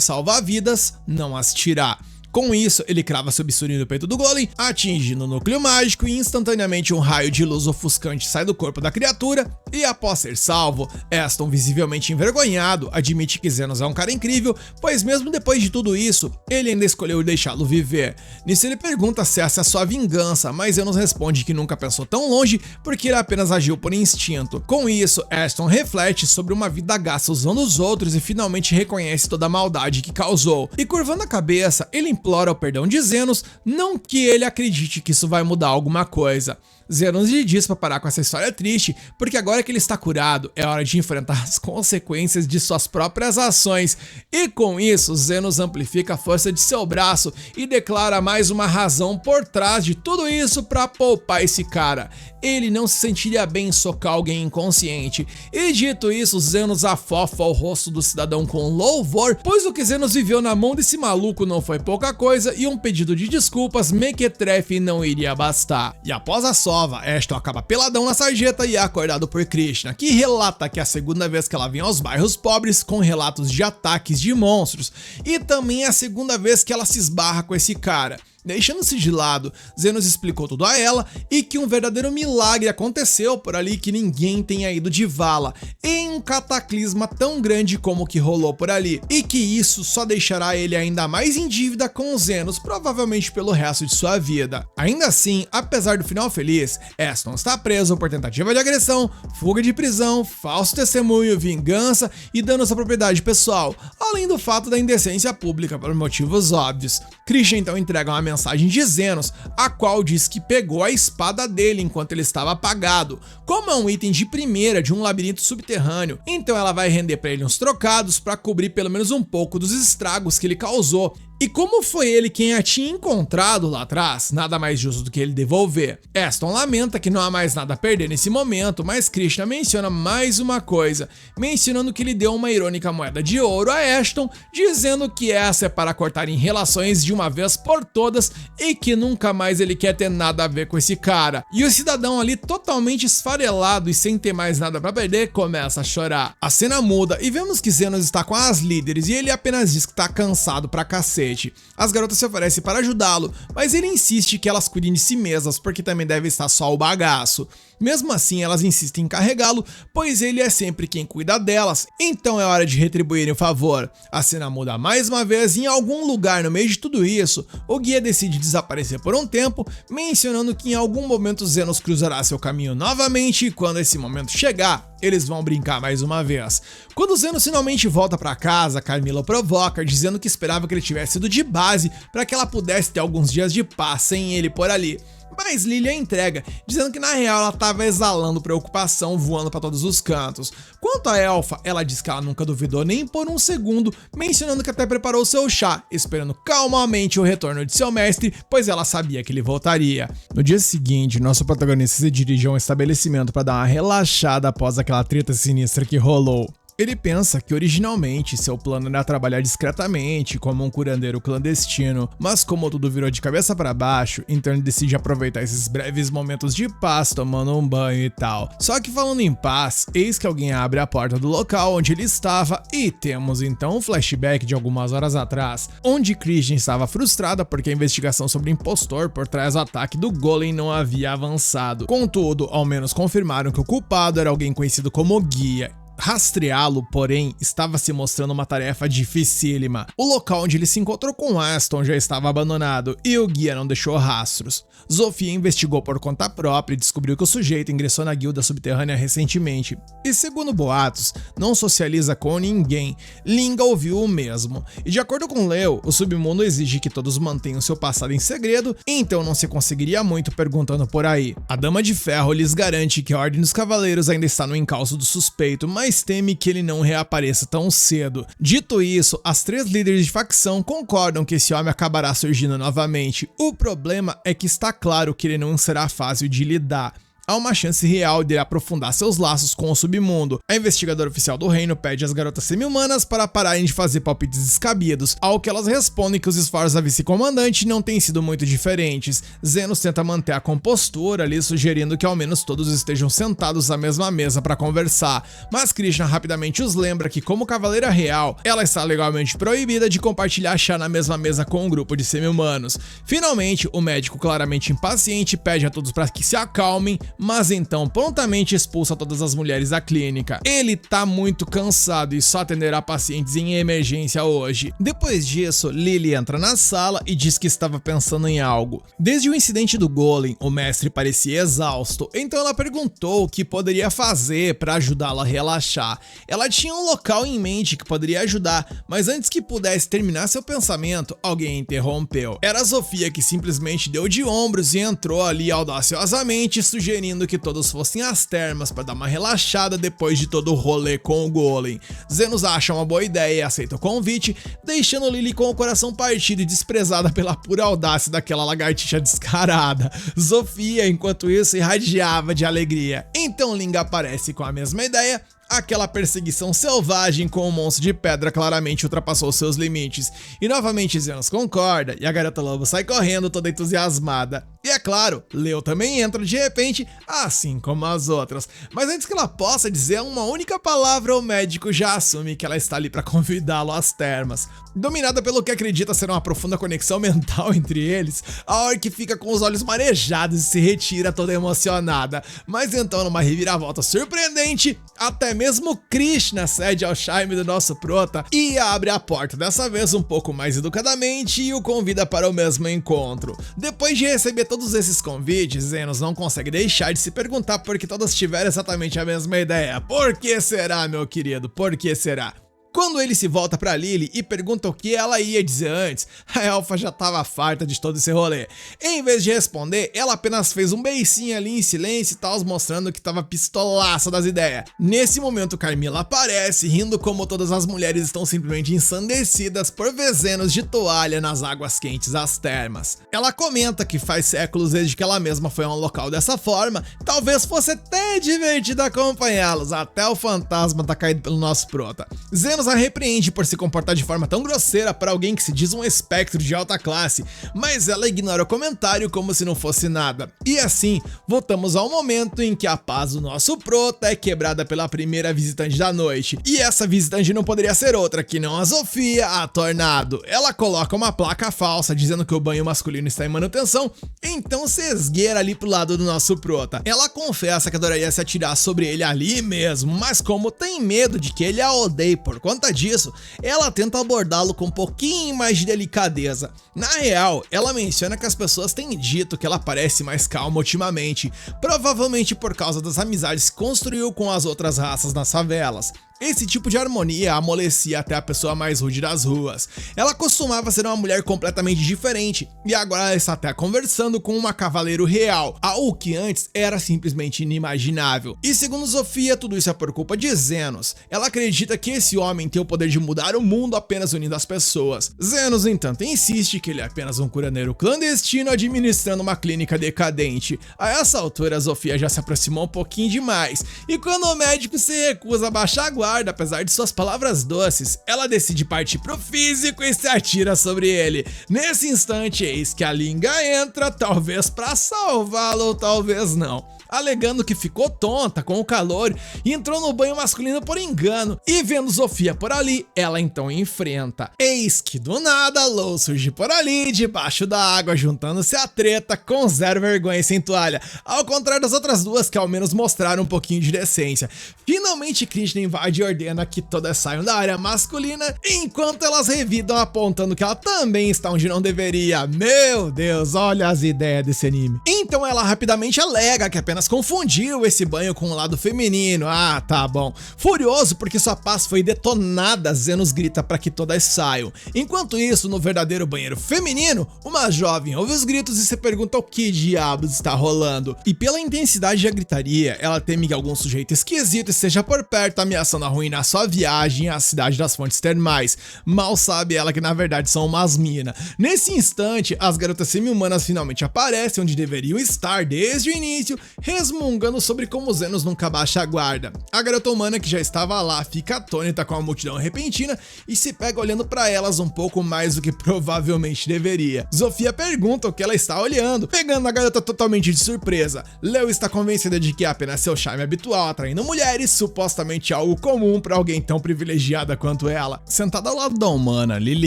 salvar vidas, não as tirar. Com isso, ele crava seu bisturi no peito do Golem, atingindo o núcleo mágico, e instantaneamente um raio de luz ofuscante sai do corpo da criatura, e após ser salvo, Aston, visivelmente envergonhado, admite que Zenos é um cara incrível, pois mesmo depois de tudo isso, ele ainda escolheu deixá-lo viver. Nisso ele pergunta se essa é a sua vingança, mas Zenos responde que nunca pensou tão longe, porque ele apenas agiu por instinto. Com isso, Aston reflete sobre uma vida gasta usando os outros e finalmente reconhece toda a maldade que causou. E curvando a cabeça, ele implora o perdão de Zenos, não que ele acredite que isso vai mudar alguma coisa. Zenos lhe diz para parar com essa história triste, porque agora que ele está curado, é hora de enfrentar as consequências de suas próprias ações. E com isso, Zenos amplifica a força de seu braço e declara mais uma razão por trás de tudo isso para poupar esse cara. Ele não se sentiria bem em socar alguém inconsciente. E dito isso, Zenos afofa o rosto do cidadão com louvor, pois o que Zenos viveu na mão desse maluco não foi pouca coisa, e um pedido de desculpas mequetrefe não iria bastar. E após a sova, Aston acaba peladão na sarjeta e é acordado por Krishna, que relata que é a segunda vez que ela vem aos bairros pobres com relatos de ataques de monstros, e também é a segunda vez que ela se esbarra com esse cara. Deixando-se de lado, Zenos explicou tudo a ela e que um verdadeiro milagre aconteceu por ali, que ninguém tenha ido de vala em um cataclisma tão grande como o que rolou por ali, e que isso só deixará ele ainda mais em dívida com os Zenos, provavelmente pelo resto de sua vida. Ainda assim, apesar do final feliz, Aston está preso por tentativa de agressão, fuga de prisão, falso testemunho, vingança e danos à propriedade pessoal, além do fato da indecência pública por motivos óbvios. Krishna então entrega uma mensagem de Zenos, a qual diz que pegou a espada dele enquanto ele estava apagado. Como é um item de primeira de um labirinto subterrâneo, então ela vai render para ele uns trocados para cobrir pelo menos um pouco dos estragos que ele causou. E como foi ele quem a tinha encontrado lá atrás, nada mais justo do que ele devolver. Aston lamenta que não há mais nada a perder nesse momento, mas Krishna menciona mais uma coisa, mencionando que ele deu uma irônica moeda de ouro a Aston, dizendo que essa é para cortar em relações de uma vez por todas e que nunca mais ele quer ter nada a ver com esse cara. E o cidadão ali, totalmente esfarelado e sem ter mais nada para perder, começa a chorar. A cena muda e vemos que Zenos está com as líderes e ele apenas diz que está cansado pra cacete. noite. As garotas se oferecem para ajudá-lo, mas ele insiste que elas cuidem de si mesmas porque também deve estar só o bagaço. Mesmo assim, elas insistem em carregá-lo, pois ele é sempre quem cuida delas, então é hora de retribuírem o favor. A cena muda mais uma vez e em algum lugar no meio de tudo isso, o guia decide desaparecer por um tempo, mencionando que em algum momento Zenos cruzará seu caminho novamente e quando esse momento chegar, eles vão brincar mais uma vez. Quando Zenos finalmente volta para casa, Carmilla o provoca, dizendo que esperava que ele tivesse ido de base para que ela pudesse ter alguns dias de paz sem ele por ali. Mas Lily a entrega, dizendo que na real ela estava exalando preocupação, voando para todos os cantos. Quanto a Elfa, ela diz que ela nunca duvidou nem por um segundo, mencionando que até preparou seu chá, esperando calmamente o retorno de seu mestre, pois ela sabia que ele voltaria. No dia seguinte, nosso protagonista se dirige a um estabelecimento para dar uma relaxada após aquela treta sinistra que rolou. Ele pensa que originalmente seu plano era trabalhar discretamente como um curandeiro clandestino, mas como tudo virou de cabeça para baixo, então ele decide aproveitar esses breves momentos de paz tomando um banho e tal. Só que falando em paz, eis que alguém abre a porta do local onde ele estava e temos então um flashback de algumas horas atrás, onde Christian estava frustrada porque a investigação sobre o impostor por trás do ataque do Golem não havia avançado. Contudo, ao menos confirmaram que o culpado era alguém conhecido como Guia. Rastreá-lo, porém, estava se mostrando uma tarefa dificílima. O local onde ele se encontrou com Aston já estava abandonado e o guia não deixou rastros. Zofia investigou por conta própria e descobriu que o sujeito ingressou na guilda subterrânea recentemente. E segundo boatos, não socializa com ninguém. Linga ouviu o mesmo. E de acordo com Leo, o submundo exige que todos mantenham seu passado em segredo, então não se conseguiria muito perguntando por aí. A Dama de Ferro lhes garante que a Ordem dos Cavaleiros ainda está no encalço do suspeito, mas teme que ele não reapareça tão cedo. Dito isso, as 3 líderes de facção concordam que esse homem acabará surgindo novamente. O problema é que está claro que ele não será fácil de lidar. Há uma chance real de ele aprofundar seus laços com o submundo. A investigadora oficial do reino pede às garotas semi-humanas para pararem de fazer palpites descabidos, ao que elas respondem que os esforços da vice-comandante não têm sido muito diferentes. Zenos tenta manter a compostura ali, sugerindo que ao menos todos estejam sentados à mesma mesa para conversar, mas Krishna rapidamente os lembra que como cavaleira real, ela está legalmente proibida de compartilhar chá na mesma mesa com um grupo de semi-humanos. Finalmente, o médico, claramente impaciente, pede a todos para que se acalmem, mas então prontamente expulsa todas as mulheres da clínica. Ele tá muito cansado e só atenderá pacientes em emergência hoje. Depois disso, Lily entra na sala e diz que estava pensando em algo. Desde o incidente do Golem, o mestre parecia exausto, então ela perguntou o que poderia fazer para ajudá-lo a relaxar. Ela tinha um local em mente que poderia ajudar, mas antes que pudesse terminar seu pensamento, alguém interrompeu. Era Zofia, que simplesmente deu de ombros e entrou ali audaciosamente, sugerindo que todos fossem às termas para dar uma relaxada depois de todo o rolê com o Golem. Zenos acha uma boa ideia e aceita o convite, deixando Lily com o coração partido e desprezada pela pura audácia daquela lagartixa descarada. Zofia, enquanto isso, irradiava de alegria. Então Linga aparece com a mesma ideia. Aquela perseguição selvagem com o monstro de pedra claramente ultrapassou seus limites. E novamente Zenos concorda e a garota lobo sai correndo toda entusiasmada. E é claro, Leo também entra de repente, assim como as outras. Mas antes que ela possa dizer uma única palavra, o médico já assume que ela está ali para convidá-lo às termas. Dominada pelo que acredita ser uma profunda conexão mental entre eles, a Orc fica com os olhos marejados e se retira toda emocionada. Mas então, numa reviravolta surpreendente, até mesmo Krishna cede ao charme do nosso prota e abre a porta, dessa vez um pouco mais educadamente, e o convida para o mesmo encontro. Depois de receber todos esses convites, Zenos não consegue deixar de se perguntar por que todas tiveram exatamente a mesma ideia. Por que será, meu querido? Por que será? Quando ele se volta pra Lily e pergunta o que ela ia dizer antes, a Elfa já tava farta de todo esse rolê. Em vez de responder, ela apenas fez um beicinho ali em silêncio e tal, mostrando que tava pistolaça das ideias. Nesse momento, Carmilla aparece, rindo como todas as mulheres estão simplesmente ensandecidas por ver Zenos de toalha nas águas quentes das termas. Ela comenta que faz séculos desde que ela mesma foi a um local dessa forma, talvez fosse até divertido acompanhá-los, até o fantasma tá caído pelo nosso prota. Zenos Zenos a repreende por se comportar de forma tão grosseira para alguém que se diz um espectro de alta classe, mas ela ignora o comentário como se não fosse nada. E assim, voltamos ao momento em que a paz do nosso prota é quebrada pela primeira visitante da noite. E essa visitante não poderia ser outra que não a Zofia, a Tornado. Ela coloca uma placa falsa dizendo que o banho masculino está em manutenção, então se esgueira ali pro lado do nosso prota. Ela confessa que adoraria se atirar sobre ele ali mesmo, mas como tem medo de que ele a odeie por conta disso, ela tenta abordá-lo com um pouquinho mais de delicadeza. Na real, ela menciona que as pessoas têm dito que ela parece mais calma ultimamente, provavelmente por causa das amizades que construiu com as outras raças nas favelas. Esse tipo de harmonia amolecia até a pessoa mais rude das ruas. Ela costumava ser uma mulher completamente diferente, e agora ela está até conversando com uma cavaleiro real, algo que antes era simplesmente inimaginável. E segundo Zofia, tudo isso é por culpa de Zenos. Ela acredita que esse homem tem o poder de mudar o mundo apenas unindo as pessoas. Zenos, no entanto, insiste que ele é apenas um curandeiro clandestino administrando uma clínica decadente. A essa altura, Zofia já se aproximou um pouquinho demais, e quando o médico se recusa a baixar a guarda, apesar de suas palavras doces, ela decide partir pro físico e se atira sobre ele. Nesse instante, eis que a Linga entra, talvez pra salvá-lo ou talvez não, alegando que ficou tonta com o calor e entrou no banho masculino por engano, e vendo Zofia por ali, ela então enfrenta. Eis que do nada, Lou surge por ali, debaixo da água, juntando-se à treta com zero vergonha e sem toalha, ao contrário das outras duas que ao menos mostraram um pouquinho de decência. Finalmente Krishna invade e ordena que todas saiam da área masculina, enquanto elas revidam apontando que ela também está onde não deveria. Meu Deus, olha as ideias desse anime. Então ela rapidamente alega que apenas confundiu esse banho com o lado feminino. Ah, tá bom. Furioso porque sua paz foi detonada, Zenos grita para que todas saiam. Enquanto isso, no verdadeiro banheiro feminino, uma jovem ouve os gritos e se pergunta o que diabos está rolando. E pela intensidade da gritaria, ela teme que algum sujeito esquisito esteja por perto ameaçando arruinar sua viagem à cidade das fontes termais. Mal sabe ela que na verdade são umas minas. Nesse instante, as garotas semi-humanas finalmente aparecem onde deveriam estar desde o início, resmungando sobre como Zenos nunca baixa a guarda. A garota humana que já estava lá fica atônita com a multidão repentina e se pega olhando para elas um pouco mais do que provavelmente deveria. Zofia pergunta o que ela está olhando, pegando a garota totalmente de surpresa. Leo está convencida de que é apenas seu charme habitual atraindo mulheres, supostamente algo comum para alguém tão privilegiada quanto ela. Sentada ao lado da humana, Lily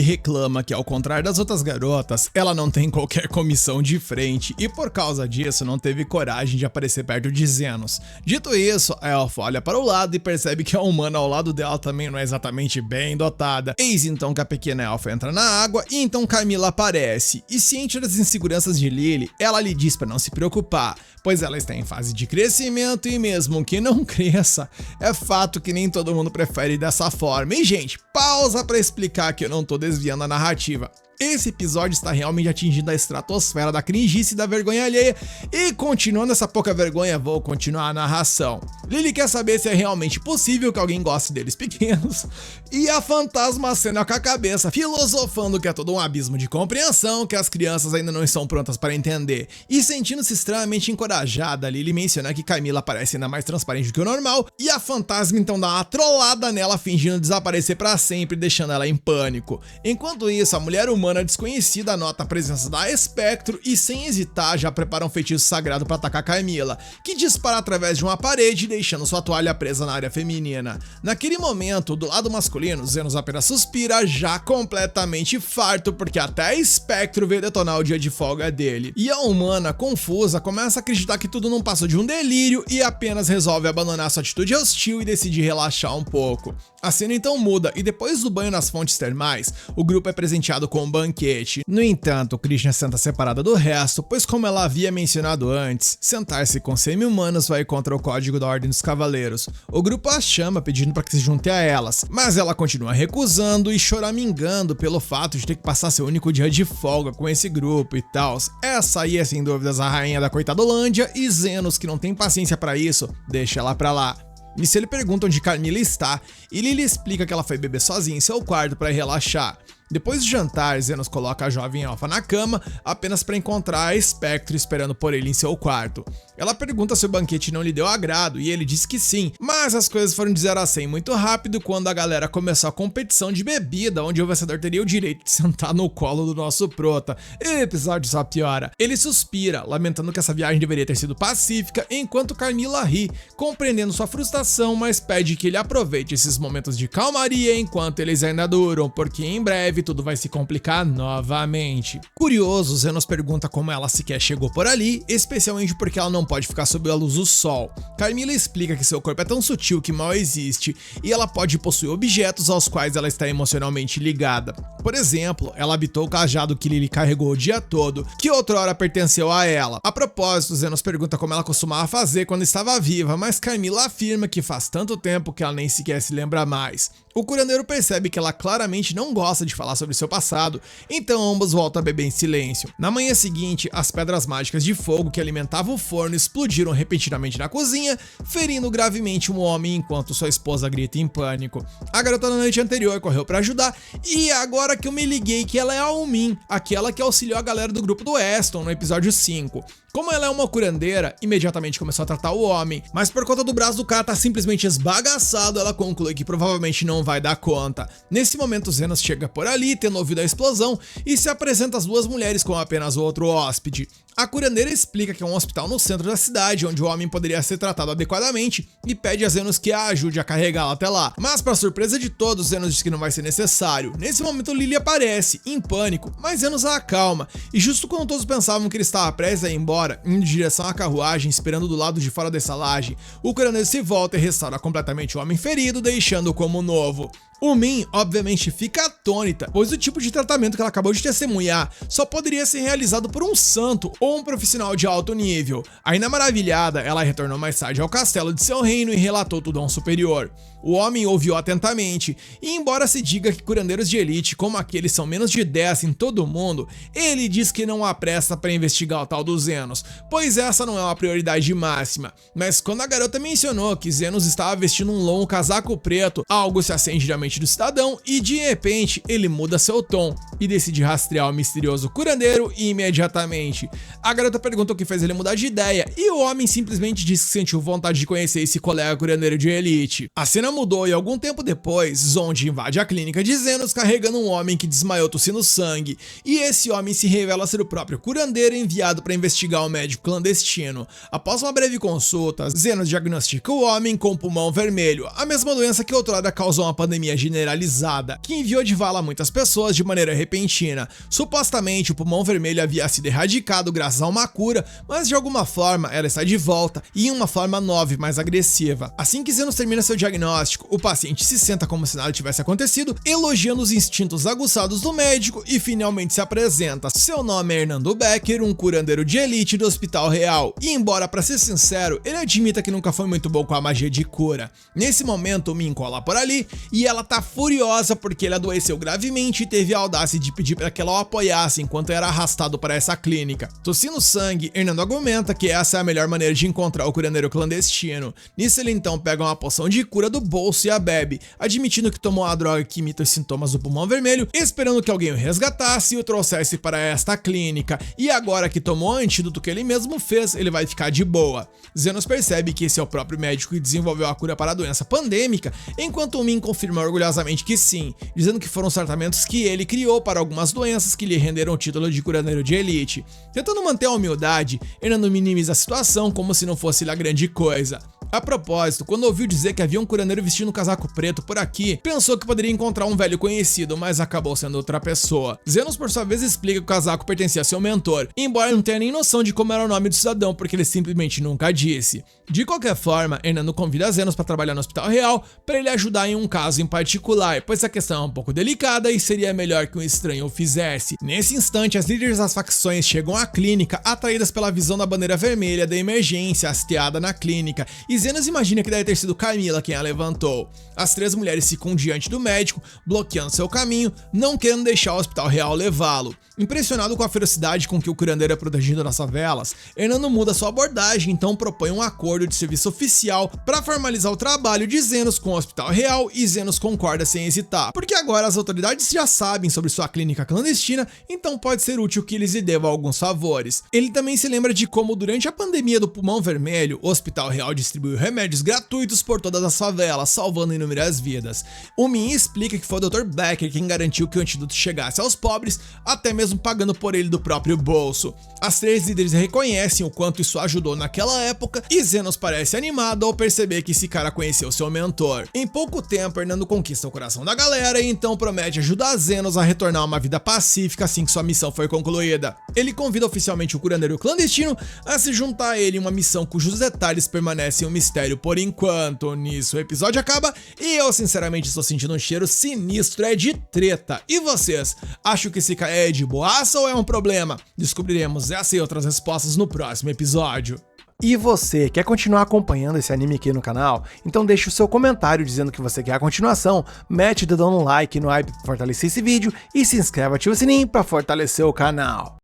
reclama que, ao contrário das outras garotas, ela não tem qualquer comissão de frente e por causa disso não teve coragem de aparecer perto de Zenos. Dito isso, a elfa olha para o lado e percebe que a humana ao lado dela também não é exatamente bem dotada. Eis então que a pequena elfa entra na água e então Camila aparece. E ciente das inseguranças de Lily, ela lhe diz para não se preocupar, pois ela está em fase de crescimento e mesmo que não cresça, é fato que nem todo mundo prefere dessa forma. E gente, pausa para explicar que eu não tô desviando a narrativa. Esse episódio está realmente atingindo a estratosfera da cringice e da vergonha alheia, e continuando essa pouca vergonha, vou continuar a narração. Lily quer saber se é realmente possível que alguém goste deles pequenos, e a fantasma acena com a cabeça, filosofando que é todo um abismo de compreensão que as crianças ainda não estão prontas para entender. E sentindo-se extremamente encorajada, Lily menciona que Camila parece ainda mais transparente do que o normal, e a fantasma então dá uma trollada nela, fingindo desaparecer para sempre, deixando ela em pânico. Enquanto isso, a mulher humana desconhecida nota a presença da Espectro e sem hesitar já prepara um feitiço sagrado para atacar Camila, que dispara através de uma parede, deixando sua toalha presa na área feminina. Naquele momento, do lado masculino, Zenos apenas suspira, já completamente farto, porque até a Espectro veio detonar o dia de folga dele. E a humana, confusa, começa a acreditar que tudo não passou de um delírio e apenas resolve abandonar sua atitude hostil e decide relaxar um pouco. A cena então muda e depois do banho nas fontes termais, o grupo é presenteado com um banquete. No entanto, Krishna senta separada do resto, pois como ela havia mencionado antes, sentar-se com semi-humanos vai contra o código da Ordem dos Cavaleiros. O grupo a chama pedindo para que se junte a elas, mas ela continua recusando e choramingando pelo fato de ter que passar seu único dia de folga com esse grupo e tal. Essa aí é sem dúvidas a rainha da Coitadolândia, e Zenos, que não tem paciência para isso, deixa ela pra lá. Nisso ele pergunta onde Camila está e Lily explica que ela foi beber sozinha em seu quarto para relaxar. Depois de jantar, Zenos coloca a jovem elfa na cama, apenas para encontrar a Spectre esperando por ele em seu quarto. Ela pergunta se o banquete não lhe deu agrado e ele diz que sim, mas as coisas foram de 0 a 100 muito rápido quando a galera começou a competição de bebida, onde o vencedor teria o direito de sentar no colo do nosso prota. E o episódio só piora. Ele suspira, lamentando que essa viagem deveria ter sido pacífica, enquanto Carmilla ri, compreendendo sua frustração, mas pede que ele aproveite esses momentos de calmaria enquanto eles ainda duram, porque em breve tudo vai se complicar novamente. Curioso, Zenos pergunta como ela sequer chegou por ali, especialmente porque ela não pode ficar sob a luz do sol. Carmilla explica que seu corpo é tão sutil que mal existe, e ela pode possuir objetos aos quais ela está emocionalmente ligada. Por exemplo, ela habitou o cajado que Lily carregou o dia todo, que outrora pertenceu a ela. A propósito, Zenos pergunta como ela costumava fazer quando estava viva, mas Carmilla afirma que faz tanto tempo que ela nem sequer se lembra mais. O curandeiro percebe que ela claramente não gosta de falar sobre seu passado, então ambos voltam a beber em silêncio. Na manhã seguinte, as pedras mágicas de fogo que alimentavam o forno explodiram repentinamente na cozinha, ferindo gravemente um homem enquanto sua esposa grita em pânico. A garota na noite anterior correu para ajudar, e agora que eu me liguei que ela é a Ulmin, aquela que auxiliou a galera do grupo do Aston no episódio 5. Como ela é uma curandeira, imediatamente começou a tratar o homem, mas por conta do braço do cara tá simplesmente esbagaçado, ela conclui que provavelmente não vai dar conta. Nesse momento, Zenos chega por ali, tendo ouvido a explosão, e se apresenta às duas mulheres como apenas o outro hóspede. A curandeira explica que é um hospital no centro da cidade, onde o homem poderia ser tratado adequadamente, e pede a Zenos que a ajude a carregá-lo até lá. Mas para surpresa de todos, Zenos diz que não vai ser necessário. Nesse momento, Lily aparece, em pânico, mas Zenos a acalma, e justo quando todos pensavam que ele estava prestes a ir embora, indo em direção à carruagem, esperando do lado de fora da estalagem, o curandeiro se volta e restaura completamente o homem ferido, deixando-o como novo. Ulmin, obviamente, fica atônita, pois o tipo de tratamento que ela acabou de testemunhar só poderia ser realizado por um santo ou um profissional de alto nível. Ainda maravilhada, ela retornou mais tarde ao castelo de seu reino e relatou tudo a um superior. O homem ouviu atentamente, e embora se diga que curandeiros de elite como aqueles são menos de 10 em todo o mundo, ele diz que não há pressa para investigar o tal dos Zenos, pois essa não é uma prioridade máxima. Mas quando a garota mencionou que Zenos estava vestindo um longo casaco preto, algo se acende na mente do cidadão e de repente ele muda seu tom e decide rastrear o misterioso curandeiro imediatamente. A garota pergunta o que fez ele mudar de ideia e o homem simplesmente diz que sentiu vontade de conhecer esse colega curandeiro de elite. A cena mudou e algum tempo depois, Zond invade a clínica de Zenos carregando um homem que desmaiou tossindo sangue, e esse homem se revela ser o próprio curandeiro enviado para investigar o médico clandestino. Após uma breve consulta, Zenos diagnostica o homem com pulmão vermelho, a mesma doença que outrora causou uma pandemia generalizada, que enviou de vala muitas pessoas de maneira repentina. Supostamente o pulmão vermelho havia sido erradicado graças a uma cura, mas de alguma forma ela está de volta, e em uma forma nova e mais agressiva. Assim que Zenos termina seu diagnóstico, o paciente se senta como se nada tivesse acontecido, elogiando os instintos aguçados do médico e finalmente se apresenta. Seu nome é Hernando Becker, um curandeiro de elite do Hospital Real, e embora, para ser sincero, ele admita que nunca foi muito bom com a magia de cura. Nesse momento, Min cola por ali e ela tá furiosa porque ele adoeceu gravemente e teve a audácia de pedir para que ela o apoiasse enquanto era arrastado para essa clínica. Tossindo sangue, Hernando argumenta que essa é a melhor maneira de encontrar o curandeiro clandestino. Nisso ele então pega uma poção de cura do bolso e a bebe, admitindo que tomou a droga que imita os sintomas do pulmão vermelho, esperando que alguém o resgatasse e o trouxesse para esta clínica, e agora que tomou o antídoto que ele mesmo fez, ele vai ficar de boa. Zenos percebe que esse é o próprio médico que desenvolveu a cura para a doença pandêmica, enquanto Min confirma orgulhosamente que sim, dizendo que foram os tratamentos que ele criou para algumas doenças que lhe renderam o título de curandeiro de elite. Tentando manter a humildade, Hernando minimiza a situação como se não fosse lá grande coisa. A propósito, quando ouviu dizer que havia um curandeiro vestindo um casaco preto por aqui, pensou que poderia encontrar um velho conhecido, mas acabou sendo outra pessoa. Zenos, por sua vez, explica que o casaco pertencia a seu mentor, embora não tenha nem noção de como era o nome do cidadão, porque ele simplesmente nunca disse. De qualquer forma, Hernando convida Zenos para trabalhar no Hospital Real para ele ajudar em um caso em particular, pois a questão é um pouco delicada e seria melhor que um estranho o fizesse. Nesse instante, as líderes das facções chegam à clínica clínica, atraídas pela visão da bandeira vermelha da emergência hasteada na clínica, e Zenos imagina que deve ter sido Camila quem a levantou. As 3 mulheres ficam diante do médico, bloqueando seu caminho, não querendo deixar o Hospital Real levá-lo. Impressionado com a ferocidade com que o curandeiro é protegido nas favelas, Hernando muda sua abordagem e então propõe um acordo de serviço oficial para formalizar o trabalho de Zenos com o Hospital Real, e Zenos concorda sem hesitar, porque agora as autoridades já sabem sobre sua clínica clandestina, então pode ser útil que eles lhe devam alguns favores. Ele também se lembra de como durante a pandemia do Pulmão Vermelho, o Hospital Real distribuiu remédios gratuitos por todas as favelas, salvando inúmeras vidas. O Min explica que foi o Dr. Becker quem garantiu que o antídoto chegasse aos pobres, até mesmo pagando por ele do próprio bolso. As 3 líderes reconhecem o quanto isso ajudou naquela época, e Zenos parece animado ao perceber que esse cara conheceu seu mentor. Em pouco tempo, Hernando conquista o coração da galera e então promete ajudar Zenos a retornar a uma vida pacífica assim que sua missão foi concluída. Ele convida oficialmente o curandeiro clandestino a se juntar a ele em uma missão cujos detalhes permanecem um mistério por enquanto. Nisso o episódio acaba e eu sinceramente estou sentindo um cheiro sinistro de treta. E vocês? Acham que esse cara é de boaça ou é um problema? Descobriremos essa e outras respostas no próximo episódio. E você, quer continuar acompanhando esse anime aqui no canal? Então deixe o seu comentário dizendo que você quer a continuação, mete o dedão no like no hype para fortalecer esse vídeo e se inscreve, ativa o sininho para fortalecer o canal.